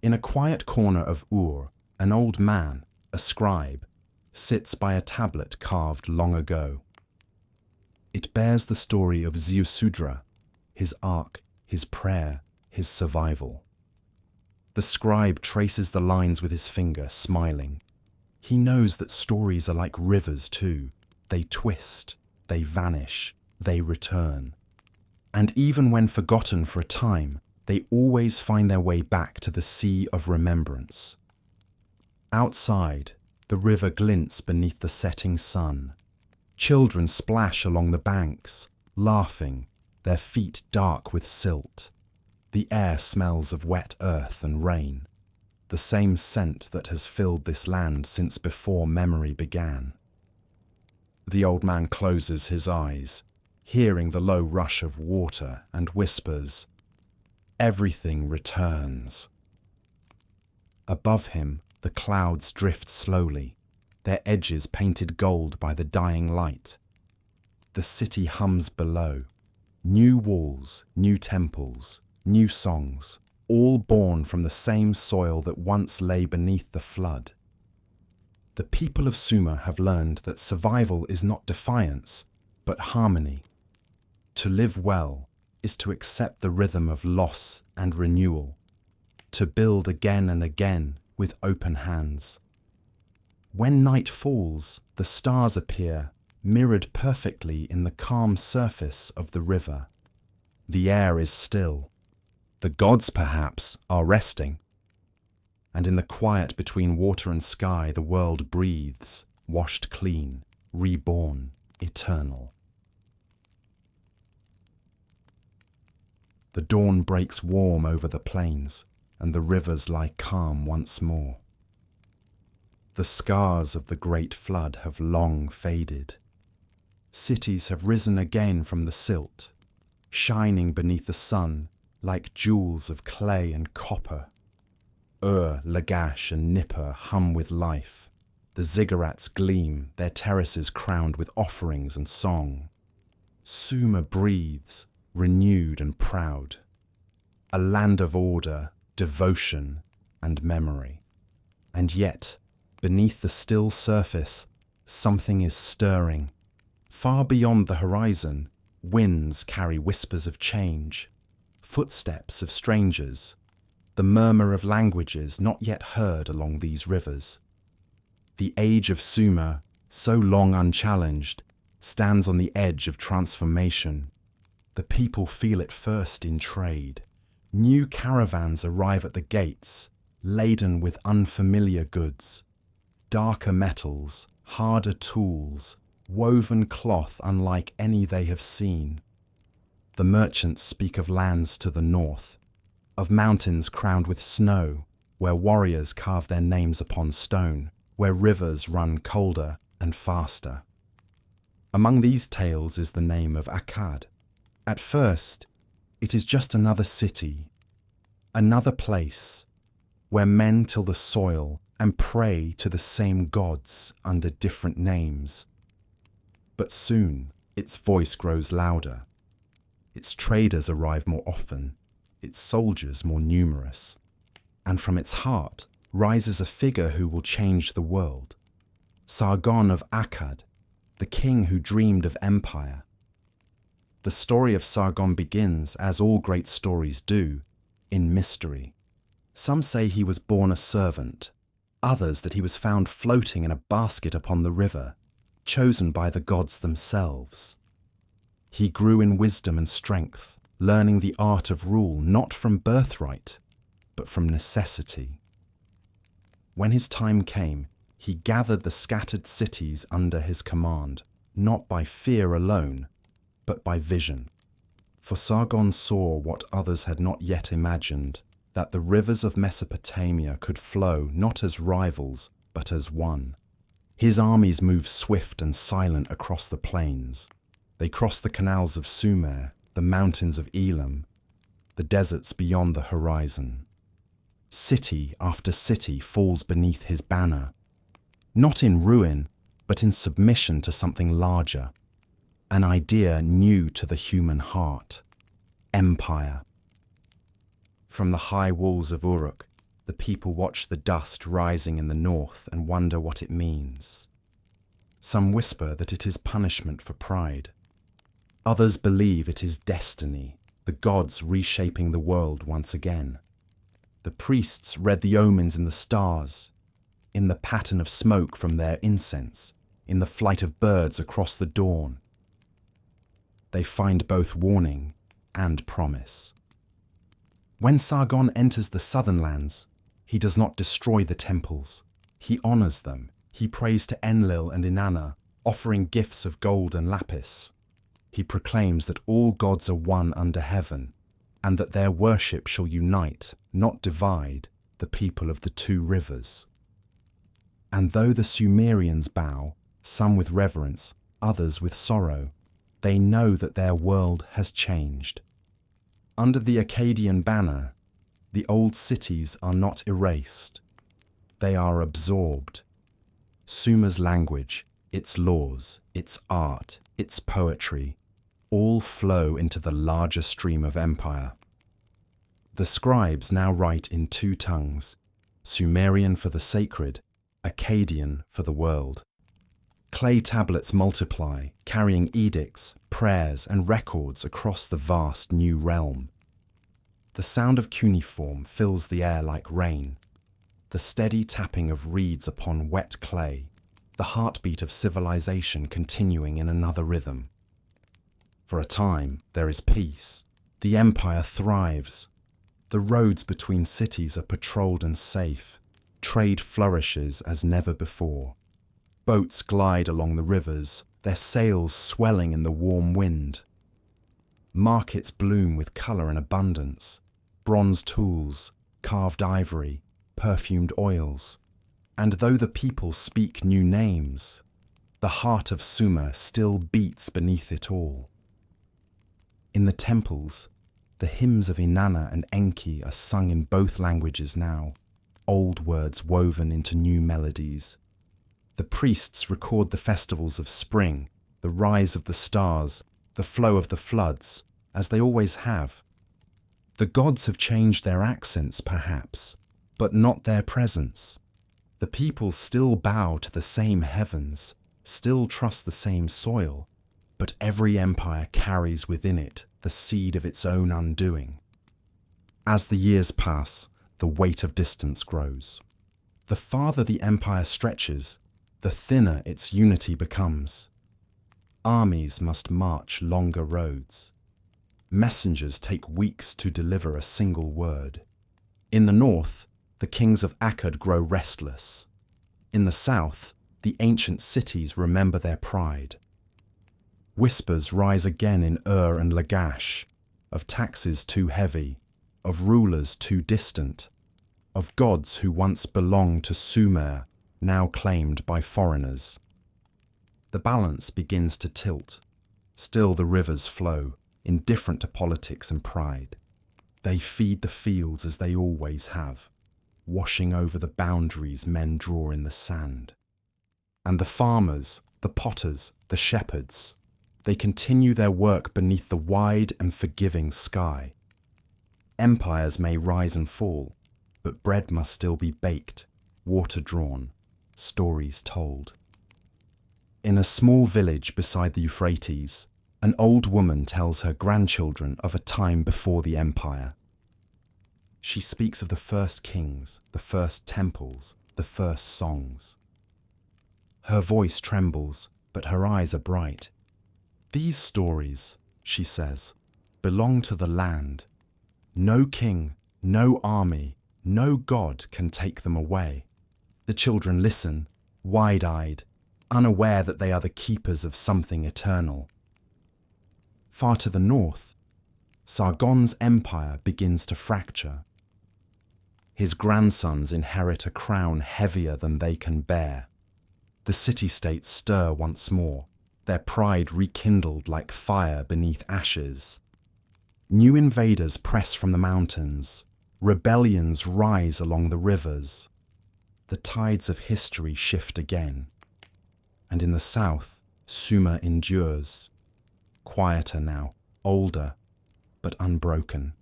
In a quiet corner of Ur, an old man, a scribe, sits by a tablet carved long ago. It bears the story of Ziusudra, his ark, his prayer, his survival. The scribe traces the lines with his finger, smiling. He knows that stories are like rivers too. They twist, they vanish, they return. And even when forgotten for a time, they always find their way back to the sea of remembrance. Outside, the river glints beneath the setting sun. Children splash along the banks, laughing, their feet dark with silt. The air smells of wet earth and rain, the same scent that has filled this land since before memory began. The old man closes his eyes, hearing the low rush of water, and whispers, "Everything returns." Above him, the clouds drift slowly, their edges painted gold by the dying light. The city hums below. New walls, new temples, new songs, all born from the same soil that once lay beneath the flood. The people of Sumer have learned that survival is not defiance, but harmony. To live well is to accept the rhythm of loss and renewal, to build again and again with open hands. When night falls, the stars appear, mirrored perfectly in the calm surface of the river. The air is still. The gods, perhaps, are resting. And in the quiet between water and sky, the world breathes, washed clean, reborn, eternal. The dawn breaks warm over the plains, and the rivers lie calm once more. The scars of the great flood have long faded. Cities have risen again from the silt, shining beneath the sun like jewels of clay and copper. Ur, Lagash and Nippur hum with life. The ziggurats gleam, their terraces crowned with offerings and song. Sumer breathes, renewed and proud. A land of order, devotion and memory. And yet, beneath the still surface, something is stirring. Far beyond the horizon, winds carry whispers of change, footsteps of strangers, the murmur of languages not yet heard along these rivers. The age of Sumer, so long unchallenged, stands on the edge of transformation. The people feel it first in trade. New caravans arrive at the gates, laden with unfamiliar goods. Darker metals, harder tools, woven cloth unlike any they have seen. The merchants speak of lands to the north, of mountains crowned with snow, where warriors carve their names upon stone, where rivers run colder and faster. Among these tales is the name of Akkad. At first, it is just another city, another place, where men till the soil and pray to the same gods under different names. But soon, its voice grows louder. Its traders arrive more often, its soldiers more numerous, and from its heart rises a figure who will change the world. Sargon of Akkad, the king who dreamed of empire. The story of Sargon begins, as all great stories do, in mystery. Some say he was born a servant, others that he was found floating in a basket upon the river, chosen by the gods themselves. He grew in wisdom and strength, learning the art of rule not from birthright, but from necessity. When his time came, he gathered the scattered cities under his command, not by fear alone, but by vision. For Sargon saw what others had not yet imagined, that the rivers of Mesopotamia could flow not as rivals, but as one. His armies moved swift and silent across the plains. They cross the canals of Sumer, the mountains of Elam, the deserts beyond the horizon. City after city falls beneath his banner, not in ruin, but in submission to something larger, an idea new to the human heart: empire. From the high walls of Uruk, the people watch the dust rising in the north and wonder what it means. Some whisper that it is punishment for pride. Others believe it is destiny, the gods reshaping the world once again. The priests read the omens in the stars, in the pattern of smoke from their incense, in the flight of birds across the dawn. They find both warning and promise. When Sargon enters the southern lands, he does not destroy the temples. He honors them. He prays to Enlil and Inanna, offering gifts of gold and lapis. He proclaims that all gods are one under heaven, and that their worship shall unite, not divide, the people of the two rivers. And though the Sumerians bow, some with reverence, others with sorrow, they know that their world has changed. Under the Akkadian banner, the old cities are not erased. They are absorbed. Sumer's language, its laws, its art, its poetry, all flow into the larger stream of empire. The scribes now write in two tongues, Sumerian for the sacred, Akkadian for the world. Clay tablets multiply, carrying edicts, prayers, and records across the vast new realm. The sound of cuneiform fills the air like rain, the steady tapping of reeds upon wet clay, the heartbeat of civilization continuing in another rhythm. For a time, there is peace. The empire thrives. The roads between cities are patrolled and safe. Trade flourishes as never before. Boats glide along the rivers, their sails swelling in the warm wind. Markets bloom with colour and abundance. Bronze tools, carved ivory, perfumed oils. And though the people speak new names, the heart of Sumer still beats beneath it all. In the temples, the hymns of Inanna and Enki are sung in both languages now, old words woven into new melodies. The priests record the festivals of spring, the rise of the stars, the flow of the floods, as they always have. The gods have changed their accents, perhaps, but not their presence. The people still bow to the same heavens, still trust the same soil, but every empire carries within it the seed of its own undoing. As the years pass, the weight of distance grows. The farther the empire stretches, the thinner its unity becomes. Armies must march longer roads. Messengers take weeks to deliver a single word. In the north, the kings of Akkad grow restless. In the south, the ancient cities remember their pride. Whispers rise again in Ur and Lagash, of taxes too heavy, of rulers too distant, of gods who once belonged to Sumer, now claimed by foreigners. The balance begins to tilt. Still the rivers flow, indifferent to politics and pride. They feed the fields as they always have, washing over the boundaries men draw in the sand. And the farmers, the potters, the shepherds, they continue their work beneath the wide and forgiving sky. Empires may rise and fall, but bread must still be baked, water drawn, stories told. In a small village beside the Euphrates, an old woman tells her grandchildren of a time before the empire. She speaks of the first kings, the first temples, the first songs. Her voice trembles, but her eyes are bright. These stories, she says, belong to the land. No king, no army, no god can take them away. The children listen, wide-eyed, unaware that they are the keepers of something eternal. Far to the north, Sargon's empire begins to fracture. His grandsons inherit a crown heavier than they can bear. The city-states stir once more. their pride rekindled like fire beneath ashes. New invaders press from the mountains, rebellions rise along the rivers. The tides of history shift again. And in the south, Sumer endures, quieter now, older, but unbroken.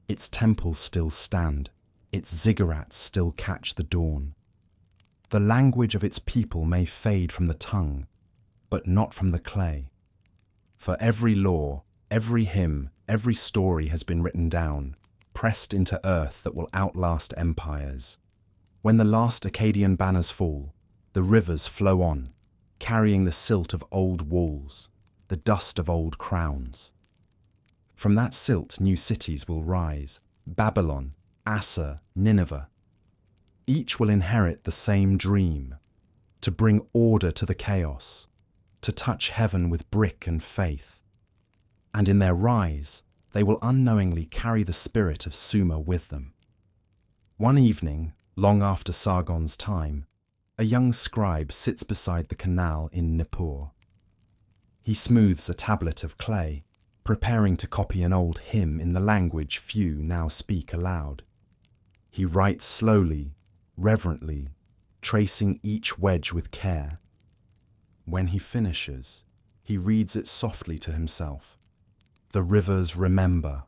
Its temples still stand, its ziggurats still catch the dawn. The language of its people may fade from the tongue, but not from the clay. For every law, every hymn, every story has been written down, pressed into earth that will outlast empires. When the last Akkadian banners fall, the rivers flow on, carrying the silt of old walls, the dust of old crowns. From that silt new cities will rise, Babylon, Assur, Nineveh. Each will inherit the same dream, to bring order to the chaos, to touch heaven with brick and faith. And in their rise, they will unknowingly carry the spirit of Sumer with them. One evening, long after Sargon's time, a young scribe sits beside the canal in Nippur. He smooths a tablet of clay, preparing to copy an old hymn in the language few now speak aloud. He writes slowly, reverently, tracing each wedge with care. When he finishes, he reads it softly to himself. The rivers remember.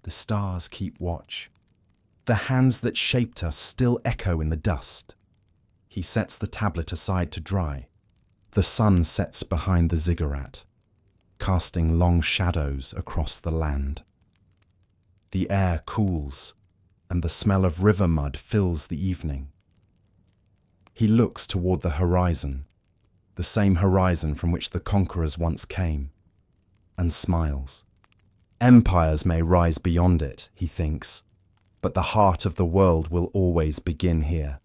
The stars keep watch. The hands that shaped us still echo in the dust. He sets the tablet aside to dry. The sun sets behind the ziggurat, casting long shadows across the land. The air cools, and the smell of river mud fills the evening. He looks toward the horizon, the same horizon from which the conquerors once came, and smiles. Empires may rise beyond it, he thinks, but the heart of the world will always begin here.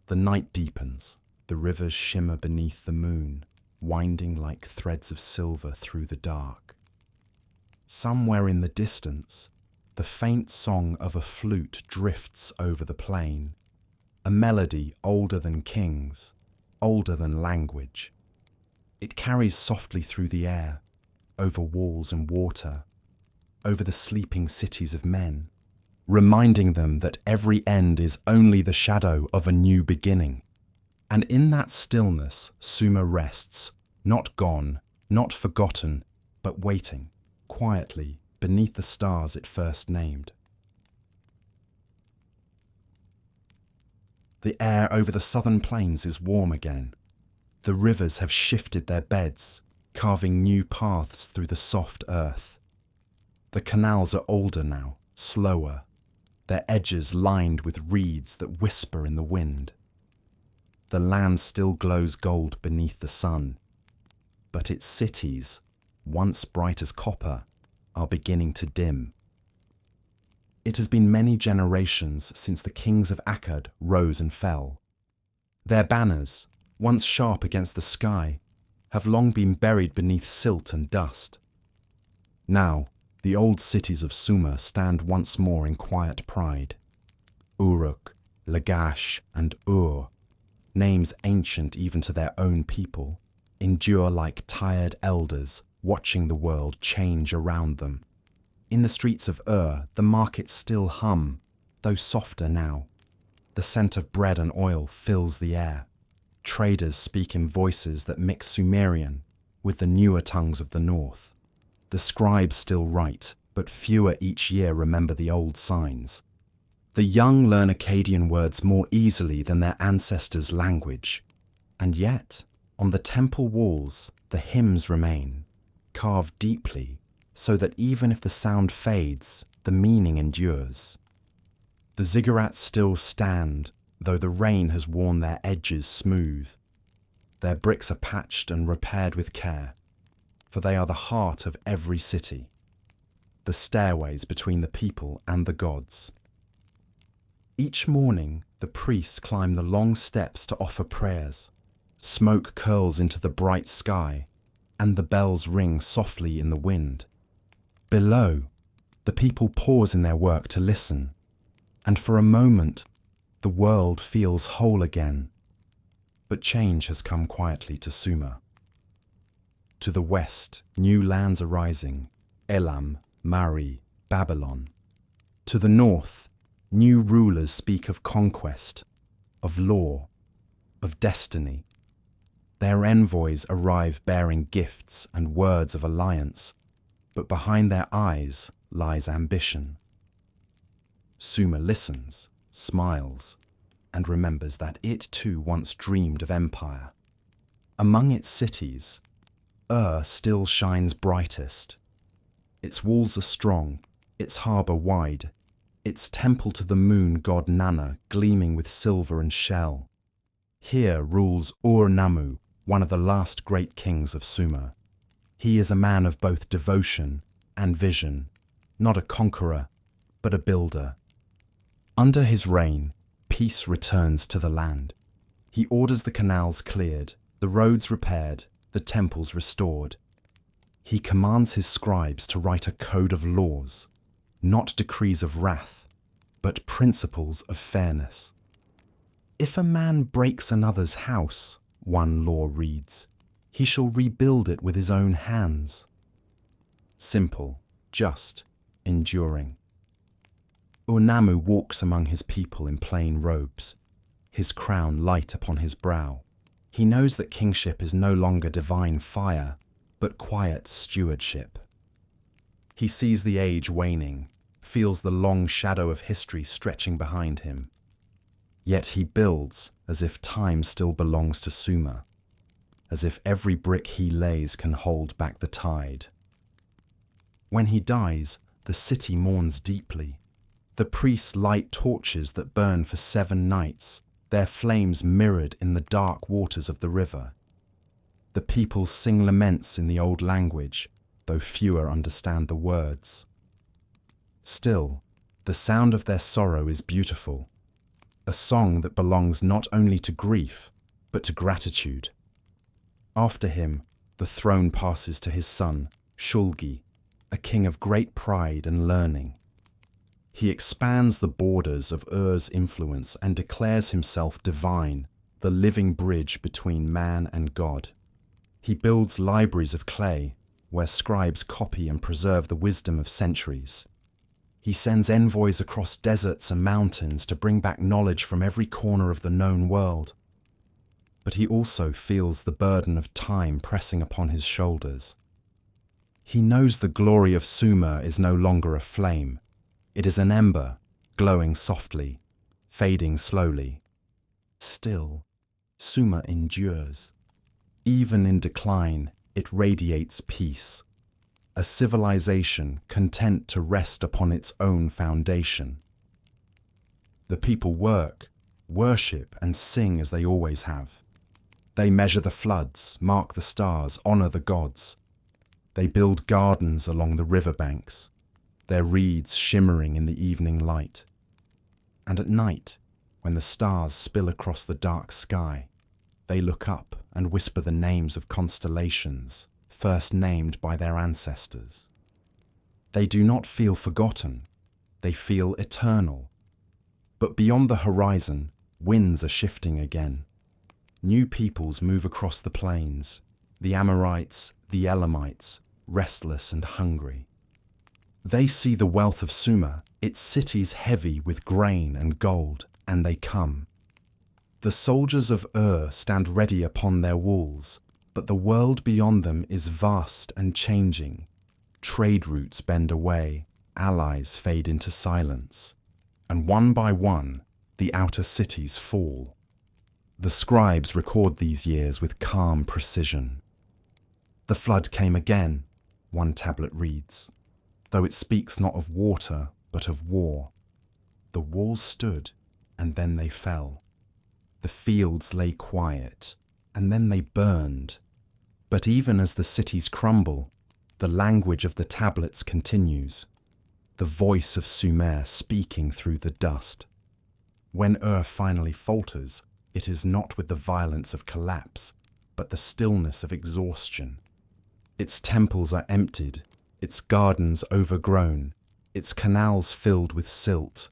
The night deepens, the rivers shimmer beneath the moon, winding like threads of silver through the dark. Somewhere in the distance, the faint song of a flute drifts over the plain, a melody older than kings, older than language. It carries softly through the air, over walls and water, over the sleeping cities of men, reminding them that every end is only the shadow of a new beginning. And in that stillness, Sumer rests, not gone, not forgotten, but waiting, quietly, beneath the stars it first named. The air over the southern plains is warm again. The rivers have shifted their beds, carving new paths through the soft earth. The canals are older now, slower, their edges lined with reeds that whisper in the wind. The land still glows gold beneath the sun, but its cities, once bright as copper, are beginning to dim. It has been many generations since the kings of Akkad rose and fell. Their banners, once sharp against the sky, have long been buried beneath silt and dust. Now, the old cities of Sumer stand once more in quiet pride. Uruk, Lagash, and Ur, names ancient even to their own people, endure like tired elders watching the world change around them. In the streets of Ur, the markets still hum, though softer now. The scent of bread and oil fills the air. Traders speak in voices that mix Sumerian with the newer tongues of the north. The scribes still write, but fewer each year remember the old signs. The young learn Akkadian words more easily than their ancestors' language. And yet, on the temple walls, the hymns remain, carved deeply, so that even if the sound fades, the meaning endures. The ziggurats still stand, though the rain has worn their edges smooth. Their bricks are patched and repaired with care, for they are the heart of every city, the stairways between the people and the gods. Each morning, the priests climb the long steps to offer prayers. Smoke curls into the bright sky, and the bells ring softly in the wind. Below, the people pause in their work to listen, and for a moment, the world feels whole again. But change has come quietly to Sumer. To the west, new lands are rising, Elam, Mari, Babylon. To the north, new rulers speak of conquest, of law, of destiny. Their envoys arrive bearing gifts and words of alliance, but behind their eyes lies ambition. Sumer listens, smiles, and remembers that it too once dreamed of empire. Among its cities, Ur still shines brightest. Its walls are strong, its harbour wide, its temple to the moon god Nana gleaming with silver and shell. Here rules Ur-Nammu, one of the last great kings of Sumer. He is a man of both devotion and vision, not a conqueror, but a builder. Under his reign, peace returns to the land. He orders the canals cleared, the roads repaired, the temples restored. He commands his scribes to write a code of laws, not decrees of wrath, but principles of fairness. If a man breaks another's house, one law reads, he shall rebuild it with his own hands. Simple, just, enduring. Ur-Nammu walks among his people in plain robes, his crown light upon his brow. He knows that kingship is no longer divine fire, but quiet stewardship. He sees the age waning, feels the long shadow of history stretching behind him. Yet he builds as if time still belongs to Sumer, as if every brick he lays can hold back the tide. When he dies, the city mourns deeply. The priests light torches that burn for 7 nights, their flames mirrored in the dark waters of the river. The people sing laments in the old language, though fewer understand the words. Still, the sound of their sorrow is beautiful, a song that belongs not only to grief, but to gratitude. After him, the throne passes to his son, Shulgi, a king of great pride and learning. He expands the borders of Ur's influence and declares himself divine, the living bridge between man and God. He builds libraries of clay, where scribes copy and preserve the wisdom of centuries. He sends envoys across deserts and mountains to bring back knowledge from every corner of the known world. But he also feels the burden of time pressing upon his shoulders. He knows the glory of Sumer is no longer a flame. It is an ember, glowing softly, fading slowly. Still, Sumer endures. Even in decline, it radiates peace. A civilization content to rest upon its own foundation. The people work, worship, and sing as they always have. They measure the floods, mark the stars, honor the gods. They build gardens along the riverbanks, their reeds shimmering in the evening light. And at night, when the stars spill across the dark sky, they look up and whisper the names of constellations, first named by their ancestors. They do not feel forgotten, they feel eternal. But beyond the horizon, winds are shifting again. New peoples move across the plains, the Amorites, the Elamites, restless and hungry. They see the wealth of Sumer, its cities heavy with grain and gold, and they come. The soldiers of Ur stand ready upon their walls, but the world beyond them is vast and changing. Trade routes bend away, allies fade into silence, and one by one, the outer cities fall. The scribes record these years with calm precision. The flood came again, one tablet reads, though it speaks not of water, but of war. The walls stood, and then they fell. The fields lay quiet, and then they burned. But even as the cities crumble, the language of the tablets continues, the voice of Sumer speaking through the dust. When Ur finally falters, it is not with the violence of collapse, but the stillness of exhaustion. Its temples are emptied, its gardens overgrown, its canals filled with silt.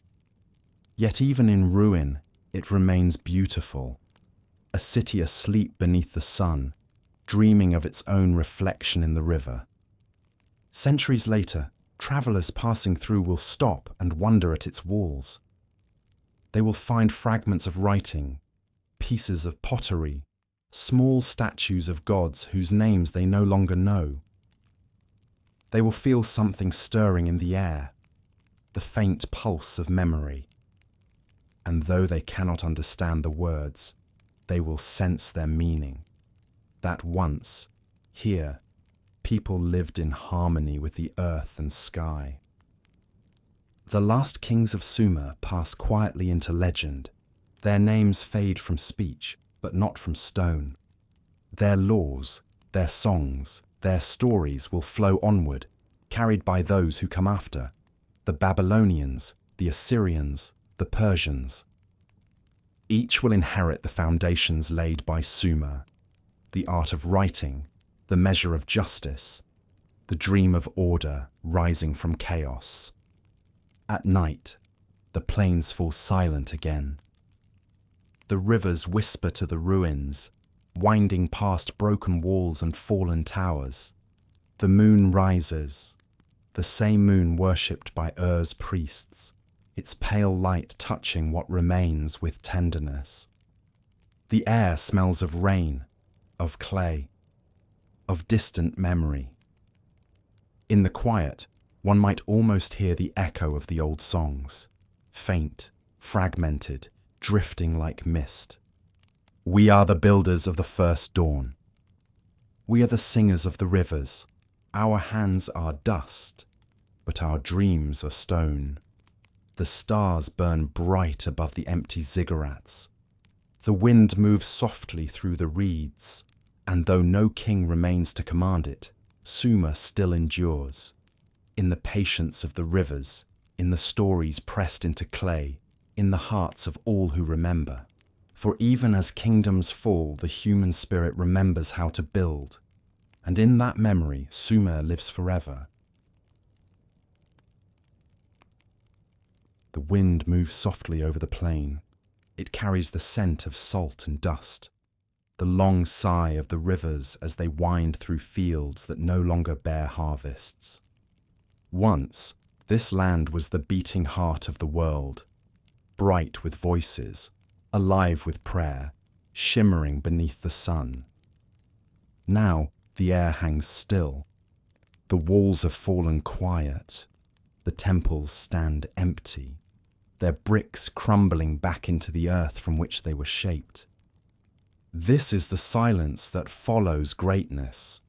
Yet even in ruin, it remains beautiful. a city asleep beneath the sun, dreaming of its own reflection in the river. Centuries later, travelers passing through will stop and wonder at its walls. They will find fragments of writing, pieces of pottery, small statues of gods whose names they no longer know. They will feel something stirring in the air, the faint pulse of memory. And though they cannot understand the words, they will sense their meaning. That once, here, people lived in harmony with the earth and sky. The last kings of Sumer pass quietly into legend. Their names fade from speech, but not from stone. Their laws, their songs, their stories will flow onward, carried by those who come after, the Babylonians, the Assyrians, the Persians. Each will inherit the foundations laid by Sumer, the art of writing, the measure of justice, the dream of order rising from chaos. At night, the plains fall silent again. The rivers whisper to the ruins, winding past broken walls and fallen towers. The moon rises, the same moon worshipped by Ur's priests, its pale light touching what remains with tenderness. The air smells of rain, of clay, of distant memory. In the quiet, one might almost hear the echo of the old songs, faint, fragmented, drifting like mist. We are the builders of the first dawn. We are the singers of the rivers. Our hands are dust, but our dreams are stone. The stars burn bright above the empty ziggurats. The wind moves softly through the reeds, and though no king remains to command it, Sumer still endures. In the patience of the rivers, in the stories pressed into clay, in the hearts of all who remember. For even as kingdoms fall, the human spirit remembers how to build, and in that memory, Sumer lives forever. The wind moves softly over the plain. It carries the scent of salt and dust, the long sigh of the rivers as they wind through fields that no longer bear harvests. Once, this land was the beating heart of the world, bright with voices, alive with prayer, shimmering beneath the sun. Now the air hangs still. The walls have fallen quiet. The temples stand empty, their bricks crumbling back into the earth from which they were shaped. This is the silence that follows greatness.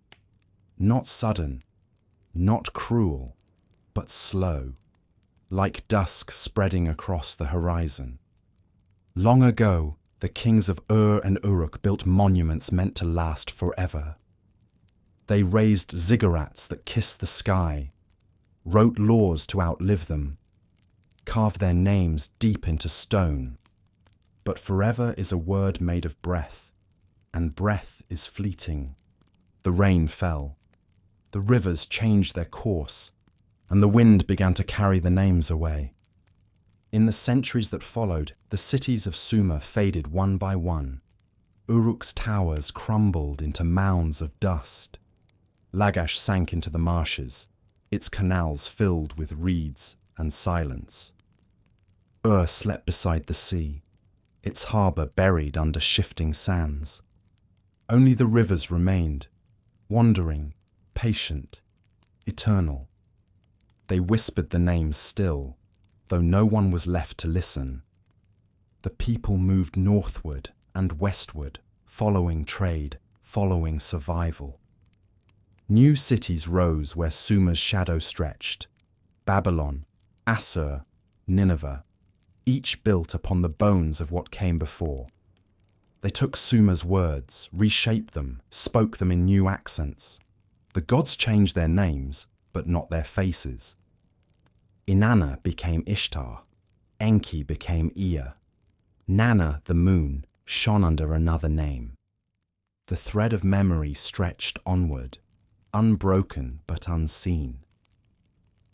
Not sudden, not cruel, but slow, like dusk spreading across the horizon. Long ago, the kings of Ur and Uruk built monuments meant to last forever. They raised ziggurats that kissed the sky, wrote laws to outlive them, carved their names deep into stone. But forever is a word made of breath, and breath is fleeting. The rain fell, the rivers changed their course, and the wind began to carry the names away. In the centuries that followed, the cities of Sumer faded one by one. Uruk's towers crumbled into mounds of dust. Lagash sank into the marshes, its canals filled with reeds and silence. Ur slept beside the sea, its harbour buried under shifting sands. Only the rivers remained, wandering, patient, eternal. They whispered the names still, though no one was left to listen. The people moved northward and westward, following trade, following survival. New cities rose where Sumer's shadow stretched. Babylon, Assur, Nineveh, each built upon the bones of what came before. They took Sumer's words, reshaped them, spoke them in new accents. The gods changed their names, but not their faces. Inanna became Ishtar, Enki became Ea. Nanna, the moon, shone under another name. The thread of memory stretched onward, unbroken but unseen.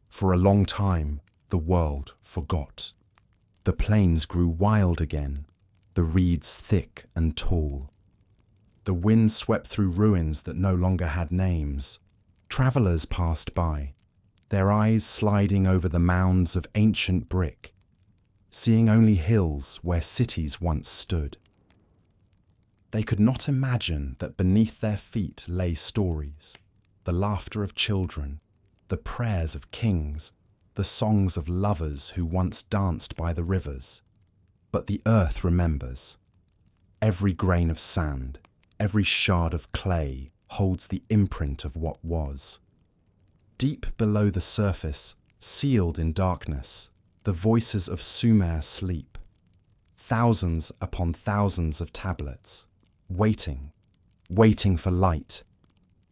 For a long time, the world forgot. The plains grew wild again. the reeds thick and tall. The wind swept through ruins that no longer had names. Travelers passed by, their eyes sliding over the mounds of ancient brick, seeing only hills where cities once stood. They could not imagine that beneath their feet lay stories, the laughter of children, the prayers of kings, the songs of lovers who once danced by the rivers. But the earth remembers. Every grain of sand, every shard of clay holds the imprint of what was. Deep below the surface, sealed in darkness, the voices of Sumer sleep. Thousands upon thousands of tablets, waiting for light,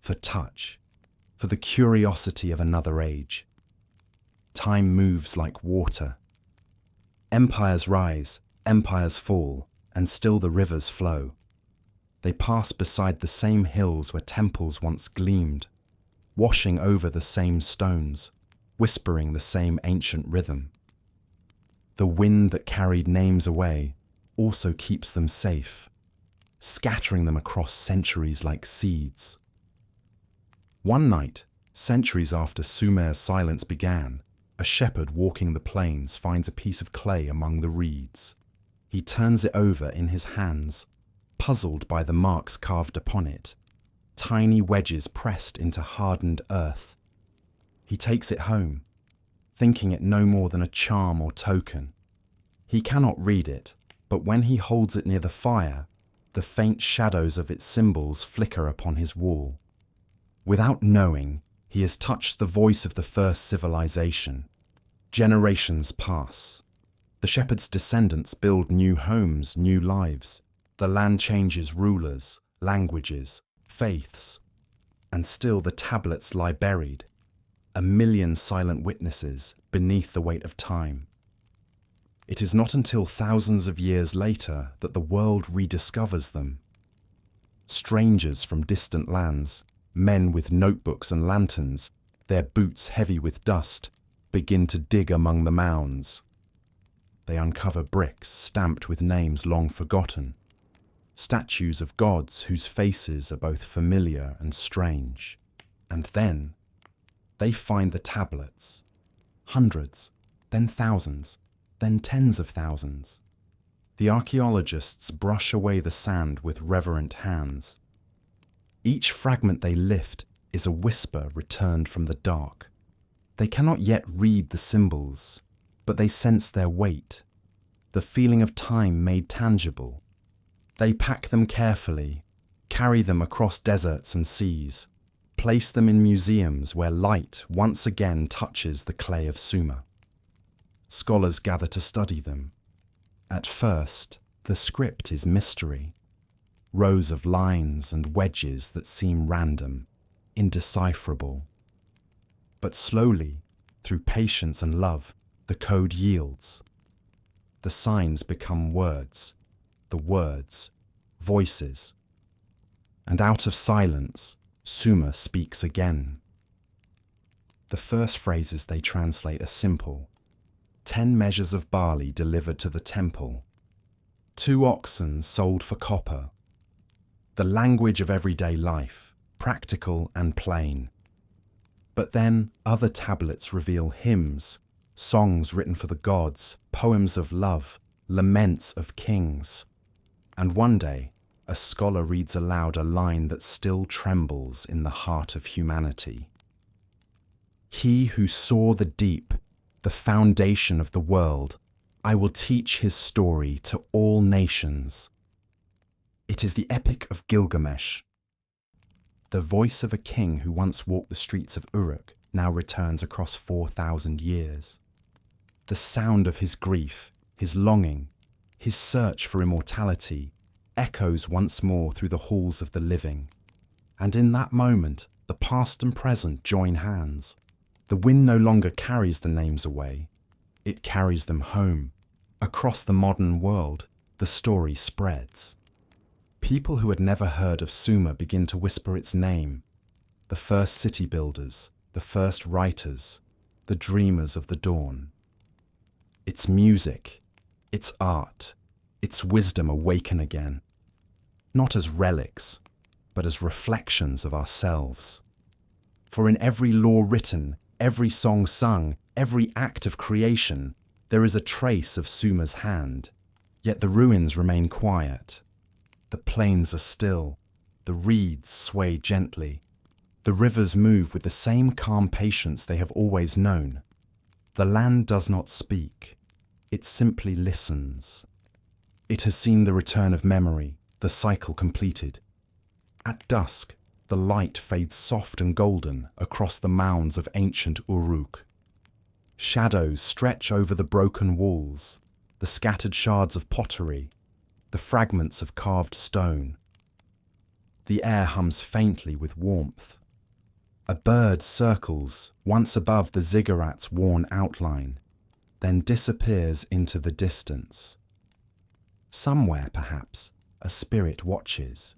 for touch, for the curiosity of another age. Time moves like water. Empires rise, empires fall, and still the rivers flow. They pass beside the same hills where temples once gleamed, washing over the same stones, whispering the same ancient rhythm. The wind that carried names away also keeps them safe, scattering them across centuries like seeds. One night, centuries after Sumer's silence began, a shepherd walking the plains finds a piece of clay among the reeds. He turns it over in his hands, puzzled by the marks carved upon it, tiny wedges pressed into hardened earth. He takes it home, thinking it no more than a charm or token. He cannot read it, but when he holds it near the fire, the faint shadows of its symbols flicker upon his wall. Without knowing, he has touched the voice of the first civilization. Generations pass. The shepherd's descendants build new homes, new lives. The land changes rulers, languages, faiths. And still the tablets lie buried, 1,000,000 silent witnesses beneath the weight of time. It is not until thousands of years later that the world rediscovers them. Strangers from distant lands, men with notebooks and lanterns, their boots heavy with dust, begin to dig among the mounds. They uncover bricks stamped with names long forgotten, statues of gods whose faces are both familiar and strange. And then they find the tablets, hundreds, then thousands, then tens of thousands. The archaeologists brush away the sand with reverent hands. Each fragment they lift is a whisper returned from the dark. They cannot yet read the symbols, but they sense their weight, the feeling of time made tangible. They pack them carefully, carry them across deserts and seas, place them in museums where light once again touches the clay of Sumer. Scholars gather to study them. At first, the script is mystery. Rows of lines and wedges that seem random, indecipherable. But slowly, through patience and love, the code yields. The signs become words, the words, voices. And out of silence, Sumer speaks again. The first phrases they translate are simple. 10 measures of barley delivered to the temple. 2 oxen sold for copper. The language of everyday life, practical and plain. But then other tablets reveal hymns, songs written for the gods, poems of love, laments of kings. And one day, a scholar reads aloud a line that still trembles in the heart of humanity. He who saw the deep, the foundation of the world, I will teach his story to all nations. It is the epic of Gilgamesh. The voice of a king who once walked the streets of Uruk now returns across 4,000 years. The sound of his grief, his longing, his search for immortality echoes once more through the halls of the living. And in that moment, the past and present join hands. The wind no longer carries the names away. It carries them home. Across the modern world, the story spreads. People who had never heard of Sumer begin to whisper its name. The first city builders, the first writers, the dreamers of the dawn. Its music, its art, its wisdom awaken again, not as relics, but as reflections of ourselves. For in every law written, every song sung, every act of creation, there is a trace of Sumer's hand. Yet the ruins remain quiet. The plains are still. The reeds sway gently. The rivers move with the same calm patience they have always known. The land does not speak. It simply listens. It has seen the return of memory, the cycle completed. At dusk, the light fades soft and golden across the mounds of ancient Uruk. Shadows stretch over the broken walls, the scattered shards of pottery, the fragments of carved stone. The air hums faintly with warmth. A bird circles once above the ziggurat's worn outline, then disappears into the distance. Somewhere, perhaps, a spirit watches,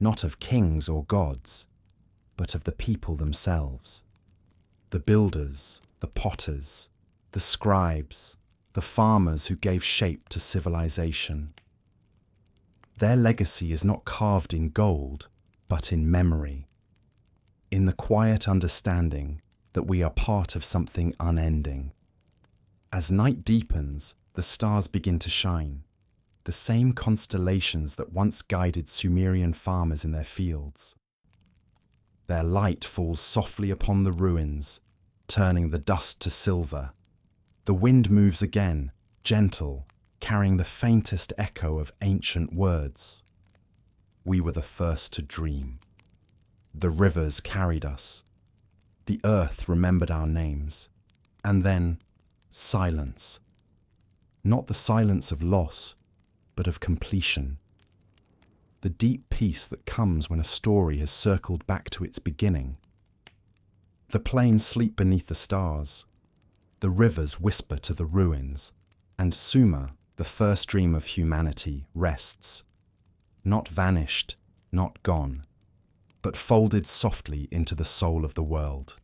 not of kings or gods, but of the people themselves. The builders, the potters, the scribes, the farmers who gave shape to civilization. Their legacy is not carved in gold, but in memory, in the quiet understanding that we are part of something unending. As night deepens, the stars begin to shine, the same constellations that once guided Sumerian farmers in their fields. Their light falls softly upon the ruins, turning the dust to silver. The wind moves again, gentle, carrying the faintest echo of ancient words. We were the first to dream. The rivers carried us. The earth remembered our names. And then, silence. Not the silence of loss, but of completion. The deep peace that comes when a story has circled back to its beginning. The plains sleep beneath the stars. The rivers whisper to the ruins. And Sumer, the first dream of humanity, rests. Not vanished, not gone, but folded softly into the soul of the world.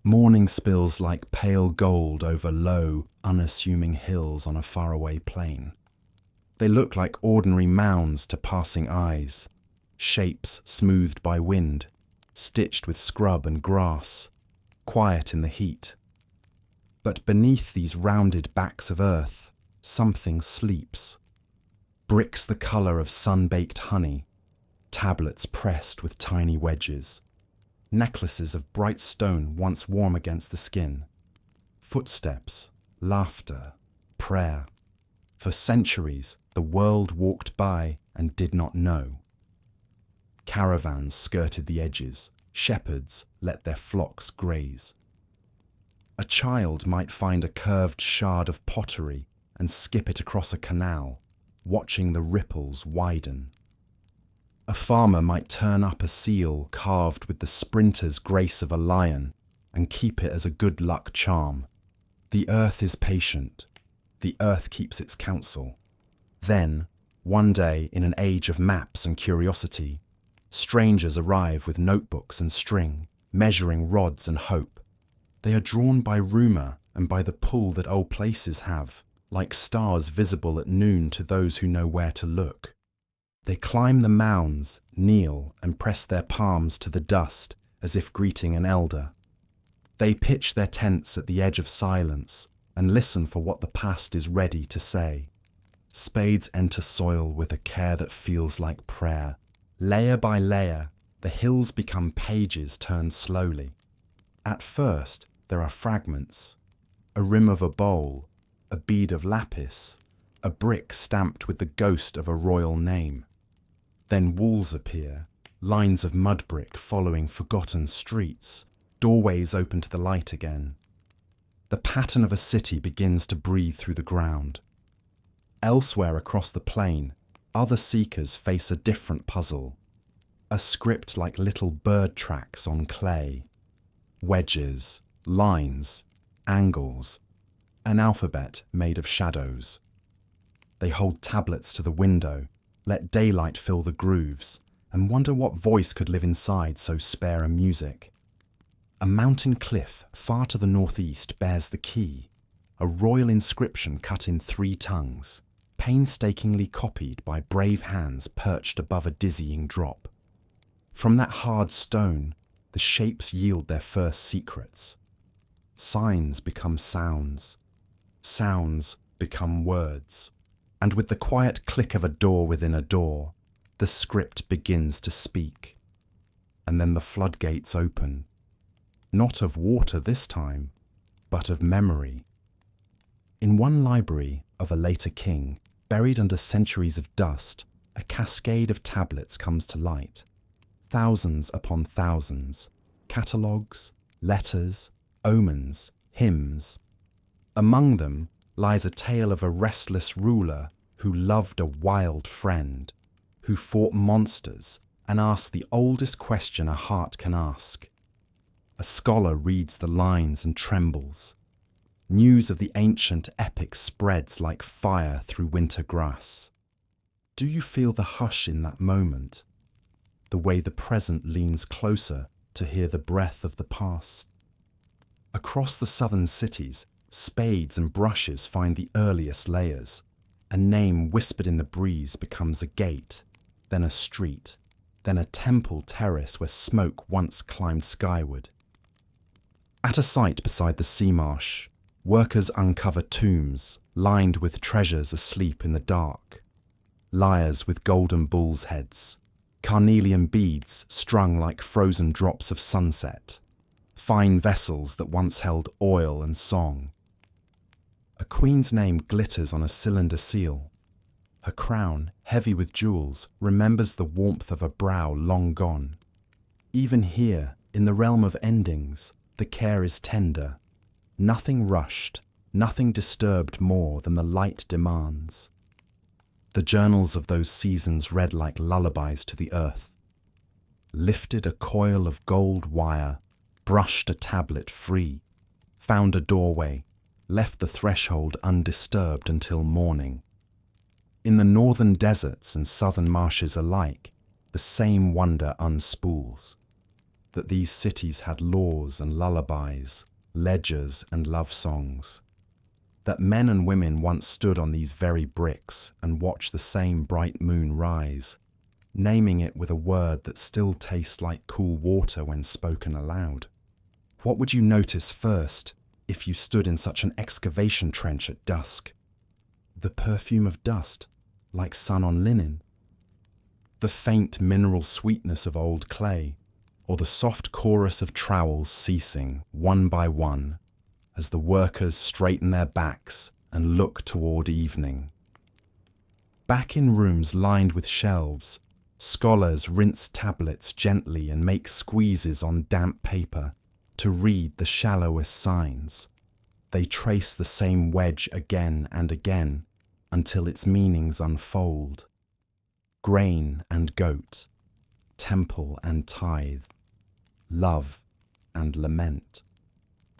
Morning spills like pale gold over low, unassuming hills on a faraway plain. They look like ordinary mounds to passing eyes, shapes smoothed by wind, stitched with scrub and grass, quiet in the heat. But beneath these rounded backs of earth, something sleeps. Bricks the colour of sun-baked honey, tablets pressed with tiny wedges, necklaces of bright stone once warm against the skin, footsteps, laughter, prayer. For centuries, the world walked by and did not know. Caravans skirted the edges, shepherds let their flocks graze. A child might find a curved shard of pottery and skip it across a canal, watching the ripples widen. A farmer might turn up a seal carved with the sprinter's grace of a lion and keep it as a good luck charm. The earth is patient. The earth keeps its counsel. Then, one day in an age of maps and curiosity, strangers arrive with notebooks and string, measuring rods and hope. They are drawn by rumour and by the pull that old places have, like stars visible at noon to those who know where to look. They climb the mounds, kneel, and press their palms to the dust as if greeting an elder. They pitch their tents at the edge of silence and listen for what the past is ready to say. Spades enter soil with a care that feels like prayer. Layer by layer, the hills become pages turned slowly. At first, there are fragments, a rim of a bowl, a bead of lapis, a brick stamped with the ghost of a royal name. Then walls appear, lines of mud brick following forgotten streets, doorways open to the light again. The pattern of a city begins to breathe through the ground. Elsewhere across the plain, other seekers face a different puzzle. A script like little bird tracks on clay. Wedges, lines, angles, an alphabet made of shadows. They hold tablets to the window, let daylight fill the grooves, and wonder what voice could live inside so spare a music. A mountain cliff far to the northeast bears the key, a royal inscription cut in 3 tongues, painstakingly copied by brave hands perched above a dizzying drop. From that hard stone, the shapes yield their first secrets. Signs become sounds. Sounds become words. And with the quiet click of a door within a door, the script begins to speak. And then the floodgates open. Not of water this time, but of memory. In one library of a later king, buried under centuries of dust, a cascade of tablets comes to light. Thousands upon thousands, catalogues, letters, omens, hymns. Among them lies a tale of a restless ruler who loved a wild friend, who fought monsters and asked the oldest question a heart can ask. A scholar reads the lines and trembles. News of the ancient epic spreads like fire through winter grass. Do you feel the hush in that moment? The way the present leans closer to hear the breath of the past? Across the southern cities, spades and brushes find the earliest layers. A name whispered in the breeze becomes a gate, then a street, then a temple terrace where smoke once climbed skyward. At a site beside the sea marsh, workers uncover tombs lined with treasures asleep in the dark. Lyres with golden bulls' heads, carnelian beads strung like frozen drops of sunset, fine vessels that once held oil and song. A queen's name glitters on a cylinder seal. Her crown, heavy with jewels, remembers the warmth of a brow long gone. Even here, in the realm of endings, the care is tender. Nothing rushed, nothing disturbed more than the light demands. The journals of those seasons read like lullabies to the earth. Lifted a coil of gold wire, brushed a tablet free, found a doorway, left the threshold undisturbed until morning. In the northern deserts and southern marshes alike, the same wonder unspools. That these cities had laws and lullabies, ledgers and love songs. That men and women once stood on these very bricks and watched the same bright moon rise, naming it with a word that still tastes like cool water when spoken aloud. What would you notice first if you stood in such an excavation trench at dusk? The perfume of dust, like sun on linen? The faint mineral sweetness of old clay? Or the soft chorus of trowels ceasing, one by one, as the workers straighten their backs and look toward evening? Back in rooms lined with shelves, scholars rinse tablets gently and make squeezes on damp paper to read the shallowest signs. They trace the same wedge again and again until its meanings unfold. Grain and goat, temple and tithe, love and lament.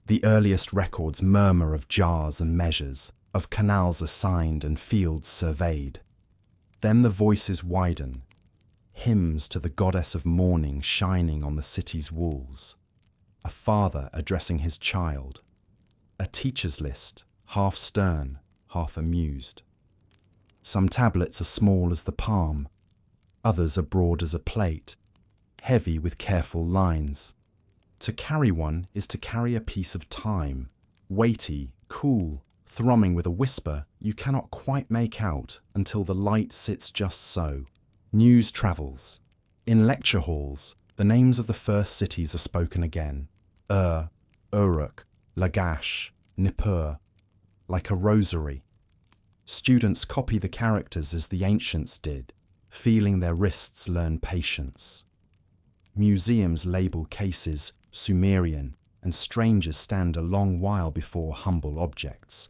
The earliest records murmur of jars and measures, of canals assigned and fields surveyed. Then the voices widen, hymns to the goddess of morning shining on the city's walls. A father addressing his child. A teacher's list, half stern, half amused. Some tablets are small as the palm, others are broad as a plate, heavy with careful lines. To carry one is to carry a piece of time, weighty, cool, thrumming with a whisper you cannot quite make out until the light sits just so. News travels. In lecture halls, the names of the first cities are spoken again. Uruk, Lagash, Nippur, like a rosary. Students copy the characters as the ancients did, feeling their wrists learn patience. Museums label cases Sumerian, and strangers stand a long while before humble objects.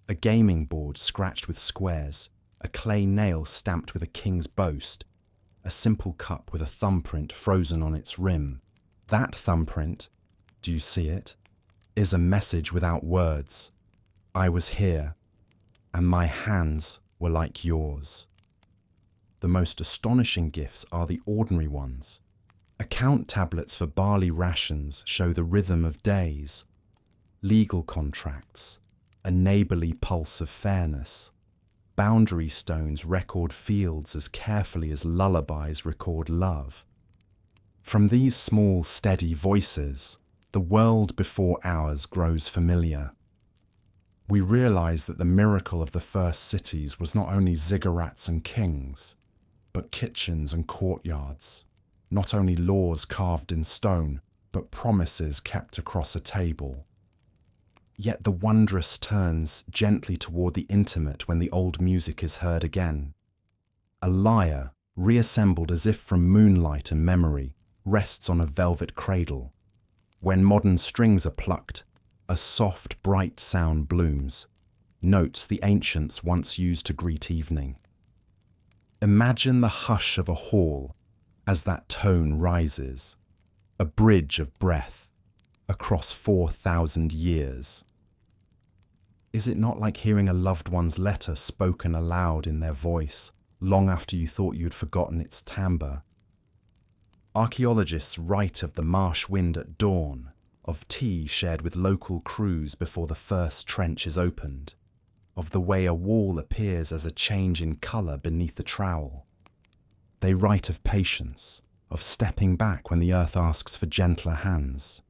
A gaming board scratched with squares, a clay nail stamped with a king's boast, a simple cup with a thumbprint frozen on its rim. That thumbprint, do you see it, is a message without words. I was here, and my hands were like yours. The most astonishing gifts are the ordinary ones. Account tablets for barley rations show the rhythm of days. Legal contracts, a neighbourly pulse of fairness. Boundary stones record fields as carefully as lullabies record love. From these small, steady voices, the world before ours grows familiar. We realise that the miracle of the first cities was not only ziggurats and kings, but kitchens and courtyards, not only laws carved in stone, but promises kept across a table. Yet the wondrous turns gently toward the intimate when the old music is heard again. A lyre, reassembled as if from moonlight and memory, rests on a velvet cradle. When modern strings are plucked, a soft, bright sound blooms, notes the ancients once used to greet evening. Imagine the hush of a hall as that tone rises, a bridge of breath across 4,000 years. Is it not like hearing a loved one's letter spoken aloud in their voice long after you thought you had forgotten its timbre? Archaeologists write of the marsh wind at dawn, of tea shared with local crews before the first trench is opened, of the way a wall appears as a change in colour beneath the trowel. They write of patience, of stepping back when the earth asks for gentler hands.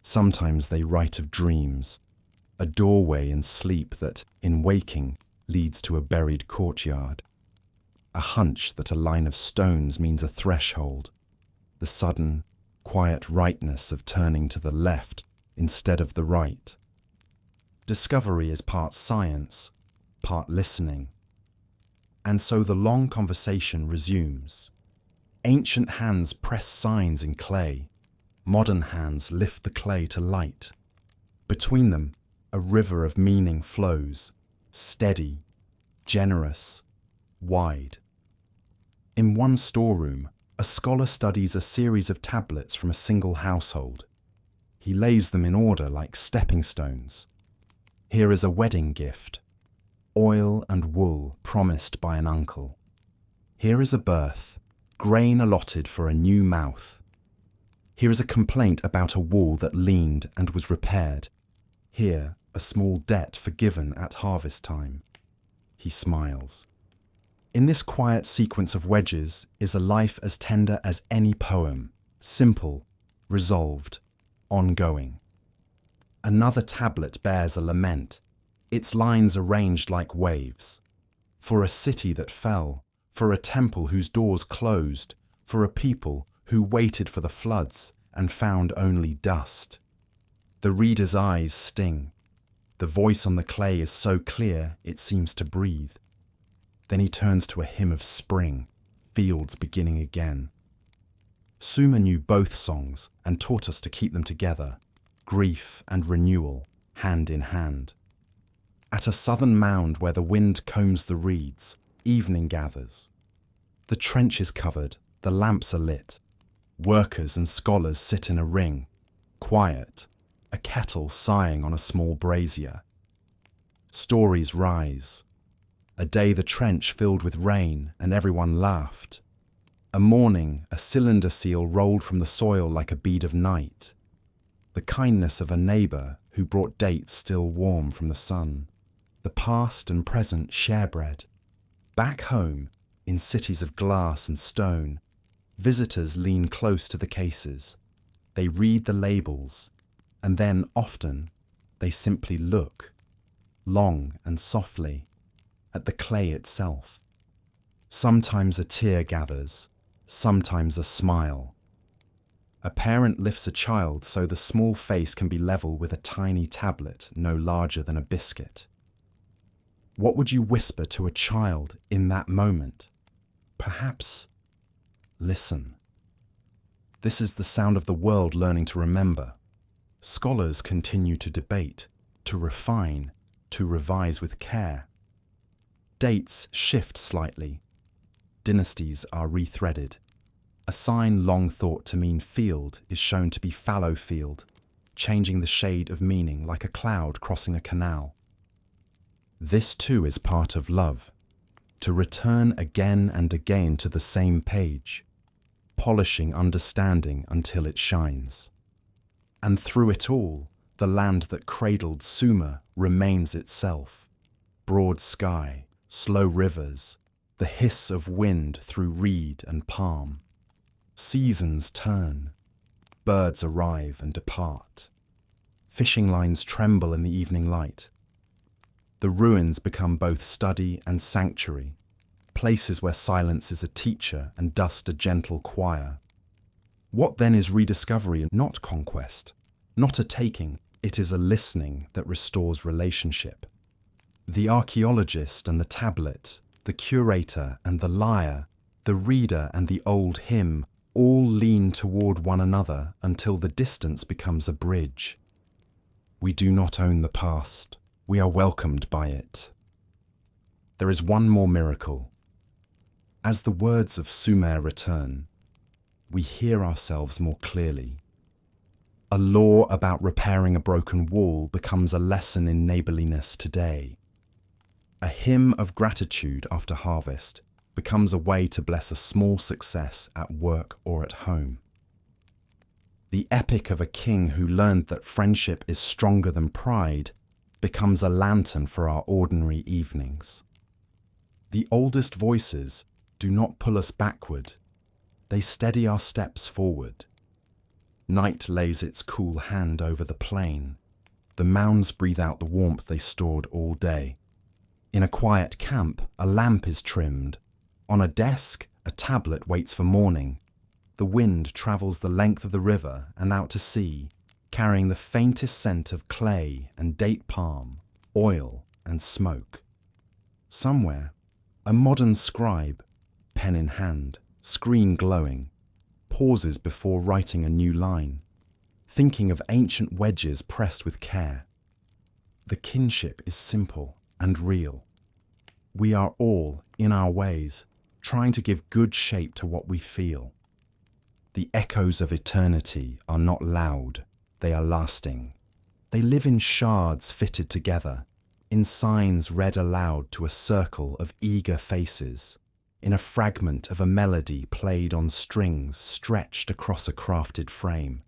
Sometimes they write of dreams, a doorway in sleep that, in waking, leads to a buried courtyard, a hunch that a line of stones means a threshold, the sudden, quiet rightness of turning to the left instead of the right. Discovery is part science, part listening. And so the long conversation resumes. Ancient hands press signs in clay. Modern hands lift the clay to light. Between them, a river of meaning flows, steady, generous, wide. In one storeroom, a scholar studies a series of tablets from a single household. He lays them in order like stepping stones. Here is a wedding gift, oil and wool promised by an uncle. Here is a birth, grain allotted for a new mouth. Here is a complaint about a wall that leaned and was repaired. Here, a small debt forgiven at harvest time. He smiles. In this quiet sequence of wedges is a life as tender as any poem, simple, resolved, ongoing. Another tablet bears a lament, its lines arranged like waves. For a city that fell, for a temple whose doors closed, for a people who waited for the floods and found only dust. The reader's eyes sting. The voice on the clay is so clear it seems to breathe. Then he turns to a hymn of spring, fields beginning again. Sumer knew both songs and taught us to keep them together, grief and renewal, hand in hand. At a southern mound where the wind combs the reeds, evening gathers. The trench is covered, the lamps are lit. Workers and scholars sit in a ring, quiet, a kettle sighing on a small brazier. Stories rise. A day the trench filled with rain and everyone laughed. A morning, a cylinder seal rolled from the soil like a bead of night. The kindness of a neighbour who brought dates still warm from the sun. The past and present share bread. Back home, in cities of glass and stone, visitors lean close to the cases. They read the labels, and then often they simply look, long and softly, at the clay itself. Sometimes a tear gathers, sometimes a smile. A parent lifts a child so the small face can be level with a tiny tablet no larger than a biscuit. What would you whisper to a child in that moment? Perhaps, listen. This is the sound of the world learning to remember. Scholars continue to debate, to refine, to revise with care. Dates shift slightly. Dynasties are rethreaded. A sign long thought to mean field is shown to be fallow field, changing the shade of meaning like a cloud crossing a canal. This too is part of love, to return again and again to the same page, polishing understanding until it shines. And through it all, the land that cradled Sumer remains itself. Broad sky, slow rivers, the hiss of wind through reed and palm. Seasons turn. Birds arrive and depart. Fishing lines tremble in the evening light. The ruins become both study and sanctuary, places where silence is a teacher and dust a gentle choir. What then is rediscovery and not conquest? Not a taking, it is a listening that restores relationship. The archaeologist and the tablet, the curator and the lyre, the reader and the old hymn all lean toward one another until the distance becomes a bridge. We do not own the past, we are welcomed by it. There is one more miracle. As the words of Sumer return, we hear ourselves more clearly. A law about repairing a broken wall becomes a lesson in neighborliness today. A hymn of gratitude after harvest becomes a way to bless a small success at work or at home. The epic of a king who learned that friendship is stronger than pride becomes a lantern for our ordinary evenings. The oldest voices do not pull us backward, they steady our steps forward. Night lays its cool hand over the plain. The mounds breathe out the warmth they stored all day. In a quiet camp, a lamp is trimmed. On a desk, a tablet waits for morning. The wind travels the length of the river and out to sea, carrying the faintest scent of clay and date palm, oil and smoke. Somewhere, a modern scribe, pen in hand, screen glowing, pauses before writing a new line, thinking of ancient wedges pressed with care. The kinship is simple and real. We are all, in our ways, trying to give good shape to what we feel. The echoes of eternity are not loud, they are lasting. They live in shards fitted together, in signs read aloud to a circle of eager faces, in a fragment of a melody played on strings stretched across a crafted frame.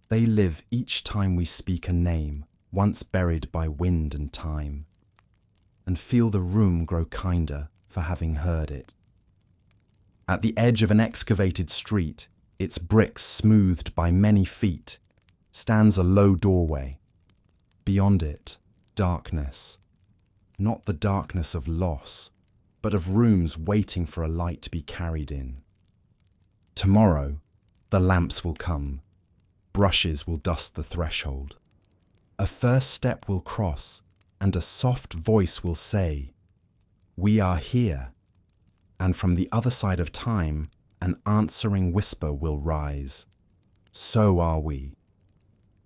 They live each time we speak a name, once buried by wind and time, and feel the room grow kinder for having heard it. At the edge of an excavated street, its bricks smoothed by many feet, stands a low doorway. Beyond it, darkness. Not the darkness of loss, but of rooms waiting for a light to be carried in. Tomorrow, the lamps will come. Brushes will dust the threshold. A first step will cross, and a soft voice will say, "We are here." And from the other side of time, an answering whisper will rise. So are we.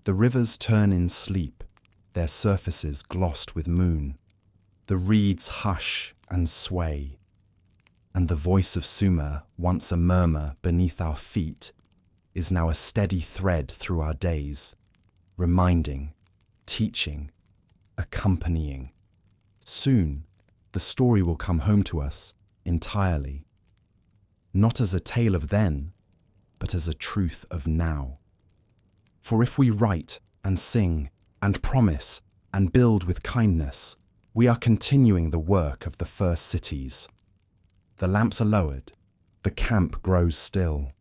The rivers turn in sleep, their surfaces glossed with moon. The reeds hush and sway. And the voice of Sumer, once a murmur beneath our feet, is now a steady thread through our days, reminding, teaching, accompanying. Soon, the story will come home to us entirely, not as a tale of then, but as a truth of now. For if we write and sing and promise and build with kindness, we are continuing the work of the first cities. The lamps are lowered, the camp grows still,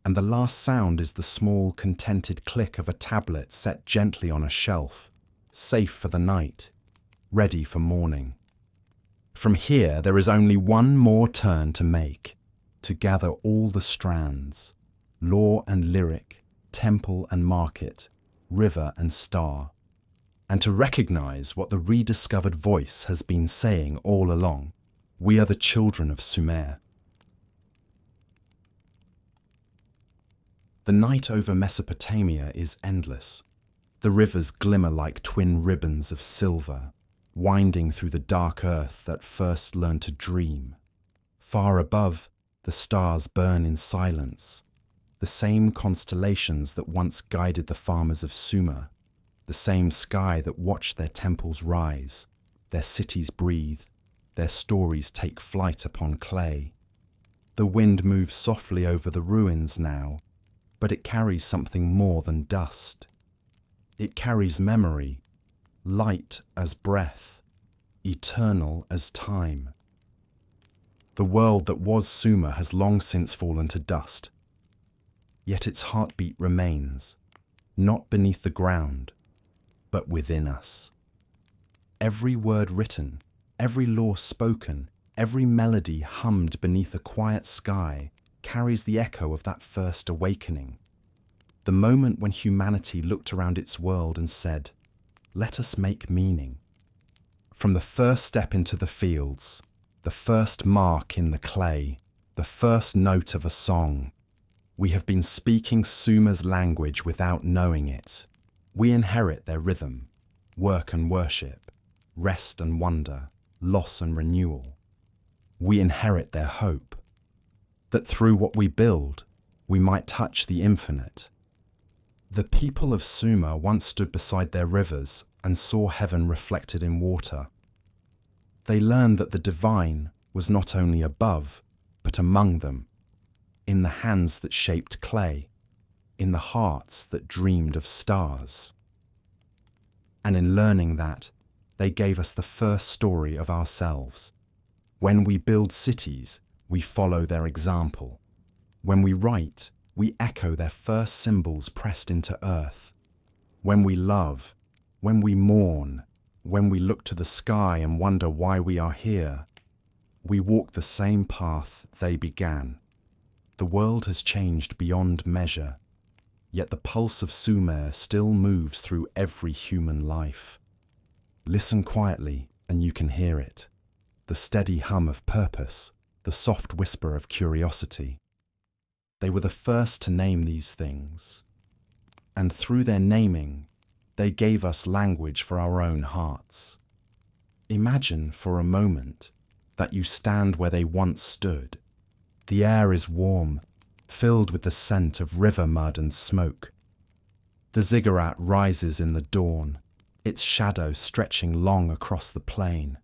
and the last sound is the small, contented click of a tablet set gently on a shelf, safe for the night, ready for morning. From here, there is only one more turn to make, to gather all the strands, law and lyric, temple and market, river and star, and to recognize what the rediscovered voice has been saying all along. We are the children of Sumer. The night over Mesopotamia is endless. The rivers glimmer like twin ribbons of silver, winding through the dark earth that first learned to dream. Far above, the stars burn in silence, the same constellations that once guided the farmers of Sumer, the same sky that watched their temples rise, their cities breathe, their stories take flight upon clay. The wind moves softly over the ruins now, but it carries something more than dust. It carries memory, light as breath, eternal as time. The world that was Sumer has long since fallen to dust, yet its heartbeat remains, not beneath the ground, but within us. Every word written, every law spoken, every melody hummed beneath a quiet sky carries the echo of that first awakening, the moment when humanity looked around its world and said, "Let us make meaning." From the first step into the fields, the first mark in the clay, the first note of a song, we have been speaking Sumer's language without knowing it. We inherit their rhythm, work and worship, rest and wonder, loss and renewal. We inherit their hope, that through what we build, we might touch the infinite. The people of Sumer once stood beside their rivers and saw heaven reflected in water. They learned that the divine was not only above, but among them, in the hands that shaped clay, in the hearts that dreamed of stars. And in learning that, they gave us the first story of ourselves. When we build cities, we follow their example. When we write, we echo their first symbols pressed into earth. When we love, when we mourn, when we look to the sky and wonder why we are here, we walk the same path they began. The world has changed beyond measure, yet the pulse of Sumer still moves through every human life. Listen quietly and you can hear it, the steady hum of purpose, the soft whisper of curiosity. They were the first to name these things, and through their naming, they gave us language for our own hearts. Imagine for a moment that you stand where they once stood. The air is warm, filled with the scent of river mud and smoke. The ziggurat rises in the dawn, its shadow stretching long across the plain.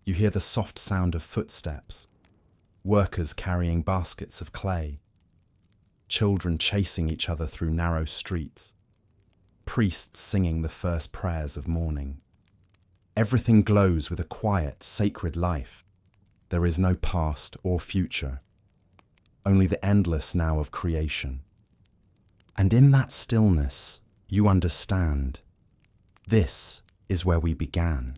You hear the soft sound of footsteps, workers carrying baskets of clay, children chasing each other through narrow streets, priests singing the first prayers of morning. Everything glows with a quiet, sacred life. There is no past or future, only the endless now of creation. And in that stillness, you understand, this is where we began.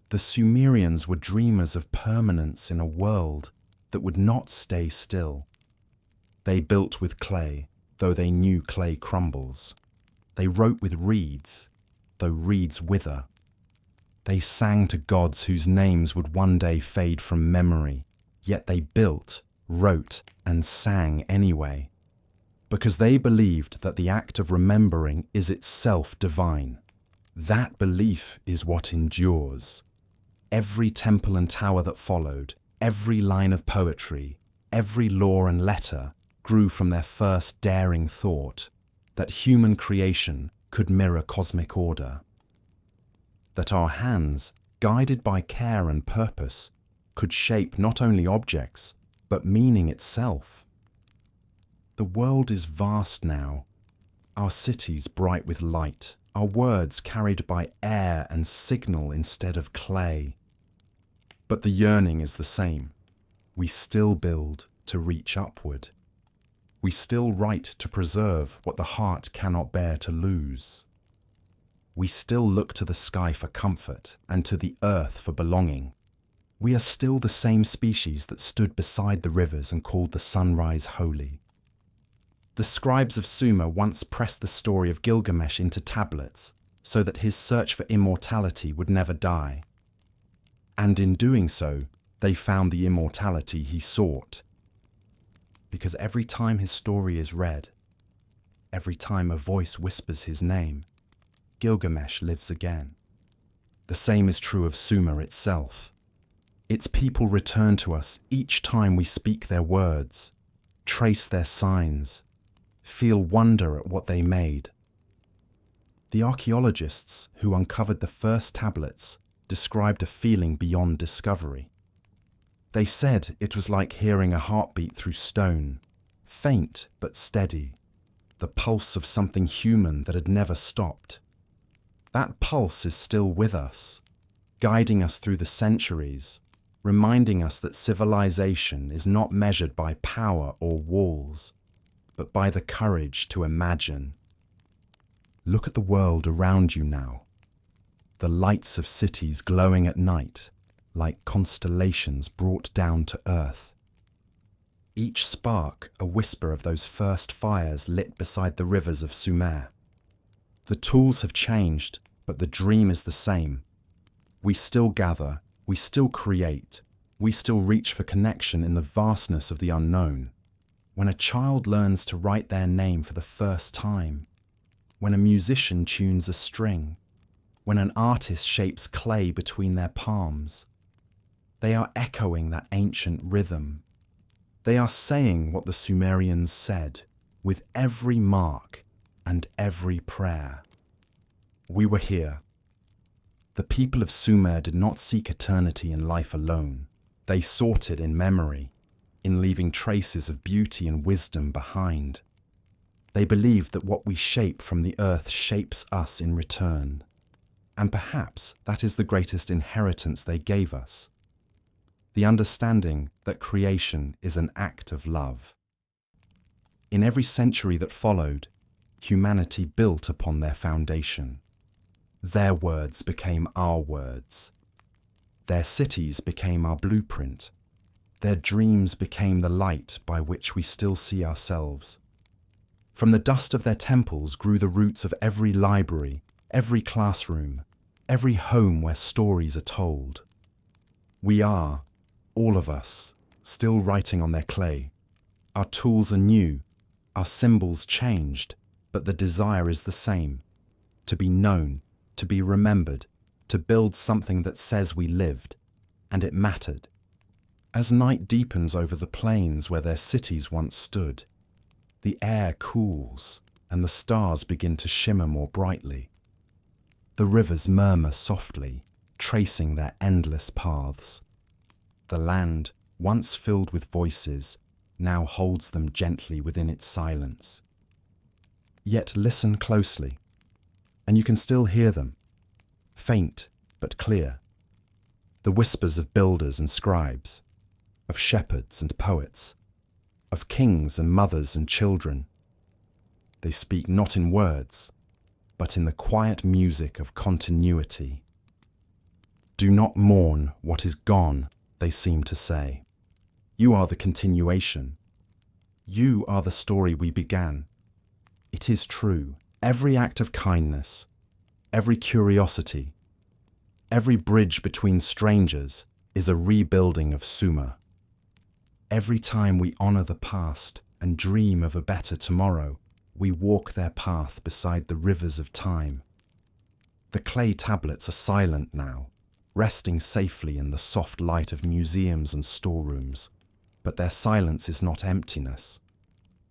The Sumerians were dreamers of permanence in a world that would not stay still. They built with clay, though they knew clay crumbles. They wrote with reeds, though reeds wither. They sang to gods whose names would one day fade from memory, yet they built, wrote, and sang anyway, because they believed that the act of remembering is itself divine. That belief is what endures. Every temple and tower that followed, every line of poetry, every law and letter grew from their first daring thought that human creation could mirror cosmic order. That our hands, guided by care and purpose, could shape not only objects, but meaning itself. The world is vast now, our cities bright with light, our words carried by air and signal instead of clay. But the yearning is the same. We still build to reach upward. We still write to preserve what the heart cannot bear to lose. We still look to the sky for comfort and to the earth for belonging. We are still the same species that stood beside the rivers and called the sunrise holy. The scribes of Sumer once pressed the story of Gilgamesh into tablets so that his search for immortality would never die. And in doing so, they found the immortality he sought. Because every time his story is read, every time a voice whispers his name, Gilgamesh lives again. The same is true of Sumer itself. Its people return to us each time we speak their words, trace their signs, feel wonder at what they made. The archaeologists who uncovered the first tablets described a feeling beyond discovery. They said it was like hearing a heartbeat through stone, faint but steady, the pulse of something human that had never stopped. That pulse is still with us, guiding us through the centuries, reminding us that civilization is not measured by power or walls, but by the courage to imagine. Look at the world around you now. The lights of cities glowing at night, like constellations brought down to earth. Each spark a whisper of those first fires lit beside the rivers of Sumer. The tools have changed, but the dream is the same. We still gather, we still create, we still reach for connection in the vastness of the unknown. When a child learns to write their name for the first time, when a musician tunes a string, when an artist shapes clay between their palms, they are echoing that ancient rhythm. They are saying what the Sumerians said, with every mark and every prayer. We were here. The people of Sumer did not seek eternity in life alone. They sought it in memory, in leaving traces of beauty and wisdom behind. They believed that what we shape from the earth shapes us in return. And perhaps that is the greatest inheritance they gave us. The understanding that creation is an act of love. In every century that followed, humanity built upon their foundation. Their words became our words. Their cities became our blueprint. Their dreams became the light by which we still see ourselves. From the dust of their temples grew the roots of every library, every classroom, every home where stories are told. We are, all of us, still writing on their clay. Our tools are new, our symbols changed, but the desire is the same: to be known, to be remembered, to build something that says we lived, and it mattered. As night deepens over the plains where their cities once stood, the air cools and the stars begin to shimmer more brightly. The rivers murmur softly, tracing their endless paths. The land, once filled with voices, now holds them gently within its silence. Yet listen closely, and you can still hear them, faint but clear. The whispers of builders and scribes, of shepherds and poets, of kings and mothers and children. They speak not in words, but in the quiet music of continuity. Do not mourn what is gone, they seem to say. You are the continuation. You are the story we began. It is true. Every act of kindness, every curiosity, every bridge between strangers is a rebuilding of Sumer. Every time we honor the past and dream of a better tomorrow, we walk their path beside the rivers of time. The clay tablets are silent now, resting safely in the soft light of museums and storerooms. But their silence is not emptiness.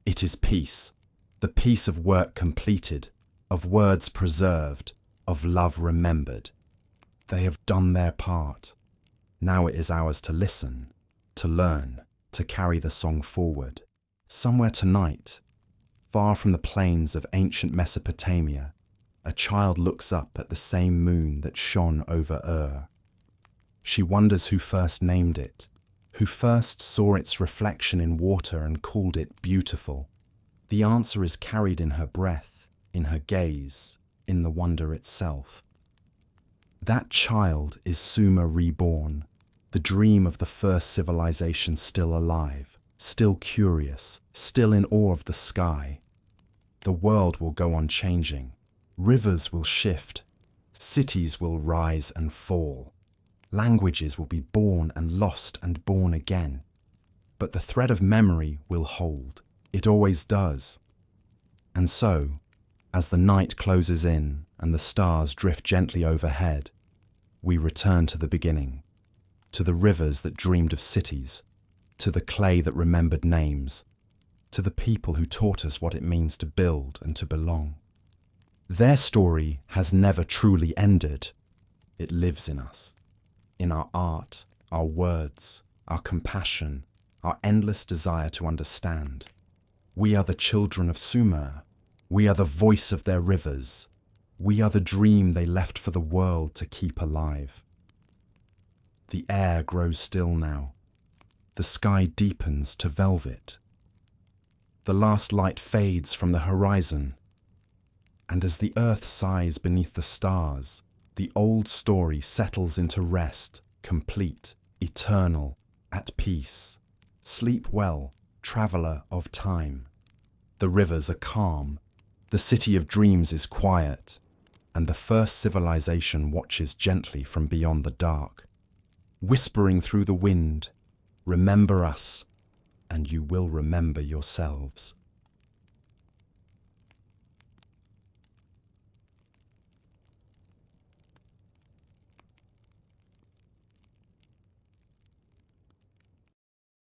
It is peace, the peace of work completed, of words preserved, of love remembered. They have done their part. Now it is ours to listen, to learn, to carry the song forward. Somewhere tonight, far from the plains of ancient Mesopotamia, a child looks up at the same moon that shone over Ur. She wonders who first named it, who first saw its reflection in water and called it beautiful. The answer is carried in her breath, in her gaze, in the wonder itself. That child is Sumer reborn, the dream of the first civilization still alive, still curious, still in awe of the sky. The world will go on changing. Rivers will shift. Cities will rise and fall. Languages will be born and lost and born again. But the thread of memory will hold. It always does. And so, as the night closes in and the stars drift gently overhead, we return to the beginning, to the rivers that dreamed of cities, to the clay that remembered names, to the people who taught us what it means to build and to belong. Their story has never truly ended. It lives in us. In our art, our words, our compassion, our endless desire to understand. We are the children of Sumer. We are the voice of their rivers. We are the dream they left for the world to keep alive. The air grows still now. The sky deepens to velvet. The last light fades from the horizon. And as the earth sighs beneath the stars, the old story settles into rest, complete, eternal, at peace. Sleep well, traveller of time. The rivers are calm, the city of dreams is quiet, and the first civilization watches gently from beyond the dark, whispering through the wind, remember us, and you will remember yourselves.